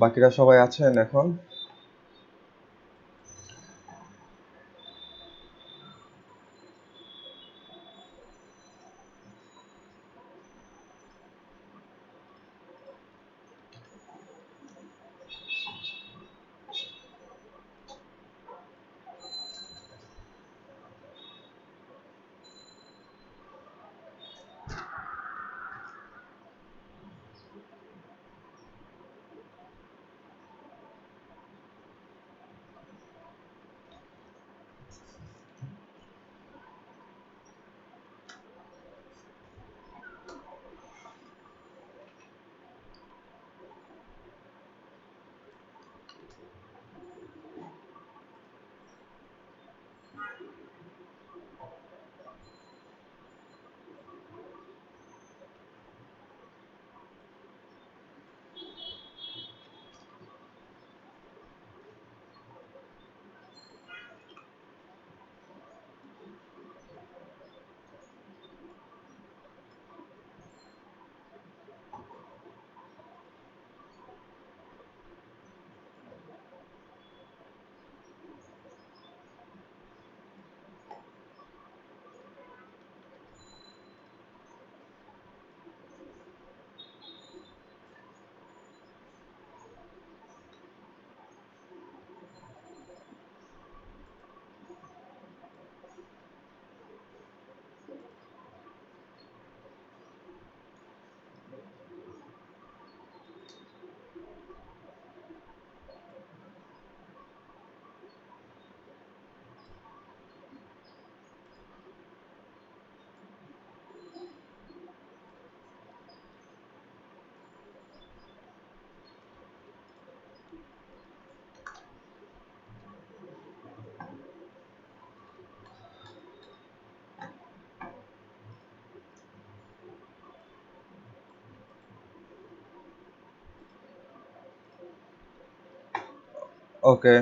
বাকিরা সবাই আছেন এখন? ওকে,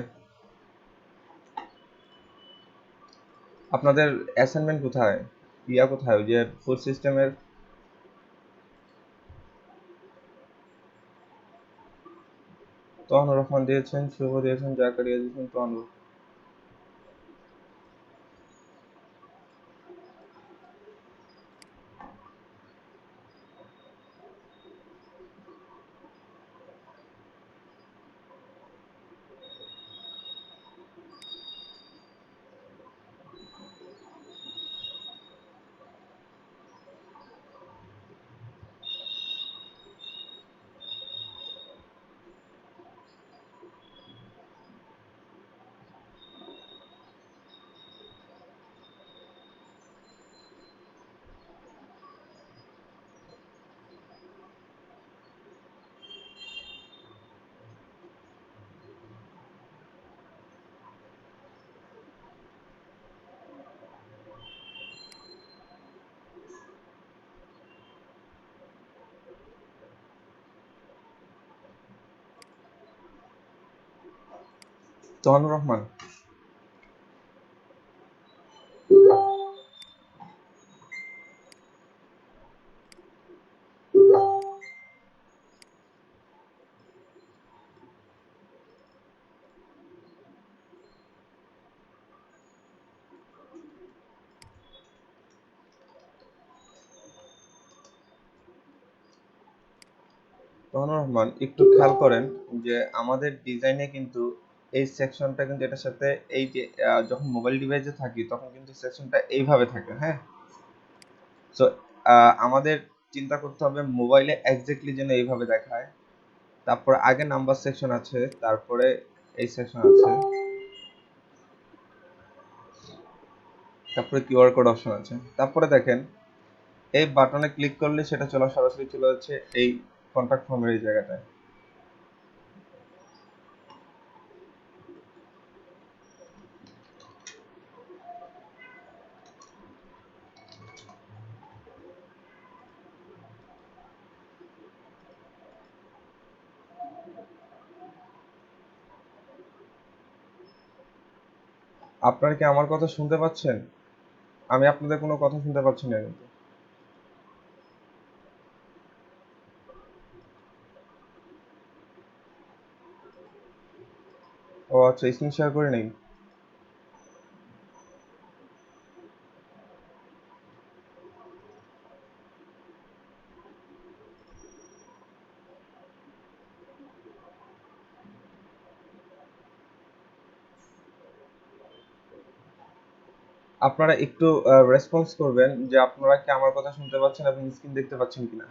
আপনাদের অ্যাসাইনমেন্ট কোথায়? কোথায়, ওই যে ফুড সিস্টেমের? তোহানুর রহমান দিয়েছেন, শুভ দিয়েছেন, জাকারিয়া দিয়েছেন, তোহানুর। তোহানুর রহমান, তোহানুর রহমান একটু খেয়াল করেন যে আমাদের ডিজাইনে কিন্তু এই সেকশনটা কিন্তু এটার সাথে, এই যে যখন মোবাইল ডিভাইসে থাকি তখন কিন্তু সেকশনটা এইভাবে থাকে, হ্যাঁ? সো আমাদের চিন্তা করতে হবে মোবাইলে এক্স্যাক্টলি যেন এইভাবে দেখায়। তারপর আগে নাম্বার সেকশন আছে, তারপরে এই সেকশন আছে, তারপরে কিউআর কোড অপশন আছে। তারপরে দেখেন এই বাটনে ক্লিক করলে সেটা সরাসরি চলে যাচ্ছে এই কন্টাক্ট ফর্মের এই জায়গাটায়। আপনারা কি আমার কথা শুনতে পাচ্ছেন? আমি আপনাদের কোনো কথা শুনতে পাচ্ছি না কিন্তু। ও আচ্ছা, স্ক্রিন শেয়ার করে নেই। আপনারা একটু রেসপন্স করবেন যে আপনারা কি আমার কথা শুনতে পাচ্ছেন এবং স্ক্রিন দেখতে পাচ্ছেন কিনা।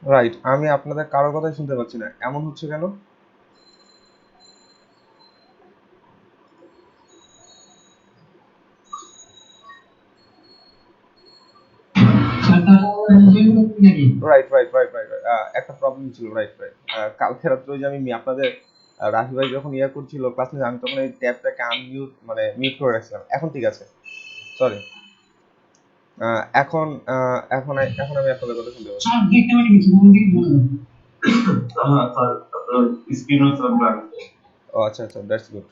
রাইট, আমি আপনাদের কারো কথাই শুনতে পাচ্ছি না, এমন হচ্ছে কেন? রাইট রাইট রাইট রাইট একটা প্রবলেম ছিল। রাইট রাইট, কালকে রাত্রে ওই যে আমি আপনাদের রাহি ভাই যখন ইয়া করছিল ক্লাস নিয়ে, আমি তখন এই ট্যাবটাকে আনমিউট মানে মিউট করে রাখছিলাম। এখন ঠিক আছে, সরি। এখন এখন এখন আমি আপনাদের কথা শুনতে পাচ্ছি। ও আচ্ছা আচ্ছা, দ্যাটস গুড।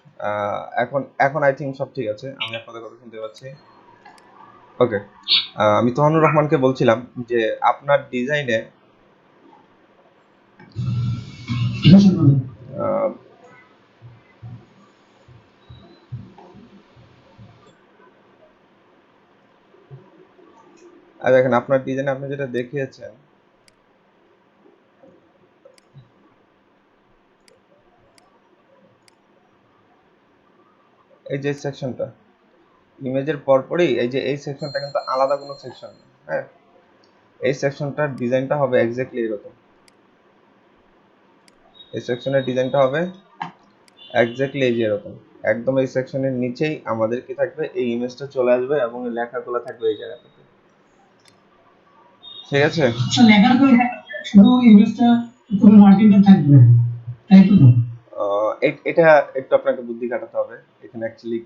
এখন এখন আই থিঙ্ক সব ঠিক আছে, আমি আপনাদের কথা শুনতে পাচ্ছি। ওকে, আমি তোহানুর রহমানকে বলছিলাম যে আপনার ডিজাইনে দেখেন আপনার ডিজাইনে আপনি যেটা দেখিয়েছেন, এই যে সেকশনটা ইমেজের পরপরই এই যে এই সেকশনটা কিন্তু আলাদা কোনো সেকশন না। হ্যাঁ, এই সেকশনটার ডিজাইনটা হবে এক্স্যাক্টলি এরকম। এই সেকশনের ডিজাইনটা হবে এক্স্যাক্টলি এই যে এরকম। একদম এই সেকশনের নিচেই আমাদের কি থাকবে, এই ইমেজটা চলে আসবে এবং এই লেখাগুলো থাকবে এই জায়গাটাতে। ঠিক আছে, আচ্ছা, লেখার তো শুধু ইমেজটা কোনো মার্জিনটা থাকবে, তাই তো? এটা একটু আপনাকে বুদ্ধি খাটাতে হবে এখানে অ্যাকচুয়ালি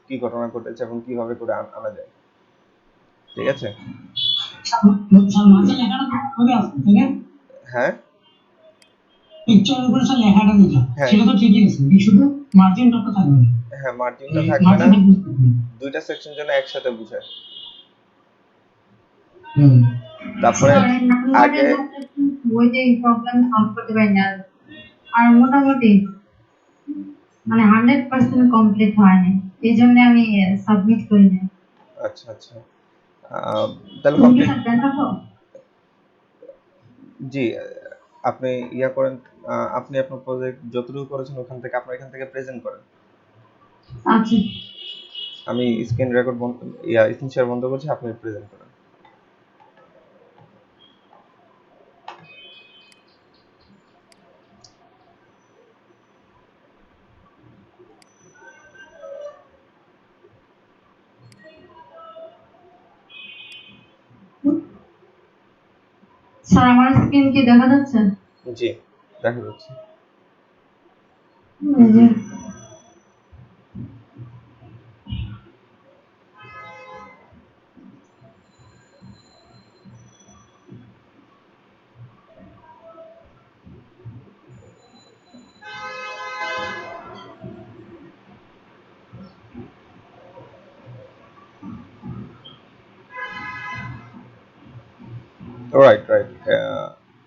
কি ঘটনা ঘটেছে এবং কিভাবে করে আনা যায়। ঠিক আছে, মাঝে লেখাটা থাকবে আসবে, তাই না? হ্যাঁ পিকচারের উপরে স্যার লেখাটা যেটা, হ্যাঁ সেটা তো ঠিকই আছে, শুধু মার্জিনটা তো থাকবে না। হ্যাঁ, মার্জিনটা থাকবে না। মার্জিনটা বুঝতে হবে। দুইটা সেকশন যেন একসাথে বুঝায়। হুম। তারপরে আগে ওই যে প্রবলেম সলভ করতে পারি না, আর মোটামুটি মানে 100% কমপ্লিট হয়নি, এই জন্য আমি সাবমিট করিনি। আচ্ছা আচ্ছা, তাহলে তুমি কি কমপ্লিট। স্যার দেখাবো? জি, আপনি ইয়া করেন, আপনি আপনার প্রজেক্ট যতটুকু করেছেন ওখান থেকে আপনার এখান থেকে প্রেজেন্ট করেন। আচ্ছা আমি স্ক্রিন রেকর্ড বন্ধ, ইয়া স্ক্রিন শেয়ার বন্ধ করছি, আপনি প্রেজেন্ট করেন। স্যার, আমার স্ক্রিন কি দেখা যাচ্ছে? জি, দেখা যাচ্ছে। এই যে রাইট রাইট,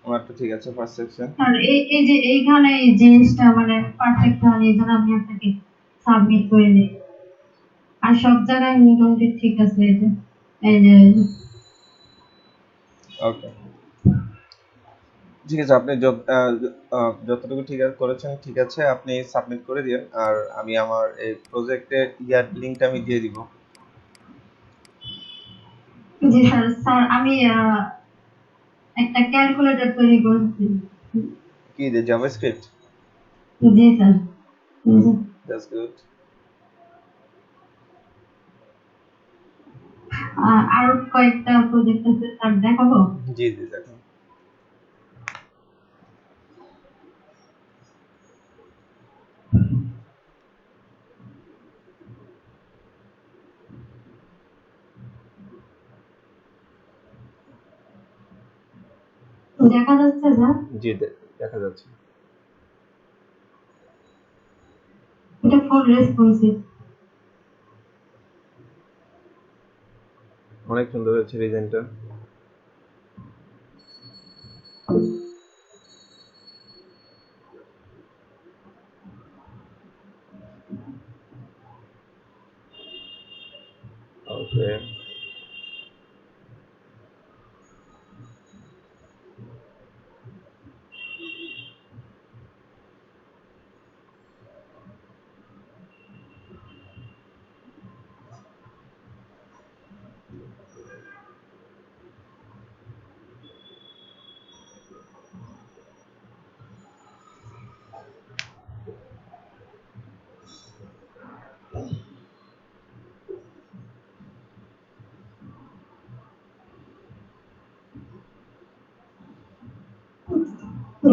ওনারটা ঠিক আছে, ফার্স্ট সেকশন। স্যার, এই যে এইখানে এই জিনিসটা মানে পারফেক্ট হয়নি, এই জন্য আমি আপনাকে সাবমিট করে দিই। আর সব জায়গায় মোটামুটি ঠিক আছে। এই যে ওকে, ঠিক আছে, আপনি যতটুকু ঠিক আছে করেছেন ঠিক আছে, আপনি সাবমিট করে দিন। আর আমি আমার এই প্রজেক্টের ইয়ার লিংকটা আমি দিয়ে দিব। জি স্যার। স্যার, আমি একটা ক্যালকুলেটর তৈরি করেছি। কি যে JavaScript? G sir. G. That's good. আরো কয়েকটা প্রজেক্ট আছে স্যার, দেখাবো? জি জি, দেখুন। দেখা যাচ্ছে স্যার? জি দেখা যাচ্ছে। এটা ফুল রেসপন্সিভ। অনেক সুন্দর হয়েছে ডিজাইনটা। ওকে,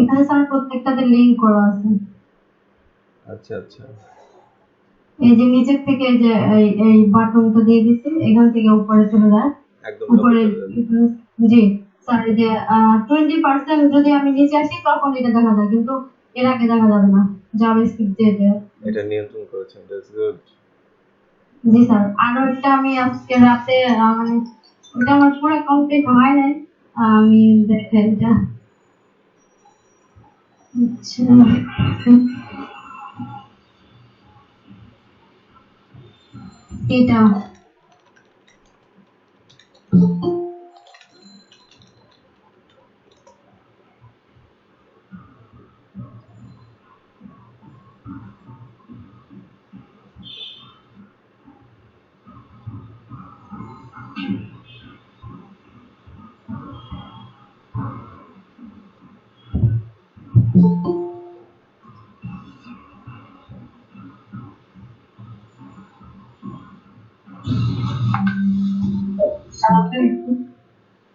এখানে স্যার প্রত্যেকটাতে লিংক করা আছে। আচ্ছা আচ্ছা। এই যে নিচের থেকে এই যে এই বাটনটা দিয়ে দিচ্ছি, এখান থেকে উপরে চলে যায়। একদম উপরে চলে যাবে। জি স্যার, এই যে 20% যদি আমি নিচে আসি তখন এটা দেখা যায়, কিন্তু এর আগে দেখা যাবে না। জাভাস্ক্রিপ্ট দিয়ে দেয়। এটা নিয়ন্ত্রণ করেছেন, দ্যাটস গুড। জি স্যার, আরো একটা আমি আজকে রাতে মানে ওটা আমার পুরো কমপ্লিট হয় নাই, আমি দেখাই এটা। আচ্ছা, এটা স্যার আপনি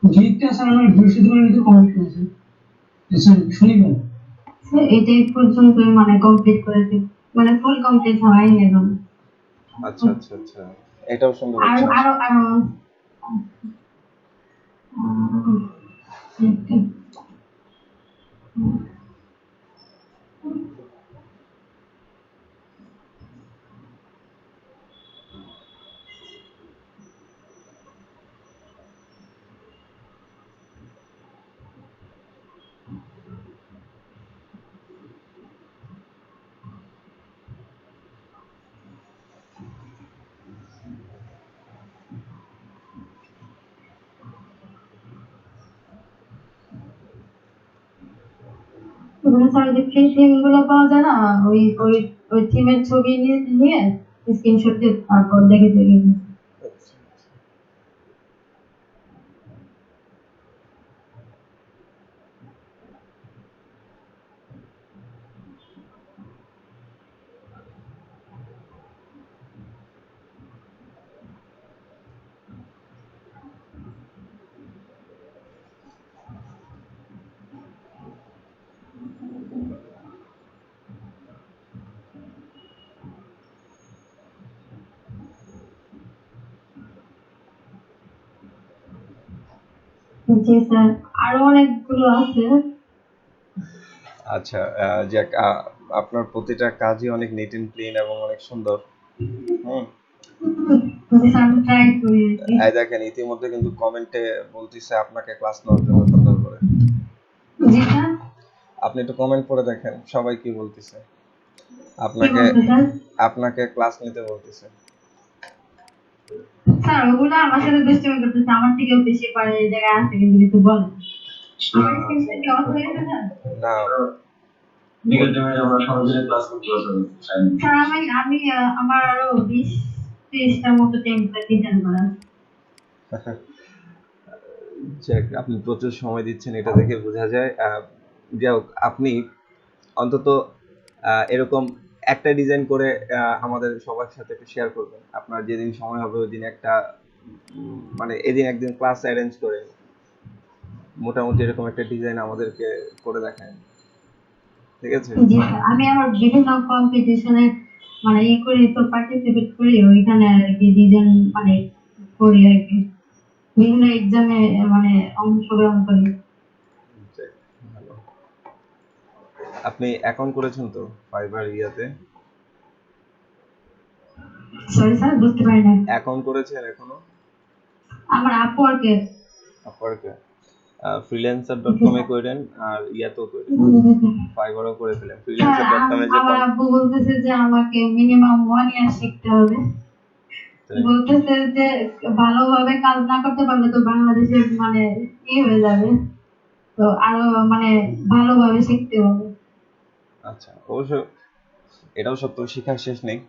গিকটা স্যার আমার বৃহস্পতিবার দিকে কমপ্লিট করেছেন, স্যার শনিবার। স্যার, এটা এই পর্যন্ত মানে কমপ্লিট করেছি, মানে ফুল কমপ্লিট হয়নি এখন। আচ্ছা আচ্ছা আচ্ছা, এটাও সুন্দর আরো হচ্ছে। আরো আরো একটা। ওখানে স্যার যে ফ্রি থিম গুলো পাওয়া যায় না, ওই ওই ওই থিমের ছবি নিয়ে নিয়ে স্ক্রিনশট দিয়ে তারপর দেখে দেখে আচ্ছা, জি স্যার, আরো অনেকগুলো আছে। আচ্ছা, যাক, আপনার প্রতিটা কাজই অনেক নিট এন্ড ক্লিন এবং অনেক সুন্দর। হুম। জি স্যার, আমি ট্রাই করি আর কি। এই দেখেন, ইতিমধ্যে কিন্তু কমেন্টে বলতেছে আপনাকে ক্লাস নেওয়ার জন্য সুন্দর করে। জি স্যার, আপনি একটু কমেন্ট পড়ে দেখেন সবাই কি বলতেছে। কি আপনাকে বলতে স্যার? আপনাকে ক্লাস নিতে বলতেছে। স্যার, ওগুলো আমার সাথে দুষ্টুমি করতেছে, আমার থেকেও বেশি পারে এই জায়গায় আছে, কিন্তু কিছু বলে না। আমার স্ক্রিনশট কি অফ হয়ে গেছে স্যার? না, বিকেল টাইমে আমরা সবাই ক্লাস করতে পারবো। স্যার, আমি আমার আরো 20-30টা মতো টেমপ্লেট ডিজাইন করা আছে। যাক, আপনি প্রচুর সময় দিচ্ছেন, এটা দেখে বোঝা যায়। যাই হোক, আপনি অন্তত এরকম একটা ডিজাইন করে আমাদের সবার সাথে একটু শেয়ার করবেন। আপনার যেদিন সময় হবে ওই দিন একটা মানে এদিন একদিন ক্লাস অ্যারেঞ্জ করে মোটামুটি এরকম একটা ডিজাইন আমাদেরকে করে দেখায়, ঠিক আছে? জি স্যার, আমি আমার বিভিন্ন কম্পিটিশনে মানে করি তো, পার্টিসিপেট করি ওইখানে আর কি, ডিজাইন মানে করি আর কি, বিভিন্ন এক্সামে মানে অংশগ্রহণ করি। যাক, আপনি অ্যাকাউন্ট করেছেন তো ফাইবার ইয়াতে? সরি স্যার, বুঝতে পারি না। অ্যাকাউন্ট করেছেন এখনো আমার আপওয়ার্কে। আপওয়ার্কে? freelancer.com এ করেন আর ইয়াতেও করেন, ফাইবারও করে ফেলেন। স্যার freelancer.com এ যে আমার আব্বু বলতেছে যে আমাকে মিনিমাম 1 ইয়ার শিখতে হবে। বলতেছে যে ভালোভাবে কাজ না করতে পারলে তো বাংলাদেশে মানে হয়ে যাবে, তো আরো মানে ভালোভাবে শিখতে হবে। আচ্ছা, অবশ্য এটাও সত্য, শিখার শেষ নেই।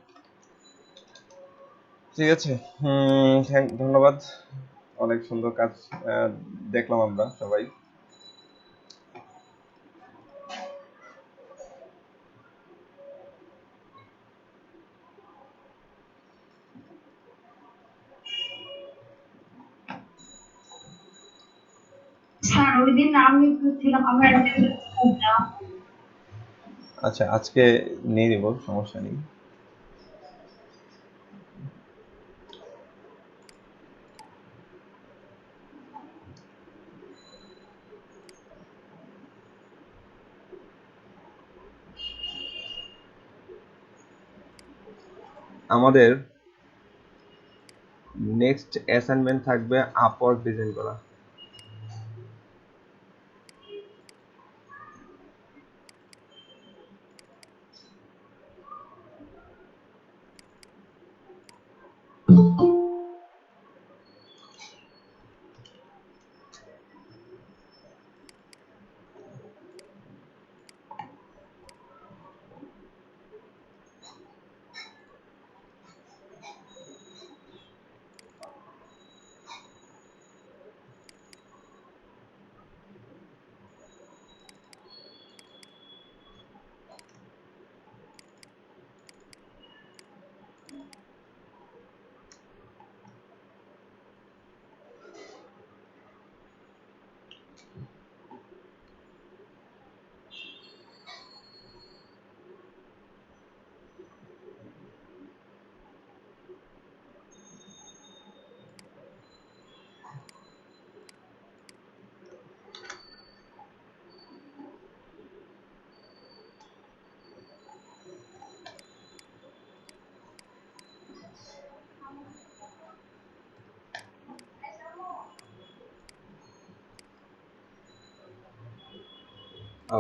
ঠিক আছে, ধন্যবাদ। অনেক সুন্দর কাজ দেখলাম আমরা সবাই। স্যার ওই দিন আমি ছিলাম, আমার আচ্ছা, আজকে নিয়ে নিব, সমস্যা নেই। আমাদের নেক্সট অ্যাসাইনমেন্ট থাকবে আপওয়ার্ক ডিজাইন করা।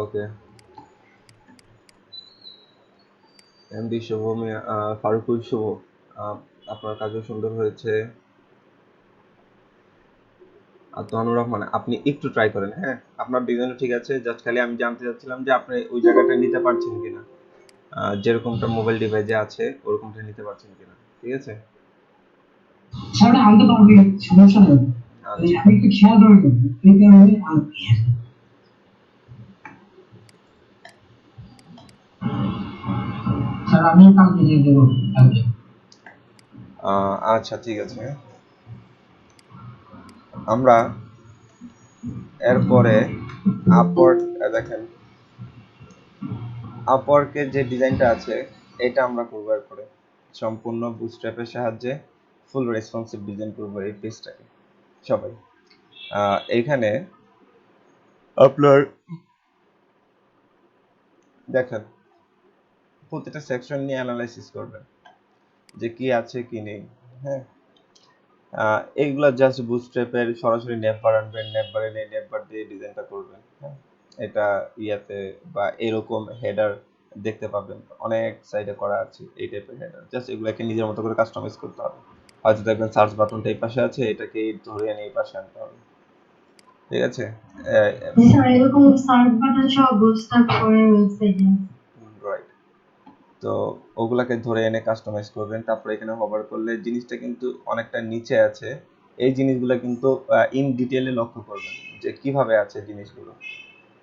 ওকে, এমডি শুভ, ফারুকুল শুভ, আপনার কাজও সুন্দর হয়েছে। আর তনুর রহমান, আপনি একটু ট্রাই করেন, হ্যাঁ, আপনার ডিজাইনও ঠিক আছে, জাস্ট খালি আমি জানতে চাচ্ছিলাম যে আপনি ওই জায়গাটা নিতে পারছেন কিনা, যেরকমটা মোবাইল ডিভাইসে আছে ওরকমটা নিতে পারছেন কিনা। ঠিক আছে, স্যার আমি তো পারবি, সমস্যা নেই। আচ্ছা আমি একটু খেয়াল রাখবো, এই কারণে স্যার আমি কালকে দিয়ে দেবো কালকে। আচ্ছা ঠিক আছে। আমরা এরপরে আপওয়ার্ক, দেখেন আপওয়ার্কের যে ডিজাইনটা আছে এটা আমরা করবো এরপরে সম্পূর্ণ বুটস্ট্র্যাপের সাহায্যে ফুল রেসপন্সিভ ডিজাইন করবো এই পেজটাকে সবাই। এইখানে আপনার দেখেন প্রতিটা সেকশন নিয়ে অ্যানালাইসিস করবেন যে কি আছে কি নেই, হ্যাঁ। এইগুলা জাস্ট বুটস্ট্র্যাপের সরাসরি নেপ বার আনবেন, নেপ বারে নেই নেপ বার দিয়ে ডিজাইনটা করবেন, হ্যাঁ। এটা ইয়াতে বা এরকম হেডার দেখতে পাবেন, অনেক সাইডে করা আছে এই টাইপের হেডার, জাস্ট এগুলাকে নিজের মতো করে কাস্টমাইজ করতে হবে। হয়তো দেখবেন সার্চ বাটনটা এই পাশে আছে, এটাকে ধরে এনে এই পাশে আনতে হবে। ঠিক আছে, স্যার এরকম সার্চ বাটন সহ বুস্টার করে ওয়েবসাইটে। রাইট। তো ওগুলাকে ধরে এনে কাস্টমাইজ করবেন, তারপরে এখানে হভার করলে জিনিসটা কিন্তু অনেকটা নিচে আছে, এই জিনিসগুলো কিন্তু ইন ডিটেইলে লক্ষ্য করবেন যে কিভাবে আছে জিনিসগুলো।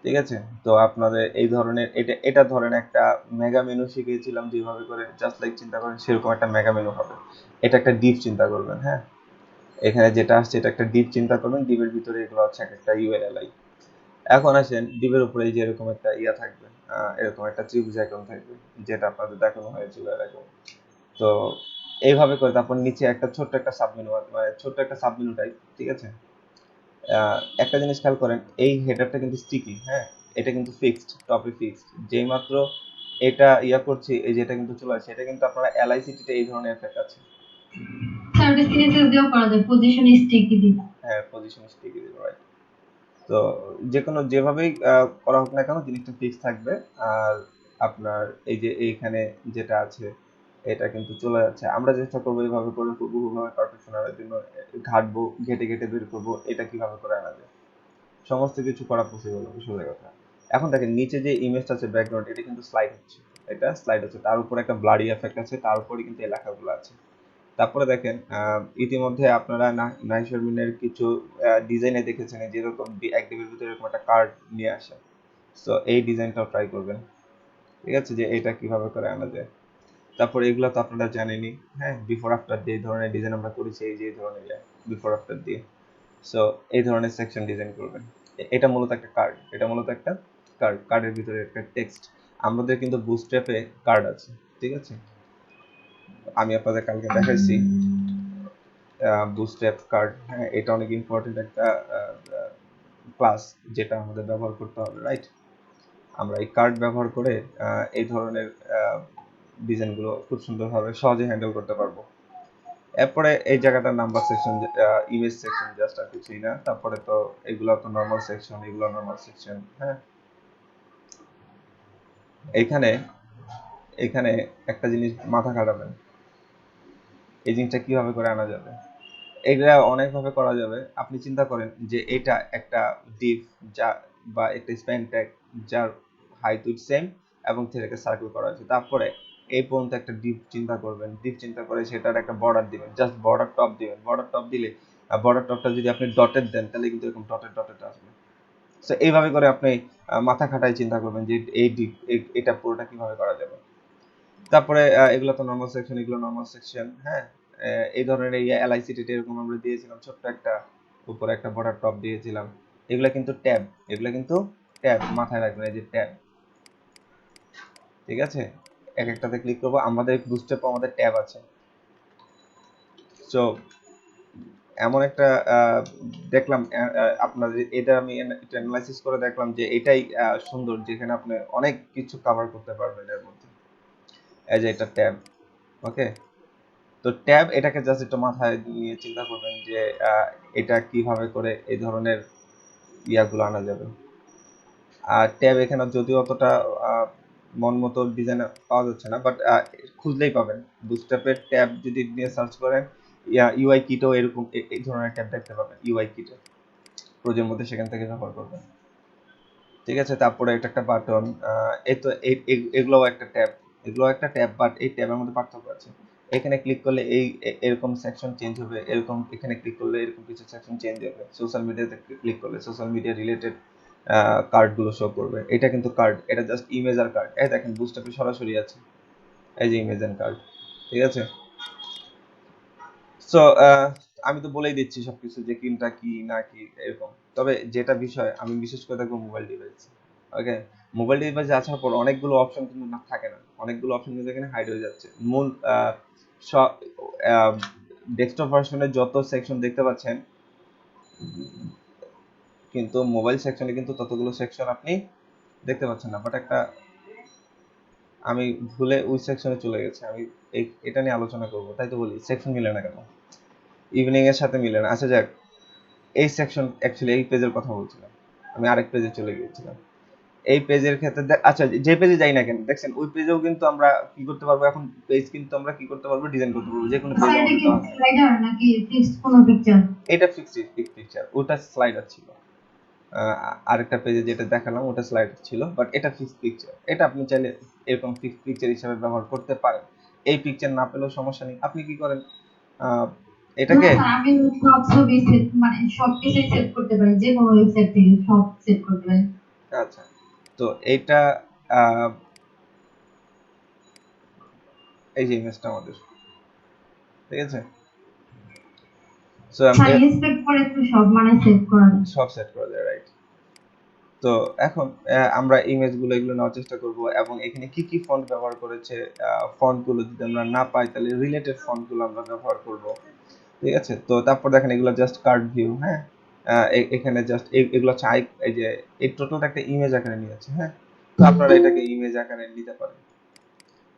ঠিক আছে, তো আপনাদের এই ধরনের এটা ধরেন একটা মেগা মেনু শিখিয়েছিলাম যেভাবে করে জাস্ট লাইক চিন্তা করেন সেরকম একটা মেগা মেনু হবে। এটা একটা ডিপ চিন্তা করবেন, হ্যাঁ। এখানে যেটা আসছে এটা একটা ডিপ চিন্তা করবেন, ডিপের ভিতরে এগুলো হচ্ছে একটা ইউএলআই। এখন আসেন ডিপের উপরে এই যে এরকম একটা ইয়া থাকবে, এরকম একটা ত্রিভুজ আইকন থাকবে, যেটা আপনাদের দেখানো হয়েছিল এরকম। তো এইভাবে করে তারপর নিচে একটা ছোট্ট একটা সাবমেনু, মানে ছোট্ট একটা সাবমেনু টাইপ। ঠিক আছে, একটা জিনিস খেয়াল করেন, এই হেডারটা কিন্তু স্টিকি, হ্যাঁ। এটা কিন্তু ফিক্সড, টপে ফিক্সড। যেই মাত্র এটা ইয়া করছি, এই যে এটা কিন্তু চলে আসছে, এটা কিন্তু আপনারা LICT তে এই ধরনের এফেক্ট আছে। সার্ভিস সিএসএস দিয়েও করা যায়, পজিশন স্টিকি দিলে। হ্যাঁ, পজিশন স্টিকি দিতে রাইট। তো যে কোনো যেভাবেই করা হোক না কেন জিনিসটা ফিক্স থাকবে। আর আপনার এই যে এইখানে যেটা আছে এটা কিন্তু চলে যাচ্ছে। আমরা চেষ্টা করবো এইভাবে করে হুবহুভাবে পারফেকশন আনার জন্য, ঘাটবো, ঘেটে ঘেটে বের করবো এটা কিভাবে করে আনা যায়। সমস্ত কিছু করা পসিবল হবে, সোজা কথা। এখন দেখেন নিচে যে ইমেজটা আছে ব্যাকগ্রাউন্ড, এটা কিন্তু স্লাইড হচ্ছে, এটা স্লাইড হচ্ছে, তার উপরে একটা ব্লারি এফেক্ট আছে, তার উপরে কিন্তু এই লেখাগুলো আছে। তারপরে দেখেন ইতিমধ্যে আপনারা নাইশারমিনের কিছু ডিজাইনে দেখেছেন যেরকম এক ডিবির ভিতরে এরকম একটা কার্ড নিয়ে আসে। সো এই ডিজাইনটাও ট্রাই করবেন, ঠিক আছে, যে এটা কিভাবে করে আনা যায়। তারপর এগুলো তো আপনারা জানেনই, হ্যাঁ, বিফোর আফটার দিয়ে এই ধরনের ডিজাইন আমরা করেছি, এই যে এই ধরনের বিফোর আফটার দিয়ে। সো এই ধরনের সেকশন ডিজাইন করবেন। এটা মূলত একটা কার্ড, এটা মূলত একটা কার্ড, কার্ডের ভিতরে একটা টেক্সট। আমাদের কিন্তু বুটস্ট্র্যাপে কার্ড আছে, ঠিক আছে, আমি আপনাদের কালকে দেখাইছি বুটস্ট্র্যাপ কার্ড। হ্যাঁ, এটা অনেক ইম্পর্টেন্ট একটা ক্লাস যেটা আমাদের ব্যবহার করতে হবে, রাইট। আমরা এই কার্ড ব্যবহার করে এই ধরনের ডিজাইনগুলো খুব সুন্দরভাবে সহজে হ্যান্ডেল করতে পারবো। এরপরে এই জায়গাটা number section, image section, just আর কিছুই না। তারপরে তো এগুলো তো নর্মাল সেকশন, এগুলো নর্মাল সেকশন। হ্যাঁ, এখানে এখানে একটা জিনিস মাথা খাটাবেন, এই জিনিসটা কিভাবে করে আনা যাবে। এগুলা অনেকভাবে করা যাবে। আপনি চিন্তা করেন যে এটা একটা ডিভ যা বা একটা স্প্যান ট্যাগ যার হাইট উইথ সেম এবং সেটাকে সার্কেল করা আছে। তারপরে এই পর্যন্ত একটা ডিভ চিন্তা করবেন, ডিভ চিন্তা করে সেটার একটা বর্ডার দিবেন, জাস্ট বর্ডার টপ দিবেন। বর্ডার টপ দিলে বর্ডার টপটা যদি আপনি ডটেড দেন তাহলে কিন্তু এরকম ডটেড ডটেড আসবে। সো এইভাবে করে আপনি মাথা খাটাই চিন্তা করবেন যে এই ডিভ এটা পুরোটা কিভাবে করা যাবে। তারপরে এগুলো তো নর্মাল সেকশন, এগুলো নর্মাল সেকশন। হ্যাঁ, এই ধরনের এই LICT এরকম আমরা দিয়েছিলাম ছোট্ট একটা, উপরে একটা বর্ডার টপ দিয়েছিলাম। এগুলা কিন্তু ট্যাব, এগুলা কিন্তু ট্যাব, মাথায় রাখবেন, এই যে ট্যাব, ঠিক আছে। এক একটাতে ক্লিক করবো, আমাদের বুটস্ট্র্যাপে আমাদের ট্যাব আছে। সো এমন একটা দেখলাম আপনাদের, এটা আমি অ্যানালাইসিস করে দেখলাম যে এটাই সুন্দর, যেখানে আপনি অনেক কিছু কভার করতে পারবেন এর মধ্যে। এই যে এটা ট্যাব, ওকে। তো ট্যাব, এটাকে জাস্ট একটু মাথায় নিয়ে চিন্তা করবেন যে এটা কিভাবে করে এই ধরনের ইয়াগুলো আনা যাবে। আর ট্যাব এখানে যদিও অতটা মন মতো ডিজাইন পাওয়া যাচ্ছে না, বাট খুঁজলেই পাবেন। বুটস্ট্র্যাপের ট্যাব যদি নিয়ে সার্চ করেন, ইউআই কিটও এরকম এই ধরনের ট্যাব দেখতে পাবেন, ইউআই কিটে প্রোজের মধ্যে, সেখান থেকে ব্যবহার করবেন, ঠিক আছে। তারপরে এটা একটা বাটন, এই তো এগুলোও একটা ট্যাব, এগুলোও একটা ট্যাব, বাট এই ট্যাবের মধ্যে পার্থক্য আছে। এখানে ক্লিক করলে এই এরকম সেকশন চেঞ্জ হবে, এরকম এখানে ক্লিক করলে এরকম কিছু সেকশন চেঞ্জ হবে। সোশ্যাল মিডিয়াতে ক্লিক করলে সোশ্যাল মিডিয়া রিলেটেড কার্ডগুলো শো করবে। এটা কিন্তু কার্ড, এটা জাস্ট ইমেজ আর কার্ড। এই দেখেন বুস্টআপে সরাসরি আছে, এই যে ইমেজ এন্ড কার্ড, ঠিক আছে। সো আমি তো বলেই দিচ্ছি সবকিছু যে কোনটা কি না কি এরকম। তবে যেটা বিষয়, আমি বিশেষ করে দেখবো মোবাইল ডিভাইস, ওকে। মোবাইল ডিভাইসে আসার পর অনেকগুলো অপশন কিন্তু না থাকে না, অনেকগুলো অপশন কিন্তু এখানে হাইড হয়ে যাচ্ছে। মূল সব ডেস্কটপ ভার্সনে যত সেকশন দেখতে পাচ্ছেন, কিন্তু মোবাইল সেকশনে কিন্তু ততগুলো সেকশন আপনি দেখতে পাচ্ছেন না। বাট একটা, আমি ভুলে ওই সেকশনে চলে গেছে, আমি এটা নিয়ে আলোচনা করব, তাই তো বলি সেকশন মিলে না কেন, ইভিনিং এর সাথে মিলে না। আচ্ছা যাক, এই সেকশন অ্যাকচুয়ালি এই পেজের কথা বলছিলাম, আমি আরেক পেজে চলে গিয়েছিলাম। এই পেজের ক্ষেত্রে আচ্ছা, যে পেজে যাই না কেন দেখছেন, ওই পেজেও কিন্তু আমরা কি করতে পারবো, এখন পেজ কিন্তু আমরা কি করতে পারবো, ডিজাইন করতে পারবো, যে কোনো পেজ সাইডে আমাদের কি দেওয়া আছে। স্লাইডার নাকি ফিক্সড কোনো পিকচার? এটা ফিক্সড পিকচার, ওটা স্লাইডার ছিল। আরেকটা পেজে যেটা দেখালাম ওটা স্লাইড ছিল, বাট এটা ফিক্সড পিকচার। এটা আপনি চাইলে এরকম ফিক্সড পিকচার হিসেবে ব্যবহার করতে পারেন। এই পিকচার না পেলেও সমস্যা নেই, আপনি কি করেন, এটাকে, না স্যার, আমি সব ছবি সেট মানে সব কিছুই সেট করতে পারি, যে কোনো ওয়েবসাইট থেকে সব সেট করতে পারি। আচ্ছা, তো এইটা এই যে ইমেজটা আমাদের, ঠিক আছে। সো হ্যাঁ, ইন্সপেক্ট করে তো সব মানে সেট করা যায়। সব সেট করা যায়, রাইট। তো এখন আমরা ইমেজগুলো এগুলো নেওয়ার চেষ্টা করব, এবং এখানে কি কি ফন্ট ব্যবহার করেছে, ফন্টগুলো যদি আমরা না পাই তাহলে রিলেটেড ফন্টগুলো আমরা ব্যবহার করব, ঠিক আছে। তো তারপর দেখেন এগুলো জাস্ট কার্ড ভিউ, হ্যাঁ, এখানে জাস্ট এগুলো হচ্ছে এই যে এই টোটালটা একটা ইমেজ আকারে নিয়েছে, হ্যাঁ। তো আপনারা এটাকে ইমেজ আকারে নিতে পারেন।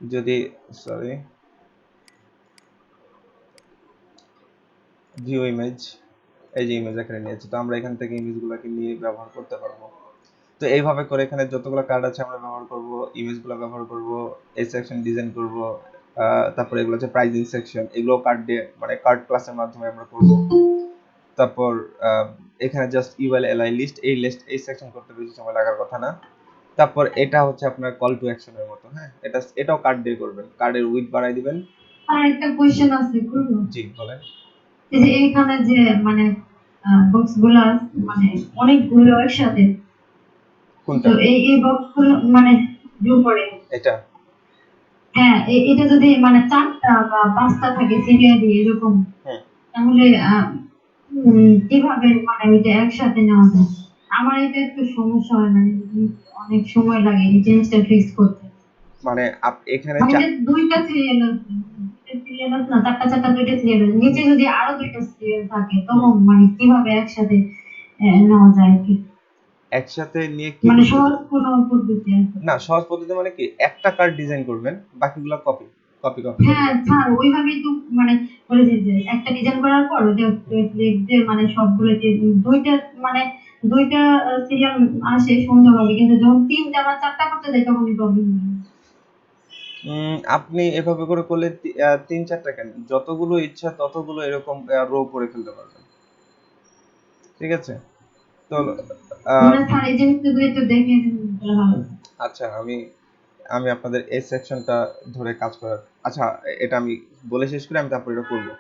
যদি সরি ভিউ ইমেজ, এই যে ইমেজ আকারে নিয়েছে, তো আমরা এখান থেকে ইমেজগুলোকে নিয়ে ব্যবহার করতে পারবো। তো এইভাবে করে এখানে যতগুলো কার্ড আছে আমরা ব্যবহার করব, ইমেজগুলো ব্যবহার করব, এই সেকশন ডিজাইন করব, তারপর এগুলো হচ্ছে প্রাইজিং সেকশন, এগুলো কার্ড দিয়ে মানে কার্ড ক্লাসের মাধ্যমে আমরা করব। তারপর এখানে জাস্ট ইউএল এলআই লিস্ট, এই সেকশন করতে বেশি সময় লাগার কথা না। তারপর এটা হচ্ছে আপনার কল টু অ্যাকশনের মতো, হ্যাঁ। এটাও কার্ড দিয়ে করবেন, কার্ডের উইডথ বাড়াই দিবেন। আর একটা কোশ্চেন আছে, করবো? জি বলেন। এই যে এইখানে যে মানে বক্স গুলো আছে, মানে অনেকগুলো একসাথে, কোনটা? তো এই বক্স গুলো মানে জুম করে, এটা হ্যাঁ এটা যদি মানে 4টা বা 5টা থাকে সিরিয়ালি এরকম, হুম তাহলে কিভাবে মানে ওইটা একসাথে নেওয়া যায়? আমার এটা একটু সমস্যা হয়, মানে অনেক সময় লাগে এই জিনিসটা ফিক্স করতে। মানে এখানে মানে যে দুইটা সিরিয়াল আছে, সিরিয়াল আছে না, 4টা দুইটা সিরিয়াল আছে, নিচে যদি আরো দুইটা সিরিয়াল থাকে তখন মানে কিভাবে একসাথে নেওয়া যায় আর কি? একসাথে নিয়ে কি মানে করতে সহজ চান? কোনো পদ্ধতি আছে? না, সহজ পদ্ধতি মানে কি, একটা কার্ড ডিজাইন করবেন, বাকিগুলো কপি কপি কপি কপি হ্যাঁ স্যার, ওইভাবেই তো মানে বলেছি যে একটা ডিজাইন করার পর ওটা যে মানে সবগুলোতে দুইটা মানে দুইটা সিরিয়াল আসে সুন্দরভাবে, কিন্তু যখন 3টা বা 4টা করতে যাই তখনই প্রবলেম হয়। আপনি এভাবে করে করলে 3-4টা কেন, যতগুলো ইচ্ছা ততগুলো এরকম রো করে ফেলতে পারবেন, ঠিক আছে। তো আহ, মানে স্যার এই জিনিসগুলো একটু দেখে দিলে ভালো হতো। আচ্ছা, আমি আমি আপনাদের এই সেকশনটা ধরে কাজ করার, আচ্ছা এটা আমি বলে শেষ করে আমি তারপর এটা করবো,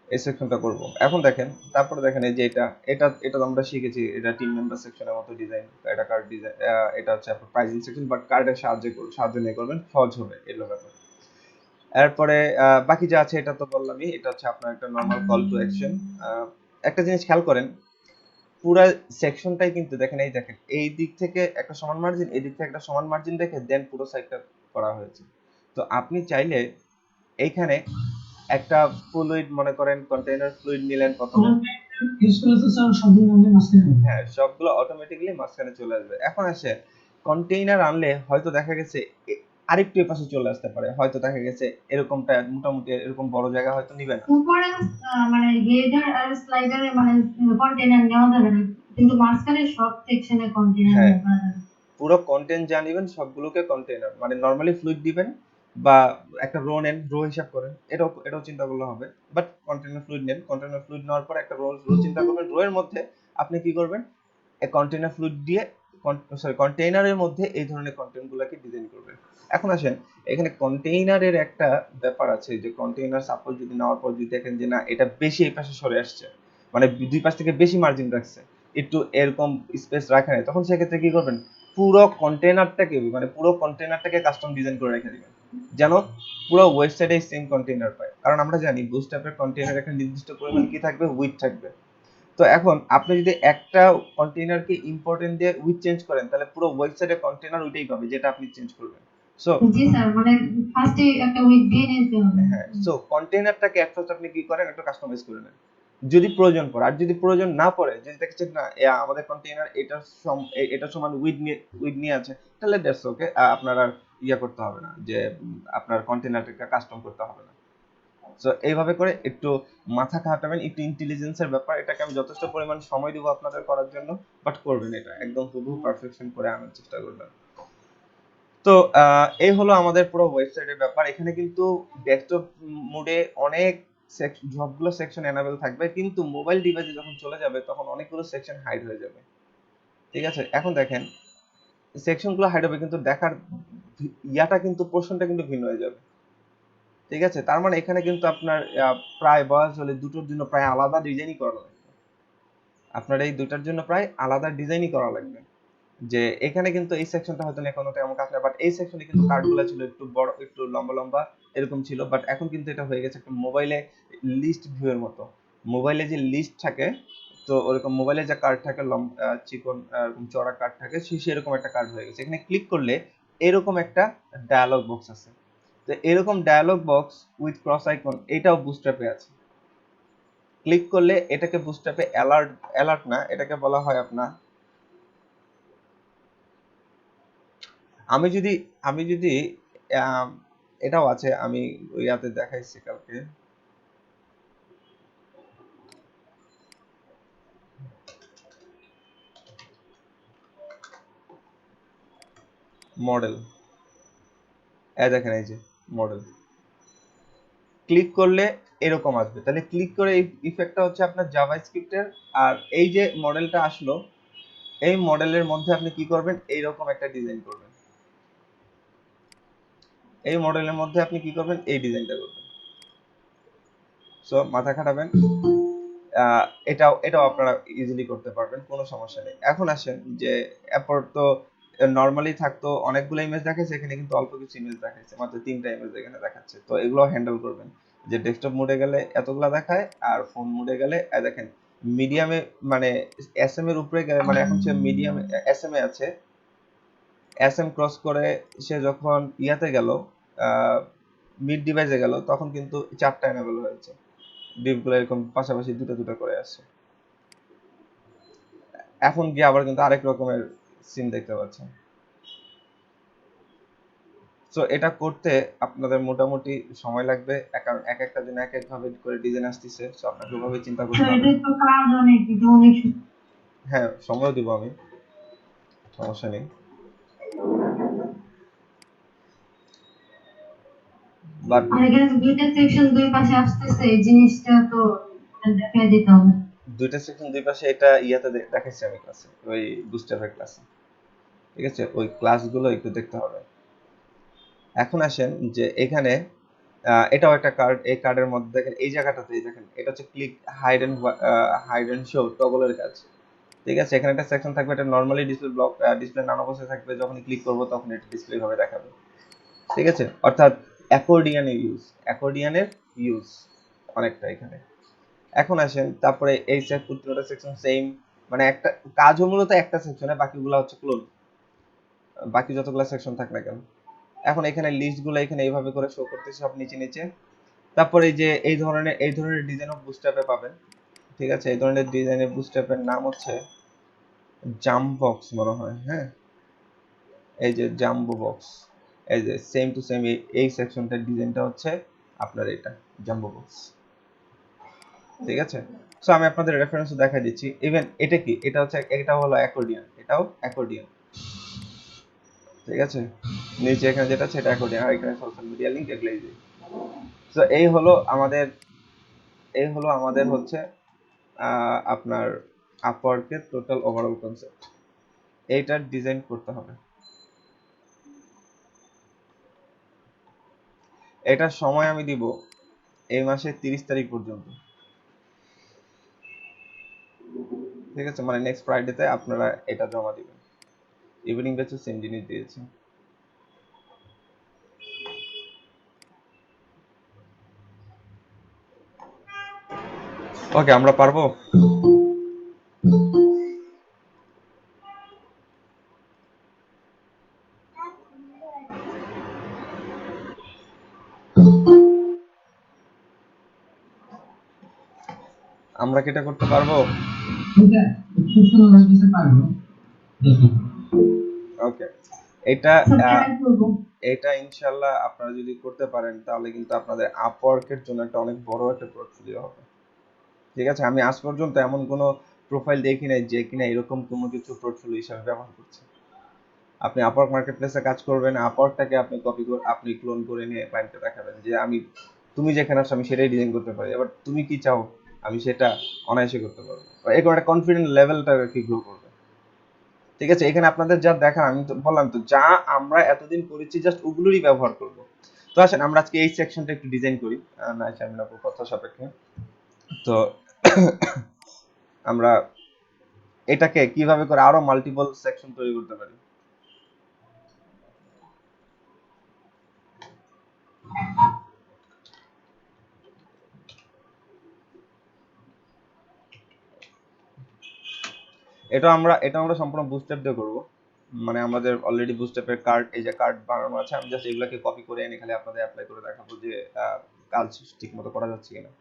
এই সেকশনটা করব। এখন দেখেন, তারপরে দেখেন এই যে এটা তো আমরা শিখেছি, এটা টিম মেম্বার সেকশনের মতো ডিজাইন, এটা কার্ড ডিজাইন, এটা হচ্ছে আপনার প্রাইজিং সেকশন, বাট কার্ডের সাহায্য নিয়ে করবেন, সহজ হবে এগুলো ব্যাপার। এরপরে বাকি যা আছে এটা তো বললামই, এটা হচ্ছে আপনার একটা নরমাল কল টু অ্যাকশন। একটা জিনিস খেয়াল করেন, পুরা সেকশনটাই কিন্তু দেখেন, এই দেখেন এই দিক থেকে একটা সমান মার্জিন, এই দিক থেকে একটা সমান মার্জিন রেখে দেন পুরো সাইডটা করা হয়েছে। তো আপনি চাইলে এইখানে একটা ফ্লুইড, মনে করেন কন্টেইনার ফ্লুইড নিলেন প্রথমে, ইউজ করলে তো স্যার সবগুলো আমাদের মাঝখানে হবে। হ্যাঁ সবগুলো অটোমেটিক্যালি মাঝখানে চলে আসবে। এখন আসে কন্টেইনার আনলে হয়তো দেখা গেছে আরেকটু এপাশে চলে আসতে পারে, হয়তো দেখা গেছে এরকমটা মোটামুটি এরকম বড় জায়গা হয়তো নিবে না। উপরে মানে হেডার আর স্লাইডারে মানে কন্টেনার নেওয়া যাবে না, কিন্তু মাঝখানে সব সেকশনে কন্টেনার হ্যাঁ, নিয়ে করা যাবে। পুরো কন্টেন্ট যা নিবেন সবগুলোকে কন্টেইনার, মানে নরমালি ফ্লুইড দিবেন বা একটা রো নেন, রো হিসাব করেন, এটাও চিন্তা করলে হবে। বাট কন্টেইনার ফ্লুইড নেন, কন্টেইনার ফ্লুইড নেওয়ার পর একটা রো চিন্তা করবেন, রো এর মধ্যে আপনি কি করবেন, কন্টেইনার ফ্লুইড দিয়ে কন্টেইনারের মধ্যে এই ধরনের কন্টেন্ট গুলাকে ডিজাইন করবেন। এখন আসেন, এখানে কন্টেইনারের একটা ব্যাপার আছে, যে কন্টেইনার সাপোজ যদি নেওয়ার পর যদি দেখেন যে না এটা বেশি এই পাশে সরে আসছে, মানে দুই পাশ থেকে বেশি মার্জিন রাখছে, একটু এরকম স্পেস রাখে নাই, তখন সেক্ষেত্রে কি করবেন, পুরো কন্টেইনারটাকে কাস্টম ডিজাইন করে রেখে দিবেন, যেন পুরো ওয়েবসাইটে সেম কন্টেইনার পায়। কারণ আমরা জানি বুটস্ট্র্যাপের কন্টেইনার একটা নির্দিষ্ট পরিমাণ কি থাকবে, উইথ থাকবে। তো এখন আপনি যদি একটা কন্টেইনারকে ইম্পর্টেন্ট দিয়ে উইথ চেঞ্জ করেন, তাহলে পুরো ওয়েবসাইটে কন্টেইনার ওইটাই পাবে যেটা আপনি চেঞ্জ করবেন। সো জি স্যার, মানে ফার্স্টে একটা উইক দিয়ে নিতে হবে। হ্যাঁ, সো কন্টেইনারটাকে ফার্স্ট আপনি কি করেন, একটা কাস্টমাইজ করে নেন যদি প্রয়োজন পড়ে। আর যদি প্রয়োজন না পড়ে, যদি দেখছেন না আমাদের কন্টেইনার এটা সমান উইথ নিয়ে আছে, তাহলে দ্যাটস ওকে, আপনার আর করতে হবে না, যে আপনার কন্টেইনারটাকে কাস্টম করতে হবে না। সো এইভাবে করে একটু মাথা খাটাবেন, একটু ইন্টেলিজেন্সের ব্যাপার, এটাকে আমি যথেষ্ট পরিমাণ সময় দেবো আপনাদের করার জন্য, বাট করবেন এটা একদম হুবহু পারফেকশন করে আনার চেষ্টা করবেন। তো এই হলো আমাদের পুরো ওয়েবসাইটের ব্যাপার। এখানে কিন্তু ডেস্কটপ মোডে অনেক সবগুলো সেকশন এনাবেল থাকবে, কিন্তু মোবাইল ডিভাইসে যখন চলে যাবে তখন অনেকগুলো সেকশন হাইড হয়ে যাবে, ঠিক আছে। এখন দেখেন সেকশনগুলো হাইড হবে, কিন্তু দেখার ইয়াটা কিন্তু পোর্শনটা কিন্তু ভিন্ন হয়ে যাবে, ঠিক আছে। তার মানে এখানে কিন্তু আপনার প্রায় বয়স হলে দুটোর জন্য প্রায় আলাদা ডিজাইনই করা লাগবে, আপনার এই দুটার জন্য প্রায় আলাদা ডিজাইনই করা লাগবে। যে এখানে কিন্তু এই সেকশনটা হয়তো না কোনো তেমন কাজ না, বাট এই সেকশনে কিন্তু কার্ডগুলো ছিল একটু বড়, একটু লম্বা লম্বা এরকম ছিল, বাট এখন কিন্তু এটা হয়ে গেছে একটা মোবাইলে লিস্ট ভিউ এর মতো। মোবাইলে যে লিস্ট থাকে, তো ওরকম মোবাইলে যে কার্ড থাকে চিকন এরকম চড়া কার্ড থাকে, সেরকম একটা কার্ড হয়ে গেছে। এখানে ক্লিক করলে এরকম একটা ডায়ালগ বক্স আছে, তো এরকম dialog box with cross icon, এটাও বুটস্ট্র্যাপে আছে, ক্লিক করলে এটাকে বুস্টআপে অ্যালার্ট না, এটাকে বলা হয় আপনার, আমি যদি এটাও আছে, আমি ইয়াতে দেখাইছি কালকে, মডেল, দেখেন এই যে মডেল, ক্লিক করলে এরকম আসবে। তাহলে ক্লিক করে এই ইফেক্টটা হচ্ছে আপনার জাভাস্ক্রিপ্টের। আর এই যে মডেলটা আসলো, এই মডেলের মধ্যে আপনি কি করবেন, এইরকম একটা ডিজাইন করবেন। এই মডেলের মধ্যে আপনি কি করবেন, এই ডিজাইনটা করবেন। সো মাথা খাটাবেন, এটাও আপনারা ইজিলি করতে পারবেন, কোনো সমস্যা নেই। এখন আসেন যে এরপর তো নর্মালি থাকতো অনেকগুলো ইমেজ দেখাচ্ছে, এখানে কিন্তু অল্প কিছু ইমেজ দেখাচ্ছে, মাত্র 3টা ইমেজ এখানে দেখাচ্ছে। তো এগুলো হ্যান্ডেল করবেন, যে ডেস্কটপ মোডে গেলে এতগুলা দেখায়, আর ফোন মোডে গেলে দেখেন মিডিয়ামে, মানে এসএম এর উপরে গেলে, মানে এখন সে মিডিয়াম এসএম এ আছে, এসএম ক্রস করে সে যখন ইয়াতে গেল, মিড ডিভাইসে গেল, তখন কিন্তু 4টা এনেবল হয়েছে, ডিপগুলো এরকম পাশাপাশি দুটো দুটো করে আসছে। এখন গিয়ে আবার কিন্তু আরেক রকমের সিন দেখতে পাচ্ছেন। সো এটা করতে আপনাদের মোটামুটি সময় লাগবে, কারণ এক একটা দিন এক এক ভাবে করে ডিজাইন আসতেছে। সো আপনাকে ওভাবে চিন্তা করতে স্যার হবে। এটা তো কাজ অনেক, এটা অনেক হ্যাঁ, সময় দিব আমি, সমস্যা নেই। বাট আর এখানে দুইটা সেকশন দুই পাশে আসতেছে, এই জিনিসটা তো দেখাই দিতে হবে। দুইটা সেকশন দুই পাশে, এটা ইয়াতে দেখাচ্ছি আমি ক্লাসে, ওই বুস্টারের ক্লাসে, ঠিক আছে? ওই ক্লাসগুলো একটু দেখতে হবে। এখন আসেন যে এখানে এটাও একটা কার্ড, এই কার্ডের মধ্যে দেখেন এই জায়গাটাতে, এই দেখেন এটা হচ্ছে ক্লিক হাইড এন্ড শো টগলের কাজ, ঠিক আছে? এখানে একটা সেকশন থাকবে, এটা নরমালি ডিসপ্লে ব্লক, ডিসপ্লে নান অবস্থায় থাকবে, যখন ক্লিক করব তখন এটা ডিসপ্লে ভাবে দেখাবে, ঠিক আছে? অর্থাৎ অ্যাকর্ডিয়ানের ইউজ অনেকটা এখানে। এখন আসেন তারপরে এই পুরোটা সেকশন সেম, মানে একটা কাজও মূলত একটা সেকশনে, বাকিগুলো হচ্ছে ক্লোন, বাকি যতগুলো সেকশন থাক না কেন। এখন এখানে লিস্টগুলো এখানে এইভাবে করে শো করতেছে সব নিচে নিচে। তারপরে এই যে এই ধরনের ডিজাইন অফ বুস্ট্র্যাপে পাবেন, ঠিক আছে? এই ধরনের ডিজাইনের বুস্ট্র্যাপের নাম হচ্ছে জাম্প বক্স মনে হয়, হ্যাঁ, এই যে জাম্বো বক্স, এই যে সেম টু সেম এই সেকশনটার ডিজাইনটা হচ্ছে আপনার এটা জাম্বো বক্স, ঠিক আছে? সো আমি আপনাদের রেফারেন্স দেখাই দিচ্ছি। ইভেন এটা কি, এটা হচ্ছে, এটা হলো অ্যাকর্ডিয়ন, এটাও অ্যাকর্ডিয়ন, ঠিক আছে? নিচে এখানে যেটা আছে এটা অ্যাকর্ডিয়ন, আর এখানে সোশ্যাল মিডিয়া লিংক, এগুলাই দিই। সো এই হলো আমাদের হচ্ছে আপনার আপওয়ার্কের টোটাল ওভারঅল কনসেপ্ট। এইটার ডিজাইন করতে হবে। এটার সময় আমি দিব এই মাসের 30 তারিখ পর্যন্ত, ঠিক আছে? মানে নেক্সট ফ্রাইডেতে আপনারা এটা জমা দিবেন। ইভিনিং ব্যাচে সেম জিনিস দিয়েছি। ওকে, আমরা পারবো। আমরা কি এটা করতে পারবো? ওকে, এটা ট্রাই করবো। এটা ইনশাল্লাহ আপনারা যদি করতে পারেন, তাহলে কিন্তু আপনাদের আপওয়ার্কের জন্য একটা অনেক বড় একটা পোর্টফোলিও হবে, ঠিক আছে? আমি আজ পর্যন্ত এমন কোনো প্রোফাইল দেখি নাই যে কিনা এরকম কোনো কিছু পোর্টফোলিও হিসাবে ব্যবহার করছে। আপনি আপওয়ার্ক মার্কেটপ্লেসে কাজ করবেন, আপওয়ার্কটাকে আপনি ক্লোন করে নিয়ে ক্লায়েন্টকে দেখাবেন যে তুমি যেখানে আছো আমি সেটাই ডিজাইন করতে পারি, এবার তুমি কি চাও আমি সেটা অনায়াসে করতে পারবো। এরকম একটা কনফিডেন্ট লেভেলটা কি গ্রো করবে, ঠিক আছে? এখানে আপনাদের যা দেখা, আমি তো বললাম তো, যা আমরা এতদিন করেছি জাস্ট ওগুলোরই ব্যবহার করব। তো আসেন আমরা আজকে এই সেকশনটা একটু ডিজাইন করি, না শামিন আপুর কথা সাপেক্ষে। তো আমরা এটাকে কিভাবে করে আরো মাল্টিপল সেকশন তৈরি করতে পারি। এটা আমরা সম্পূর্ণ বুস্ট্র্যাপ দিয়ে করব। মানে আমাদের অলরেডি বুস্ট্র্যাপের কার্ড, এই যে কার্ড বানানো আছে, আমি জাস্ট এগুলোকে কপি করে এনে খালি আপনাদের অ্যাপ্লাই করে দেখাবো যে কাজ ঠিকমতো করা যাচ্ছে কিনা।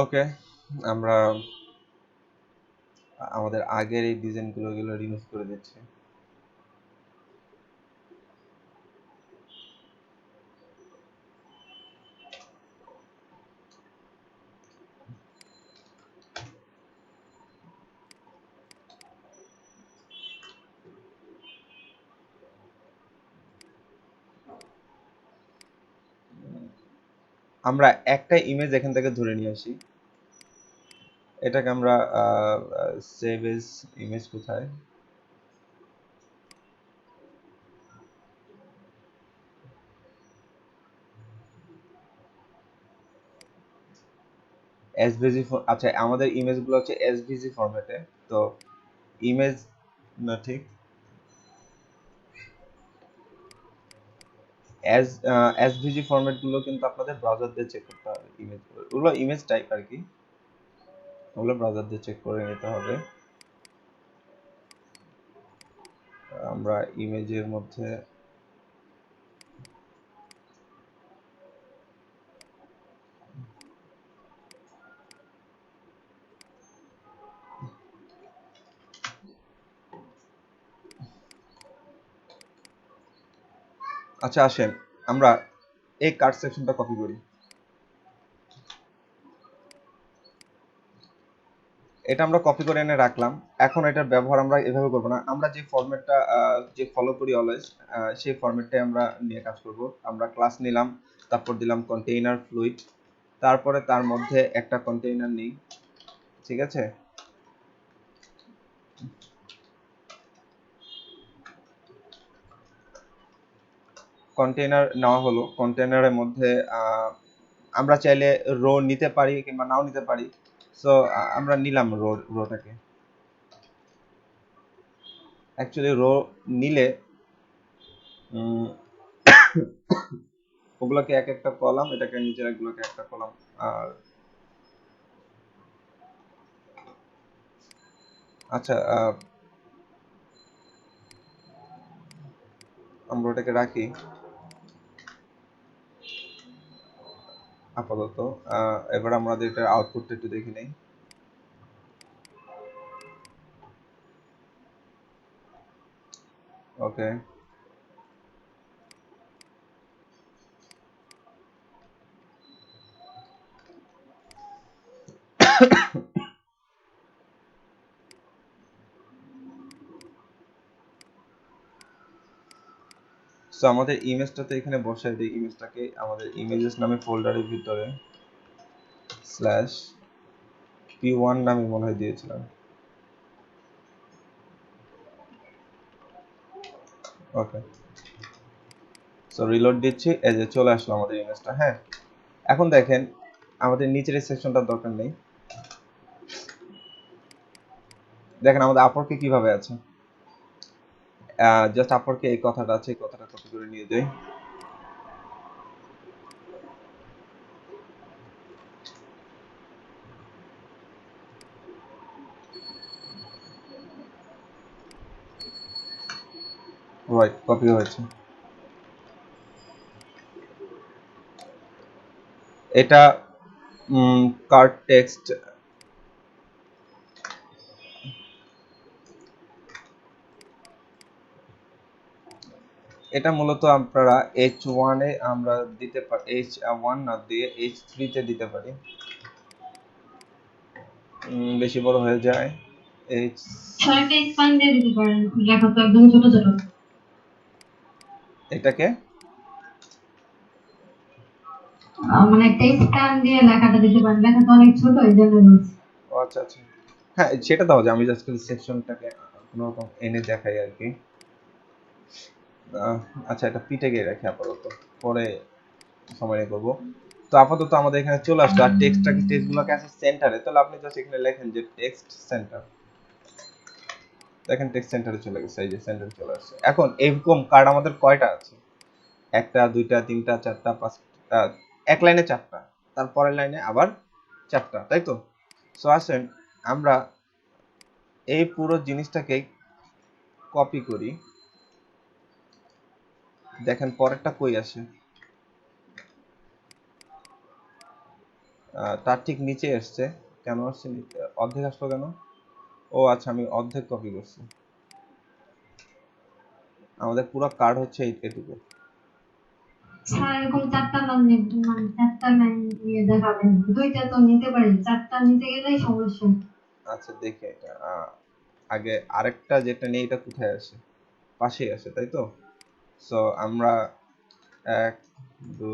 ওকে, আমরা আমাদের আগের এই ডিজাইনগুলো রিমুভ করে দিচ্ছি। আমরা একটা ইমেজ এখান থেকে ধরে নিয়ে আসি, এটাকে আমরা সেভ এজ ইমেজ কোথায়, এসভিজি, আচ্ছা আমাদের ইমেজগুলো হচ্ছে এসভিজি ফরম্যাটে। তো ইমেজ না, ঠিক এসভিজি ফরম্যাট গুলো কিন্তু আপনাদের ব্রাউজার দিয়ে চেক করতে হবে। ওগুলো ইমেজ টাইপ আর কি, ওগুলো ব্রাউজার দিয়ে চেক করে নিতে হবে। আমরা ইমেজের মধ্যে আচ্ছা আসেন আমরা এই কার্ড সেকশনটা কপি করি। এটা আমরা কপি করে এনে রাখলাম। এখন এটার ব্যবহার আমরা এভাবে করব না, আমরা যে ফরম্যাটটা যে ফলো করি অলওয়েজ, সেই ফরম্যাটটাই আমরা নিয়ে কাজ করব। আমরা ক্লাস নিলাম, তারপর দিলাম কন্টেইনার ফ্লুইড, তারপরে তার মধ্যে একটা কন্টেইনার নিই, ঠিক আছে। কন্টেইনার নেওয়া হলো, কন্টেইনারের মধ্যে আমরা চাইলে রো নিতে পারি কিংবা নাও নিতে পারি। সো আমরা নিলাম রোটাকে। অ্যাকচুয়ালি রো নিলে ওগুলোকে এক একটা কলাম, এটাকে নিচের এগুলোকে একটা কলাম, আর আচ্ছা আমরা ওটাকে রাখি আপাতত। এবার আমাদের এটার আউটপুটটা একটু দেখে নেই। ওকে, সো আমাদের ইমেজটা তো এখানে বসাই দিই। ইমেজটাকে আমাদের ইমেজেস নামে ফোল্ডারের ভিতরে স্ল্যাশ p1 নামে মনে হয় দিয়েছিলাম। ওকে, সো রিলোড দিচ্ছি, এই যে চলে আসলো আমাদের ইমেজটা। হ্যাঁ, এখন দেখেন আমাদের নিচের এই সেকশনটার দরকার নেই। দেখেন আমাদের আপরকে কিভাবে আছে, জাস্ট আপরকে এই কথাটা আছে, এই কথাটা কপি করে নিয়ে যাই। রাইট, কপি হয়েছে। এটা কার্ড টেক্সট, এটা মূলত আপনারা h1 এ আমরা দিতে পারি, h1 না দিয়ে h3 তে দিতে পারি, বেশি বড় হয়ে যায়। h ছয়টা স্পান দিয়ে দিতে পারেন, লেখা তো একদম ছোট ছোট। এটাকে মানে একটা স্পান দিয়ে লেখাটা দিতে পারেন, লেখা তো অনেক ছোট, এই জন্য বলছি। ও আচ্ছা আচ্ছা, হ্যাঁ সেটা দাও যে আমি জাস্ট সেকশনটাকে কোনো রকম এনে দেখাই আর কি। আচ্ছা এটা পিঠে গিয়ে রাখি আপাতত, পরে সময় নিয়ে করবো। তো আপাতত আমাদের এখানে চলে আসলো, আর টেক্সটগুলোকে আছে সেন্টারে। তাহলে আপনি জাস্ট এখানে লেখেন যে টেক্সট সেন্টার, দেখেন টেক্সট সেন্টারে চলে গেছে, এই যে সেন্টারে চলে আসছে। এখন এরকম কার্ড আমাদের কয়টা আছে, একটা, দুইটা, তিনটা, চারটা, পাঁচটা, এক লাইনে চারটা, তারপরের লাইনে আবার চারটা, তাই তো? সো আসেন আমরা এই পুরো জিনিসটাকে কপি করি, দেখেন পরেরটা কই আসে, তার ঠিক নিচে আসছে, কেন আসছে অর্ধেক আসলো কেন? ও আচ্ছা, আমি অর্ধেক কপি করছি, আমাদের পুরো কার্ড হচ্ছে এইটুকু। স্যার এরকম চারটা লাইন মানে চারটা লাইন দিয়ে দেখাবেন, দুইটা তো নিতে পারি, চারটা নিতে গেলেই সমস্যা। আচ্ছা দেখি এটা, আগে আরেকটা যেটা নেই এটা কোথায় আসে, পাশেই আসে, তাই তো? সো আমরা 1 2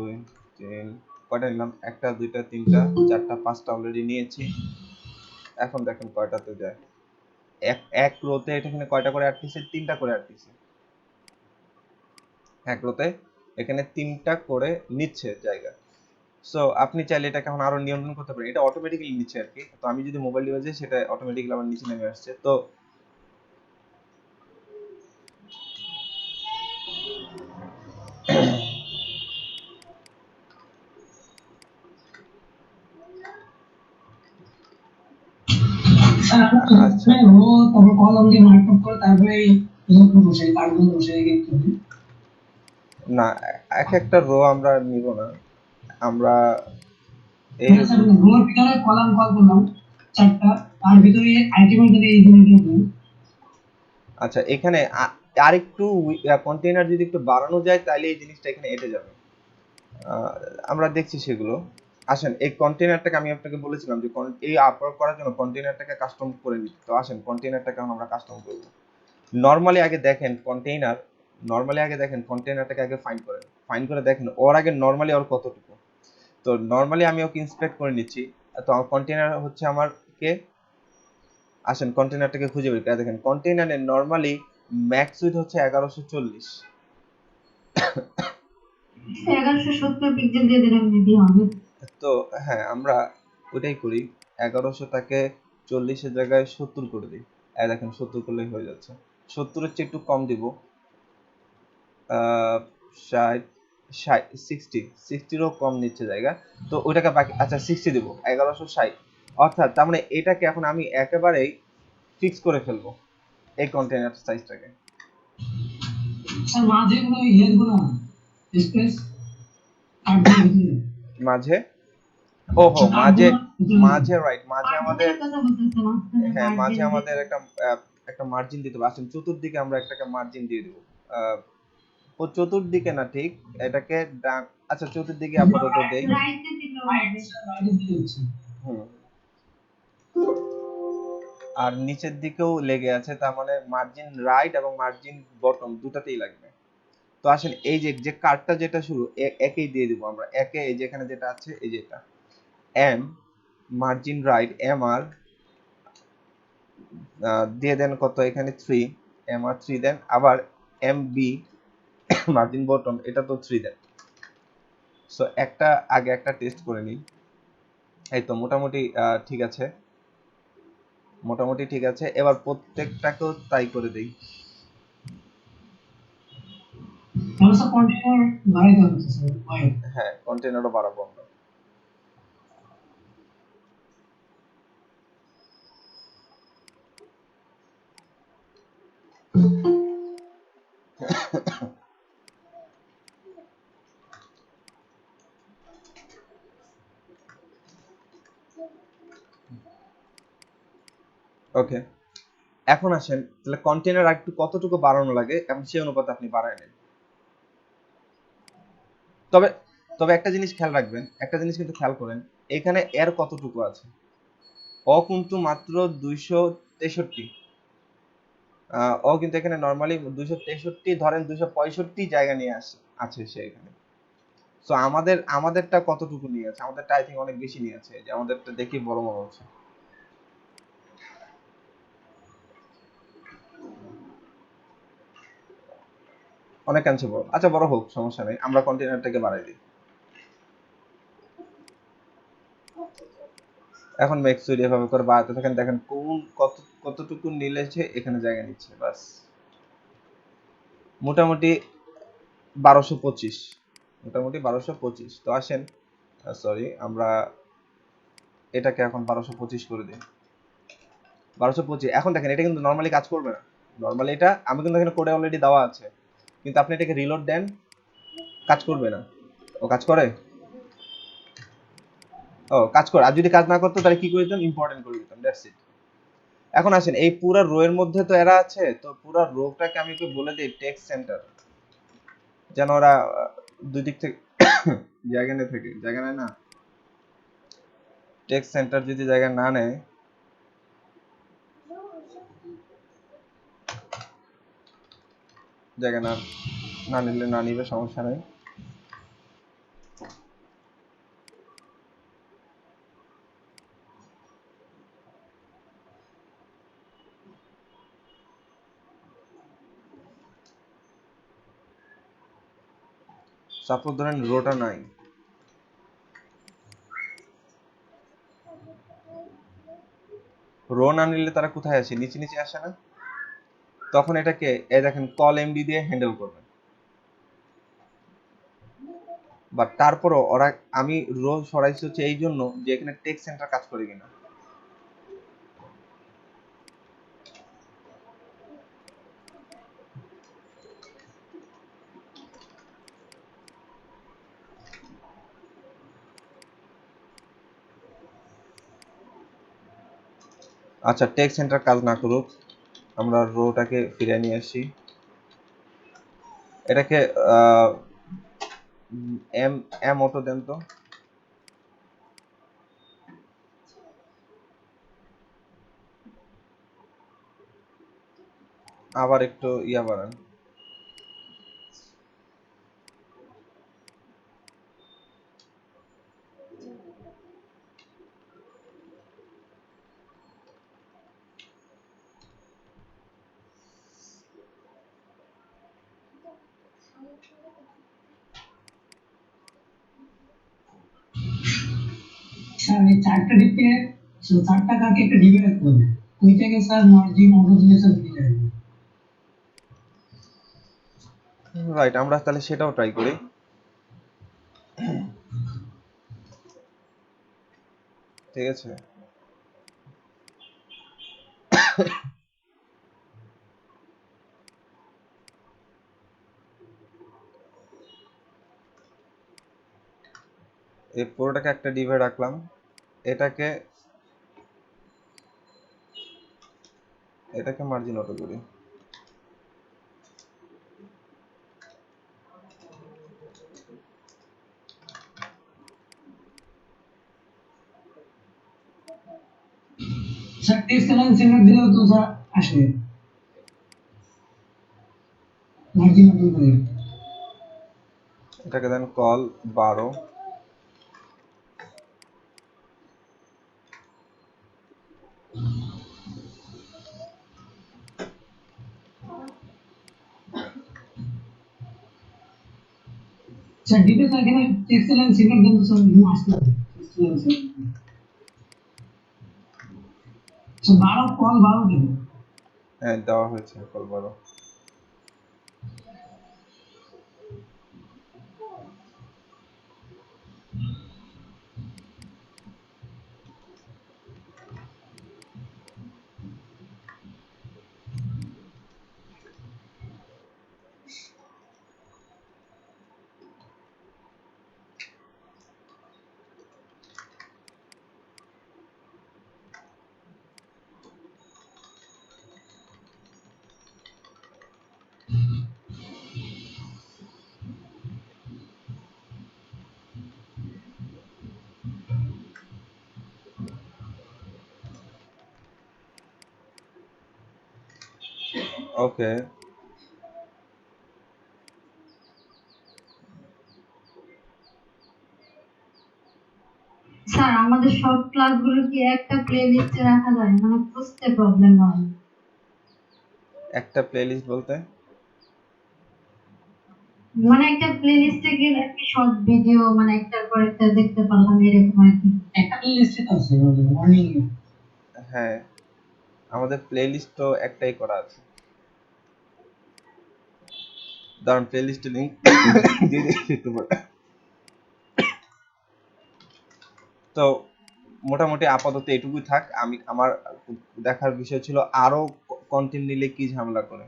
3 কয়টা নিলাম, একটা, দুইটা, তিনটা, চারটা, পাঁচটা অলরেডি নিয়েছি। এখন দেখেন কয়টাতে যায়, এক এক রোতে এখানে কয়টা করে অ্যাড দিছে, তিনটা করে অ্যাড দিছে, এক রোতে এখানে তিনটা করে নিচ্ছে জায়গা। সো আপনি চাইলে এটাকে এখন আরো নিয়ন্ত্রণ করতে পারেন, এটা অটোমেটিক্যালি নিচ্ছে আর কি। তো আমি যদি মোবাইল ডিভাইসে, সেটা অটোমেটিক্যালি আমার নিচে নেমে আসছে। তো স্যার আমরা আচ্ছা, রো তারপর কলাম দিয়ে মার্কআপ করে তারপরে বসে কার্ডগুলো বসে কিন্তু না, এক একটা রো আমরা নিব না, আমরা এই হ্যাঁ স্যার, রোর ভিতরে কলাম কল করলাম চারটা, আর ভিতরে আইটেমের ভিতরে এই জিনিসগুলো। আচ্ছা এখানে আরেকটু কন্টেইনার যদি একটু বাড়ানো যায় তাহলে এই জিনিসটা এখানে এটে যাবে। আহ, আমরা দেখছি সেগুলো। আসেন এই কন্টেইনারটাকে আমি আপনাকে বলেছিলাম যে এই আপলোড করার জন্য কন্টেইনারটাকে কাস্টম করে নিতে। তো আসেন কন্টেইনারটাকে আমরা কাস্টম করব। নরমালি আগে দেখেন কন্টেইনারটাকে আগে ফাইন্ড করে দেখেন ওর আগে নরমালি ওর কতটুকু। তো নরমালি আমি ওকে ইন্সপেক্ট করে নিচ্ছি। তো আমার কন্টেইনার হচ্ছে আমার কে, আসেন কন্টেইনারটাকে খুঁজে বের করে দেখেন কন্টেইনারে নরমালি ম্যাক্স উইথ হচ্ছে 1140। 1170 পিক্সেল দিয়ে দিলে মেবি হবে। তো হ্যাঁ, আমরা ওইটাই করি, 1100টাকে 40-এর জায়গায় 70 করে দিই। দেখেন 70 করলেই হয়ে যাচ্ছে। 70-এর চেয়ে একটু কম দিব, 60, 60-রও কম নিচ্ছে জায়গা। তো ওইটাকে বাকি, আচ্ছা 60 দিব, 1160। অর্থাৎ তার মানে এটাকে এখন আমি একেবারেই ফিক্স করে ফেলবো এই কন্টেইনার সাইজটাকে। স্যার মাঝে কোনো ইয়েগুলো স্পেস কার্ডগুলো ভিতরে মাঝে, ওহো মাঝে, মাঝে রাইট, মাঝে আমাদের, মার্জিনের কথা বলতেছে, মাঝখানে হ্যাঁ মাঝে মার্জিন আমাদের একটা মার্জিন দিতে হবে। আসেন চতুর্দিকে আমরা একটা মার্জিন দিয়ে দেবো। ও চতুর্দিকে না ঠিক, এটাকে আচ্ছা চতুর্দিকে আপাতত দেই। রাইটে দিলেও রাইট হবে। স্যার রাইট দিয়ে হচ্ছে হুম, আর নিচের দিকেও লেগে আছে, তার মানে মার্জিন রাইট এবং মার্জিন বটম দুটাতেই লাগবে। তো আসেন এই যে যে কার্ডটা যেটা শুরু, একেই দিয়ে দিব আমরা, একে এই যে এখানে যেটা আছে এই যেটা M margin right M R দিয়ে দেন কত, এখানে 3, এম আর 3 দেন, আবার এম বি মার্জিন বটম এটা তো 3 দেন। সো একটা আগে একটা টেস্ট করে নিই। এই তো মোটামুটি ঠিক আছে, মোটামুটি ঠিক আছে। এবার প্রত্যেকটাকেও তাই করে দেই। তাহলে স্যার কন্টেইনার বাড়াইতে হচ্ছে স্যার ওয়াইড। হ্যাঁ কন্টেনারও বাড়াবো আমরা। ওকে, এখন আসেন তাহলে কন্টেনার আর একটু কতটুকু বাড়ানো লাগে এবং সেই অনুপাতে আপনি বাড়ায় নেন। তবে তবে একটা জিনিস খেয়াল রাখবেন, একটা জিনিস কিন্তু খেয়াল করেন, এখানে এর কতটুকু আছে, ও কিন্তু মাত্র 263। ও কিন্তু এখানে নরমালি 263 ধরেন 265 জায়গা নিয়ে আছে সে এখানে। সো আমাদেরটা কতটুকু নিয়ে আছে, আমাদেরটা আই থিঙ্ক অনেক বেশি নিয়ে আছে, যে আমাদেরটা দেখি বড় মনে হচ্ছে। অনেকাংশে বড়, আচ্ছা বড় হোক সমস্যা নেই, আমরা কন্টেনারটাকে বাড়াই দিই। এখন মেক্স সুইড এভাবে করে বাড়াতে থাকেন, দেখেন কোন কতটুকু নিলেছে এখানে জায়গা নিচ্ছে, বাস মোটামুটি 1225, মোটামুটি 1225। তো আসেন, সরি, আমরা এটাকে এখন 1225 করে দিই। 1225। এখন দেখেন এটা কিন্তু নর্মালি কাজ করবে না। নর্মালি এটা আমি কিন্তু এখানে কোডে অলরেডি দেওয়া আছে, কিন্তু আপনি এটাকে রিলোড দেন, কাজ করবে না। ও কাজ করে? ও কাজ করে। আর যদি কাজ না করতো তাহলে কি করে দিতাম? ইম্পর্টেন্ট করে দিতাম, দ্যাটস ইট। এখন আসেন, এই পুরো রো এর মধ্যে তো এরা আছে, তো পুরো রোটাকে আমি একটু বলে দিই টেক্সট সেন্টার, যেন ওরা দুই দিক থেকে জায়গা নেয়, থেকে জায়গা নেয় না। টেক্সট সেন্টার যদি জায়গা না নেয়, জায়গা না না নিলে না নিবে, সমস্যা নেই। সাপোজ ধরেন রোটা নাই, রো না নিলে তারা কোথায় আসে? নিচে নিচে আসে না? তখন এটাকে এই দেখেন কল এমডি দিয়ে হ্যান্ডেল করবেন। বাট তারপরও ওরা, আমি রো সরাইছি হচ্ছে এই জন্য যে এখানে টেক্সট সেন্টার কাজ করে কিনা। আচ্ছা, টেক্সট সেন্টার কাজ না করুক, আমরা রোটাকে ফিরে নিয়ে আসি। এটাকে এম এম অটো দেন তো। আবার একটু ইয়া বাড়ান। স্যার এই চারটা ডিপে, চারটা কাকে একটা ডিবে রাখতে হবে, ওইটাকে স্যার মার্জিন অটো দিলে স্যার দিয়ে যাবে। রাইট, আমরা তাহলে সেটাও ট্রাই করি। ঠিক আছে, এই পুরোটাকে একটা ডিভাইড রাখলাম, এটাকে এটাকে মার্জিন অটো করি। স্যার টেক্সট অ্যালাইন সেন্টার দিলেও তো স্যার আসবে মার্জিন অটো করে। এটাকে দেন কল 12। স্যার ডিপে স্যার এখানে টেক্সট অ্যালাইন সেন্টার দেন তো স্যার এখানে আসতে হবে text align centre. Sir 12 call 12 দেবো। হ্যাঁ, দেওয়া হয়েছে কল 12। ওকে, স্যার আমাদের সব ক্লাসগুলো কি একটা প্লেলিস্টে রাখা যায়? মানে বুঝতে প্রবলেম হয়। একটা প্লেলিস্ট বলতে? মানে একটা প্লেলিস্টে গেলে আর কি শর্ট ভিডিও মানে একটার পর একটা দেখতে পারলাম, এরকম আর কি। একটা লিস্টে তো আছে মর্নিং। হ্যাঁ, আমাদের প্লেলিস্ট তো একটাই করা আছে। দাঁড়ান প্লেলিস্টে লিংক দিয়ে দিচ্ছি একটু পরে। তো মোটামুটি আপাতত এটুকুই থাক। আমি আমার দেখার বিষয় ছিল আরো কন্টেন্ট নিলে কি ঝামেলা করে।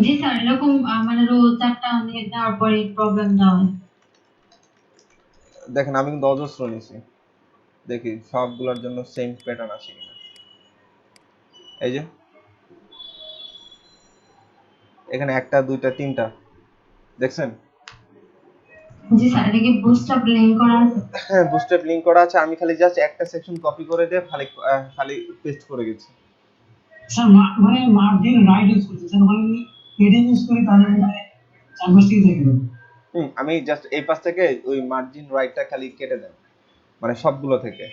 জি স্যার, এরকম মানে রোজ 4টা নেট দেওয়ার পরে প্রবলেমটা হয়। দেখেন আমি কিন্তু অজস্র নিছি, দেখি সবগুলোর জন্য সেম প্যাটার্ন আছে কিনা। এই যে এখানে 1টা 2টা 3টা দেখছেন? জি স্যার, এটা কি বুস্টআপ লিংক করা আছে? হ্যাঁ বুস্টেড লিংক করা আছে। আমি খালি জাস্ট একটা সেকশন কপি করে দিয়ে খালি পেস্ট করে গেছি। স্যার মানে মার্জিন রাইট ইউজ করছে স্যার, মানে এটা ইউজ করে তাহলে চারপাশ থেকে থেকে দেবে। আমি জাস্ট এই পাশ থেকে ওই মার্জিন রাইটটা খালি কেটে দেন, মানে সবগুলো থেকে।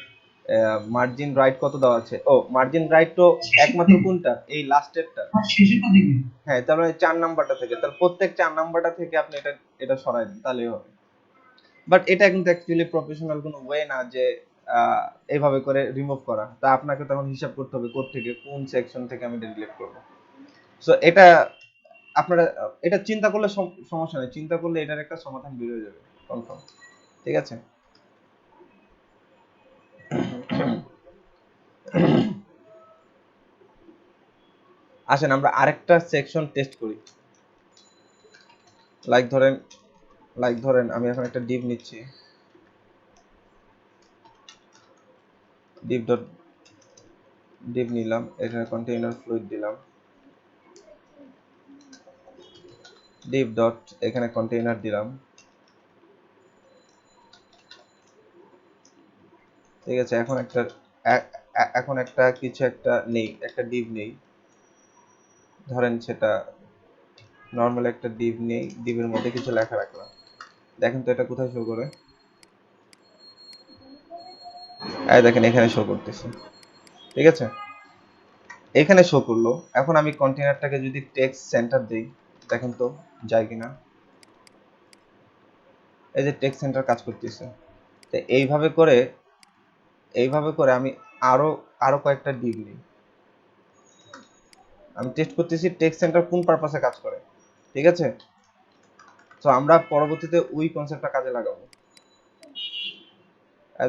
মার্জিন রাইট কত দেওয়া আছে? ও মার্জিন রাইট তো একমাত্র কোনটা, এই লাস্টেরটা। শেষেরটা থেকে। হ্যাঁ তার মানে 4 নাম্বারটা থেকে, তাহলে প্রত্যেক 4 নাম্বারটা থেকে আপনি এটা সরাই দেন তাহলেই হবে। বাট এটা কিন্তু অ্যাকচুয়ালি প্রফেশনাল কোনো ওয়ে না যে এইভাবে করে রিমুভ করা। তা আপনাকে তখন হিসাব করতে হবে কোড থেকে কোন সেকশন থেকে আমি এটা ডিলিট করব। সো এটা আপনারা এটা চিন্তা করলে সমস্যা নেই, চিন্তা করলে এটার একটা সমাধান বের হয়ে যাবে কনফার্ম। ঠিক আছে? আসেন আমরা আরেকটা সেকশন টেস্ট করি। লাইক ধরেন আমি এখন একটা div নিচ্ছি, div নিলাম, এখানে কন্টেইনার ফ্লুইড দিলাম, div ডট এখানে কন্টেইনার দিলাম। ঠিক আছে? এখন একটা কিছু একটা নেই, একটা div নেই, ধরেন সেটা নরমাল একটা div নেই, div এর মধ্যে কিছু লেখা রাখলাম। দেখেন তো এটা কোথায় শো করে? এই দেখেন এখানে শো করতেছে। ঠিক আছে? এখানে শো করলো। এখন আমি কন্টেইনারটাকে যদি টেক্সট সেন্টার দেই, দেখেন তো যায় কিনা। এই যে টেক্সট সেন্টার কাজ করতেছে। তো এইভাবে করে আমি আরো কয়েকটা div নিই। আমি টেস্ট করতেছি টেক্সট সেন্টার কোন পারপাসে কাজ করে। ঠিক আছে? তো আমরা পরবর্তীতে ওই কনসেপ্টটা কাজে লাগাবো।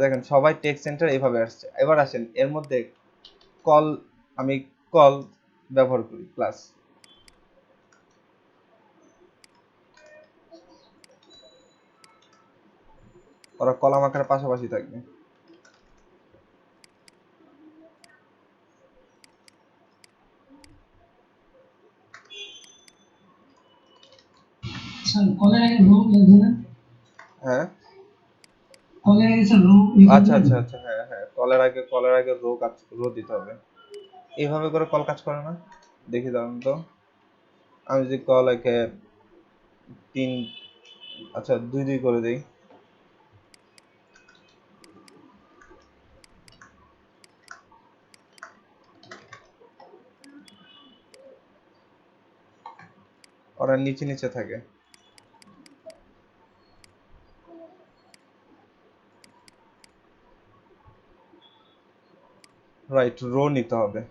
দেখেন সবাই টেক্সট সেন্টার এইভাবে আসছে। এবার আসেন এর মধ্যে কল, আমি কল ব্যবহার করি প্লাস। ওরা কলাম আকারে পাশাপাশি থাকবে। স্যার কলের আগে রো লিখবে না? হ্যাঁ কলের আগে স্যার রো আচ্ছা লিখবে না? হ্যাঁ কলের আগে রো দিতে হবে। এইভাবে করে কল কাজ করে না? দেখি দাঁড়ান তো। আমি যদি কল একে 3 আচ্ছা 2 করে দেই, ওরা নিচে নিচে থাকে। রাইট, রো নিতে হবে।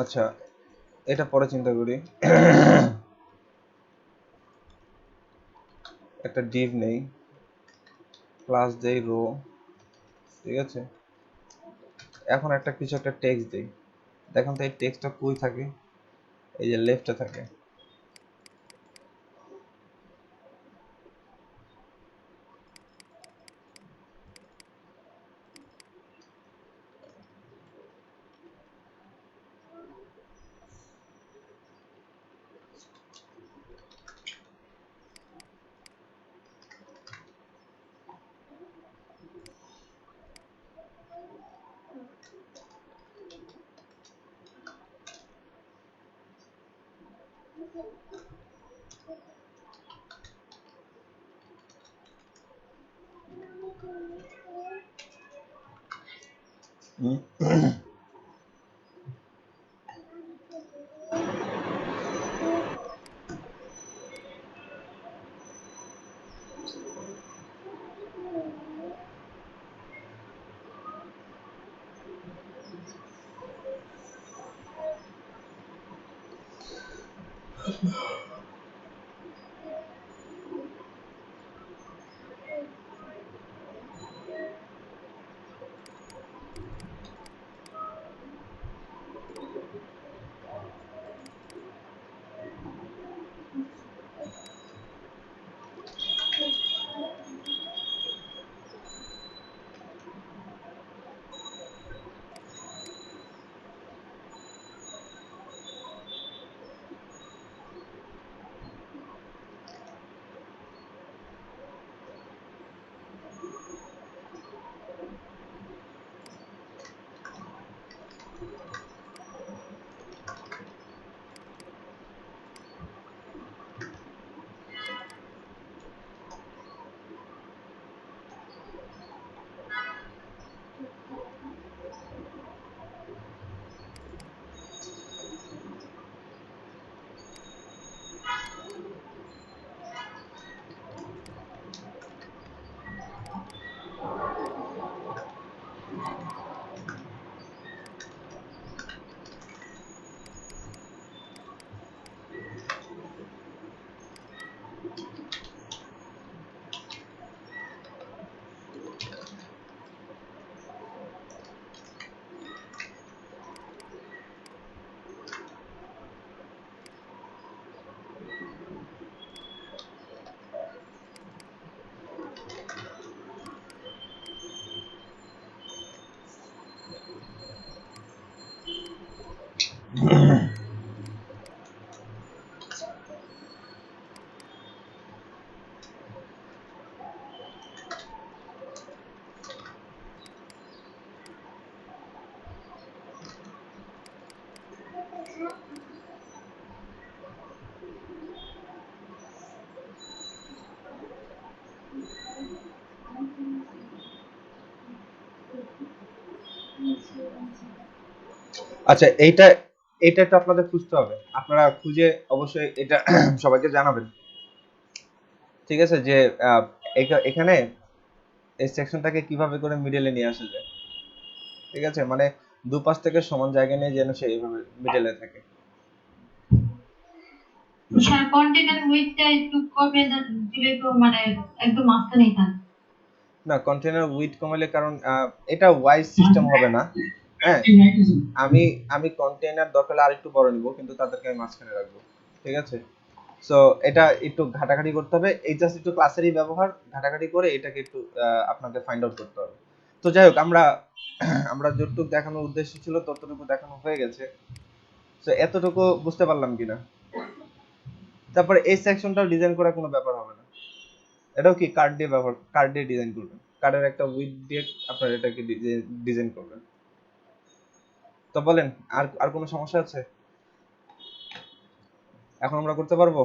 আচ্ছা এটা পরে চিন্তা করি। একটা div নেই, ক্লাস দেই রো। ঠিক আছে? এখন কিছু একটা টেক্সট দেই। দেখেন তো এই টেক্সটটা কই থাকে? এই যে লেফটে থাকে। হুম? আচ্ছা, এইটা এটা একটু আপনাদের খুঁজতে হবে, আপনারা খুঁজে অবশ্যই এটা সবাইকে জানাবেন। ঠিক আছে, যে এখানে এই সেকশনটাকে কিভাবে করে মিডলে নিয়ে আসা যায়। ঠিক আছে, মানে দুপাশ থেকে সমান জায়গা নিয়ে যেন সে এইভাবে মিডলে থাকে। স্যার কন্টেনার উইথটা একটু কমে দিলে তো মানে একদম মাঝখানেই থাকে। না, কন্টেনার উইথ কমালে, কারণ এটা ওয়াইজ সিস্টেম হবে না। হ্যাঁ, আমি আমি কন্টেনার দরকার হলে আরেকটু বড় নিব, কিন্তু তাদেরকে আমি মাঝখানে রাখবো। ঠিক আছে, সো এটা একটু ঘাটাঘাটি করতে হবে, এই জাস্ট একটু ক্লাসেরই ব্যবহার, ঘাটাঘাটি করে এটাকে একটু আপনাদের ফাইন্ড আউট করতে হবে। তো যাই হোক, আমরা আমরা যতটুকু দেখানোর উদ্দেশ্য ছিল ততটুকু দেখানো হয়ে গেছে। তো এতটুকু বুঝতে পারলাম কিনা। তারপরে এই সেকশনটাও ডিজাইন করা কোনো ব্যাপার হবে না, এটাও কি কার্ড দিয়ে ব্যবহার, কার্ড দিয়ে ডিজাইন করবেন, কার্ডের একটা উইথ দিয়ে আপনার এটাকে ডিজাইন করবেন। তো বলেন, আর আর কোনো সমস্যা আছে? এখন আমরা করতে পারবো?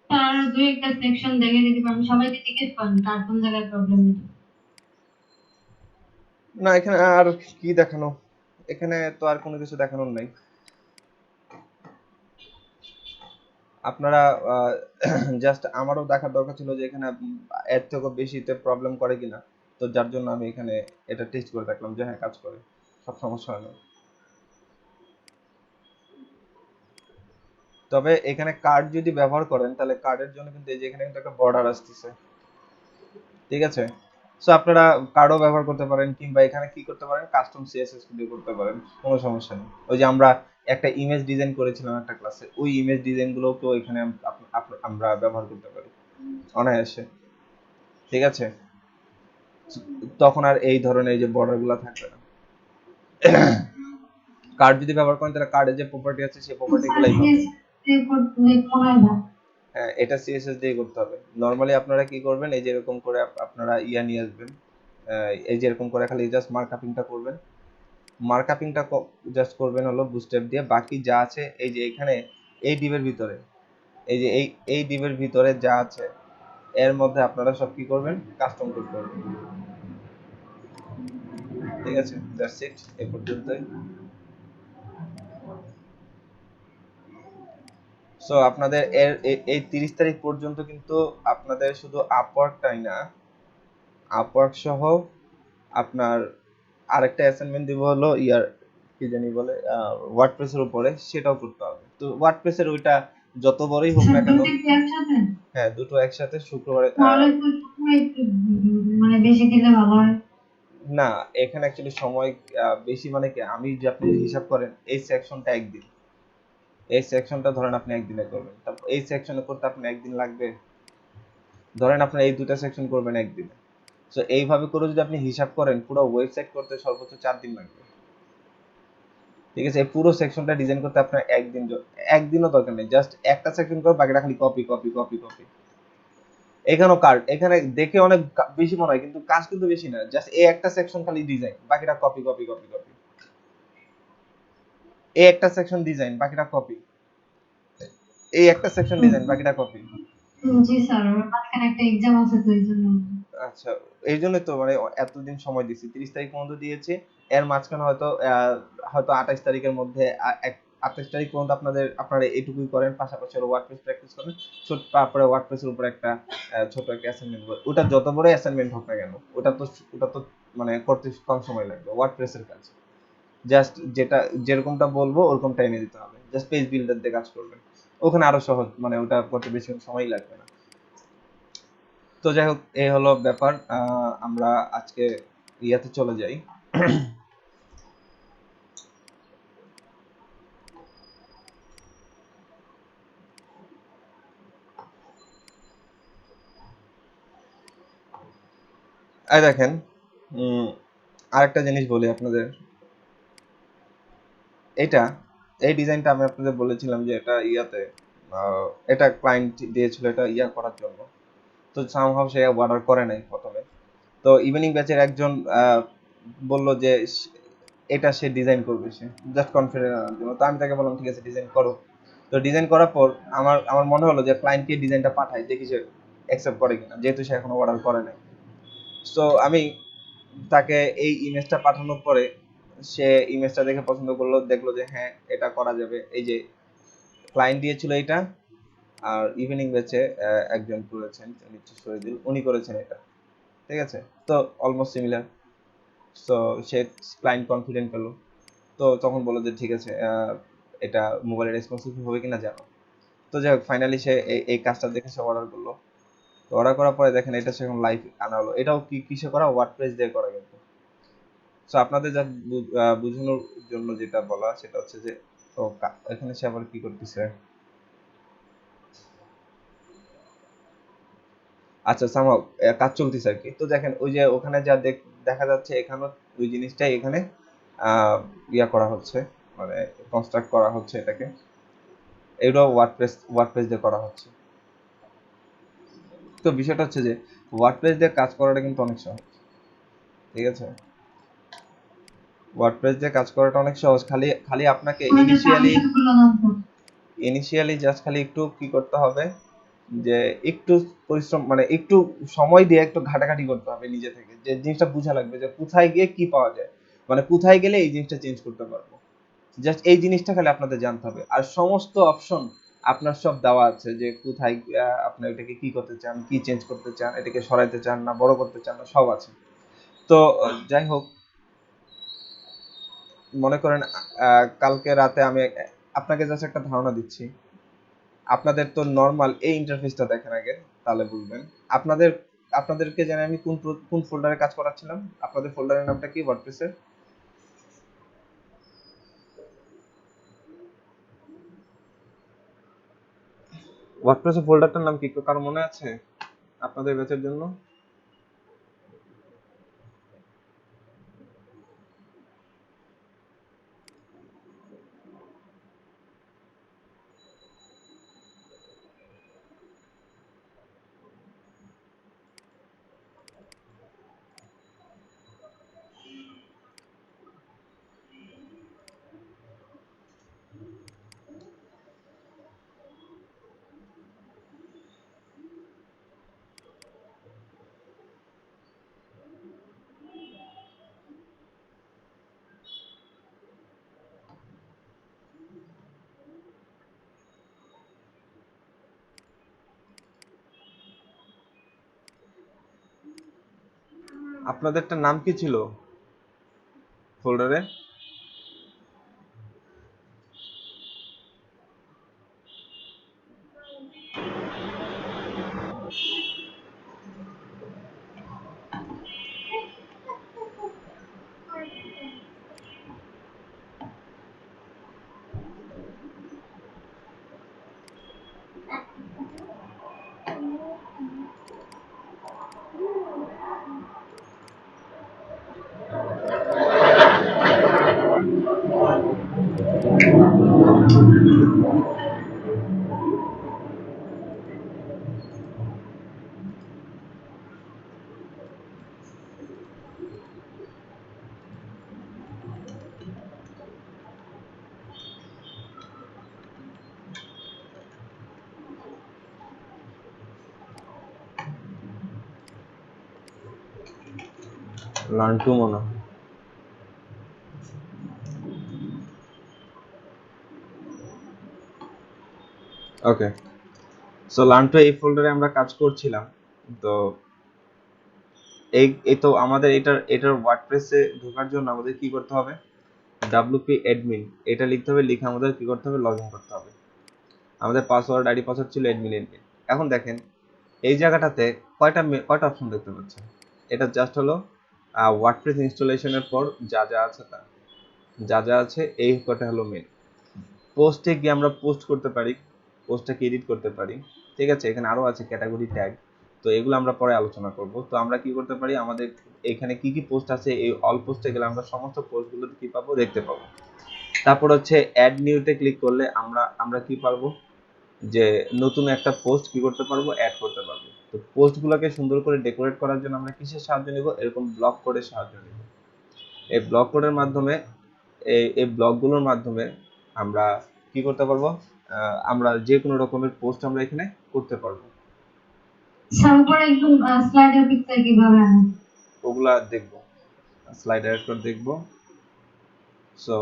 তার দুই একটা সেকশন দেখে দিতে পারেন, সবাইকে জিজ্ঞেস করেন কার কোন জায়গায় প্রবলেম। না, এখানে আর কি দেখানো, এখানে তো আর কোনো কিছু দেখানোর নাই। আপনারা জাস্ট আমারও দেখার দরকার ছিল যে এখানে এর থেকে বেশিতে প্রবলেম করে কিনা, তো যার জন্য আমি এখানে এটা টেস্ট করে দেখলাম যে হ্যাঁ কাজ করে, সব সমস্যা হয় না। তবে এখানে কার্ড যদি ব্যবহার করেন তাহলে কার্ডের জন্য কিন্তু এই যে এখানে কিন্তু একটা বর্ডার আসতেছে। ঠিক আছে, সো আপনারা কার্ডও ব্যবহার করতে পারেন, কিংবা এখানে কি করতে পারেন, কাস্টম সিএসএস দিয়ে করতে পারেন, কোনো সমস্যা নেই। ওই যে আমরা একটা ইমেজ ডিজাইন করেছিলাম একটা ক্লাসে, ওই ইমেজ ডিজাইন গুলোকেও এখানে আমরা ব্যবহার করতে পারি অনায়াসে। ঠিক আছে, তখন আর এই ধরনের এই যে বর্ডার গুলো থাকবে না। কার্ড যদি ব্যবহার করেন তাহলে কার্ডের যে প্রপার্টি আছে সেই প্রপার্টি গুলাই পাবেন। হ্যাঁ, এটা সিএসএস দিয়ে করতে হবে। নরমালি আপনারা কি করবেন, এই যে এরকম করে আপনারা ইয়া নিয়ে আসবেন, এই যে এরকম করে খালি জাস্ট মার্কআপিংটা করবেন। মার্কআপিংটা জাস্ট করবেন হলো বুস্ট্র্যাপ দিয়ে, বাকি যা আছে এই যে এখানে এই ডিভের ভিতরে, এই যে এই ডিভের ভিতরে যা আছে এর মধ্যে আপনারা সব কি করবেন, কাস্টম কোড করবেন। ঠিক আছে, দ্যাটস ইট, এই পর্যন্তই। সো আপনাদের এই 30 তারিখ পর্যন্ত কিন্তু আপনাদের শুধু আপওয়ার্কটাই না, আপওয়ার্ক সহ আপনার আরেকটা অ্যাসাইনমেন্ট দিব হলো ইয়ার কি জানি বলে ওয়ার্ডপ্রেসের উপরে, সেটাও করতে হবে। তো ওয়ার্ডপ্রেসের ওইটা যত বড়ই হোক না কেন, দুটো কি একসাথে? হ্যাঁ দুটো একসাথে শুক্রবারে তাহলে তো সময় একটু মানে বেশি দিলে ভালো হয়। না এখানে অ্যাকচুয়ালি সময় বেশি মানে কি, আমি যে আপনি হিসাব করেন এই সেকশনটা একদিন, এই সেকশনটা ধরেন আপনি একদিনে করবেন, তারপর এই সেকশনে করতে আপনার একদিন লাগবে, ধরেন আপনার এই দুটা সেকশন করবেন একদিনে। সো এইভাবে করে যদি আপনি হিসাব করেন পুরো ওয়েবসাইট করতে সর্বোচ্চ 4 দিন লাগবে। ঠিক আছে, এই পুরো সেকশনটা ডিজাইন করতে আপনার একদিনও দরকার নেই, জাস্ট একটা সেকশন করে বাকিটা খালি কপি কপি কপি কপি। এখানেও কার্ড, এখানে দেখে অনেক বেশি মনে হয় কিন্তু কাজ কিন্তু বেশি না, জাস্ট এই একটা সেকশন খালি ডিজাইন, বাকিটা কপি কপি কপি কপি। এই একটা সেকশন ডিজাইন, বাকিটা কপি। এই একটা সেকশন ডিজাইন, বাকিটা কপি। জি স্যার, আমার মাঝখানে একটা এক্সাম আছে তো এই জন্য। আচ্ছা, এই জন্য তো মানে এতদিন সময় দিচ্ছি, 30 তারিখ পর্যন্ত দিয়েছি। এর মাঝখানে হয়তো হয়তো 28 তারিখের মধ্যে 28 তারিখ পর্যন্ত আপনারা এইটুকুই করেন, পাশাপাশি ওয়ার্ডপ্রেস প্র্যাকটিস করেন। তারপরে ওয়ার্ডপ্রেসের উপর একটা ছোট একটা অ্যাসাইনমেন্ট, ওটা যত বড় অ্যাসাইনমেন্ট হোক না কেন, ওটা তো মানে করতে কম সময় লাগবে। ওয়ার্ডপ্রেসের কাজ জাস্ট যেরকমটা বলবো ওরকমটা এনে দিতে হবে, জাস্ট পেজ বিল্ডার দিয়ে কাজ করবেন। ওখানে আরো সহজ, মানে ওটা করতে বেশি সময় লাগবে না। তো যাই হোক, এই হলো ব্যাপার। আমরা আজকে ইয়াতে চলে যাই। এই দেখেন, আরেকটা জিনিস বলি আপনাদের। এটা এই ডিজাইনটা আমি আপনাদের বলেছিলাম যে এটা ইয়াতে এটা ক্লায়েন্ট দিয়েছিল এটা ইয়া করার জন্য। তো সামহাও সে অর্ডার করে নাই প্রথমে। তো ইভিনিং ব্যাচের একজন বলল যে এটা সে ডিজাইন করবে, সে জাস্ট কনফিডেন্স আনার জন্য। তো আমি তাকে বললাম ঠিক আছে ডিজাইন করো। তো ডিজাইন করার পর আমার মনে হলো যে ক্লায়েন্টকে ডিজাইনটা পাঠাই, দেখি সে অ্যাকসেপ্ট করে কিনা, যেহেতু সে এখনো অর্ডার করে নাই। সো আমি তাকে এই ইমেজটা পাঠানোর পরে সে ইমেজটা দেখে পছন্দ করলো, দেখলো যে হ্যাঁ এটা করা যাবে। এই যে ক্লায়েন্ট দিয়েছিল এটা, আর ইভিনিং ব্যাচে একজন করেছেন নিশ্চয় শহীদুল, উনি করেছেন এটা। ঠিক আছে, তো অলমোস্ট সিমিলার। সো সে ক্লায়েন্ট কনফিডেন্ট পেলো। তো তখন বললো যে ঠিক আছে এটা মোবাইলে রেসপন্সিভ হবে কিনা জানো। তো যাই হোক, ফাইনালি সে এই কাজটা দেখে সে অর্ডার করলো। তো অর্ডার করার পরে দেখেন এটা সে এখন লাইভ আনা হলো। এটাও কিসে করা, ওয়ার্ডপ্রেস দিয়ে করা কিন্তু। সো আপনাদের যা বোঝানোর জন্য যেটা বলা সেটা হচ্ছে যে, ও এখানে সে আবার কি করতেছে। আচ্ছা সামহাও কাজ চলতেছে আর কি। তো দেখেন ওই যে ওখানে যা দেখা যাচ্ছে, এখানে ওই জিনিসটাই এখানে ইয়া করা হচ্ছে, মানে কনস্ট্রাক্ট করা হচ্ছে এটাকে। এটাও ওয়ার্ডপ্রেস দিয়ে করা হচ্ছে। তো বিষয়টা হচ্ছে যে ওয়ার্ডপ্রেস দিয়ে কাজ করাটা কিন্তু অনেক সহজ। ঠিক আছে, ওয়ার্ডপ্রেস দিয়ে কাজ করাটা অনেক সহজ। খালি খালি আপনাকে আমাদের পারমিশন গুলো দাও তো। ইনিশিয়ালি জাস্ট খালি একটু কি করতে হবে, যে একটু পরিশ্রম, মানে একটু সময় দিয়ে একটু ঘাটাঘাটি করতে হবে নিজে থেকে, যে জিনিসটা বোঝা লাগবে যে কোথায় গিয়ে কি পাওয়া যায়, মানে কোথায় গেলে এই জিনিসটা চেঞ্জ করতে পারবো। জাস্ট এই জিনিসটা খালি আপনাদের জানতে হবে, আর সমস্ত অপশন আপনার সব দেওয়া আছে, যে কোথায় আপনি এটাকে কি করতে চান, কি চেঞ্জ করতে চান, এটাকে সরাইতে চান না বড় করতে চান না, সব আছে। তো যাই হোক, মনে করেন কালকে রাতে আমি আপনাকে জাস্ট একটা ধারণা দিচ্ছি। আপনাদের তো নর্মাল এই ইন্টারফেসটা দেখেন আগে, তাহলে বুঝবেন। আপনাদের আপনাদেরকে জানি আমি কোন ফোল্ডারে কাজ করাচ্ছিলাম, আপনাদের ফোল্ডারের নামটা কি ওয়ার্ডপ্রেসের? ওয়ার্ডপ্রেসের ফোল্ডারটার নাম কি, কারো মনে আছে আপনাদের ব্যাচের জন্য? আপনাদেরটা নাম কি ছিল ফোল্ডারে? লার্ন টু মনে হয়। ওকে, সো লার্ন টু এই ফোল্ডারে আমরা কাজ করছিলাম। তো এই তো আমাদের এটার ওয়ার্ডপ্রেসে ঢোকার জন্য আমাদের কি করতে হবে? wp admin এটা লিখতে হবে, লিখে আমাদের কি করতে হবে? লগ ইন করতে হবে। আমাদের পাসওয়ার্ড আইডি পাসওয়ার্ড ছিল admin admin। এখন দেখেন এই জায়গাটাতে কয়টা অপশন দেখতে পাচ্ছেন? এটা জাস্ট হলো ওয়ার্ডপ্রেস ইনস্টলেশনের পর যা যা আছে এই কয়টা হলো মেন। পোস্টে গিয়ে আমরা পোস্ট করতে পারি, পোস্টটাকে এডিট করতে পারি, ঠিক আছে? এখানে আরো আছে ক্যাটাগরি ট্যাগ, তো এগুলো আমরা পরে আলোচনা করব। তো আমরা কি করতে পারি, আমাদের এখানে কি কি পোস্ট আছে এই অল পোস্টে গেলে আমরা সমস্ত পোস্টগুলো কি পাবো? দেখতে পাবো। তারপর হচ্ছে অ্যাড নিউতে ক্লিক করলে আমরা কি পারবো? যে নতুন একটা পোস্ট কি করতে পারবো? অ্যাড করতে পারবো। তো পোস্টগুলোকে সুন্দর করে ডেকোরেট করার জন্য আমরা কিসের সাহায্য নিব? এরকম ব্লক কোডের সাহায্য নিব। এই ব্লক কোডের মাধ্যমে এই ব্লকগুলোর মাধ্যমে আমরা কি করতে পারবো? আমরা যে কোনো রকমের পোস্ট আমরা এখানে করতে পারবো। তারপর একদম স্লাইডার পিকচার কিভাবে আনবো? ওগুলা দেখবো, স্লাইডার একটু দেখবো। সো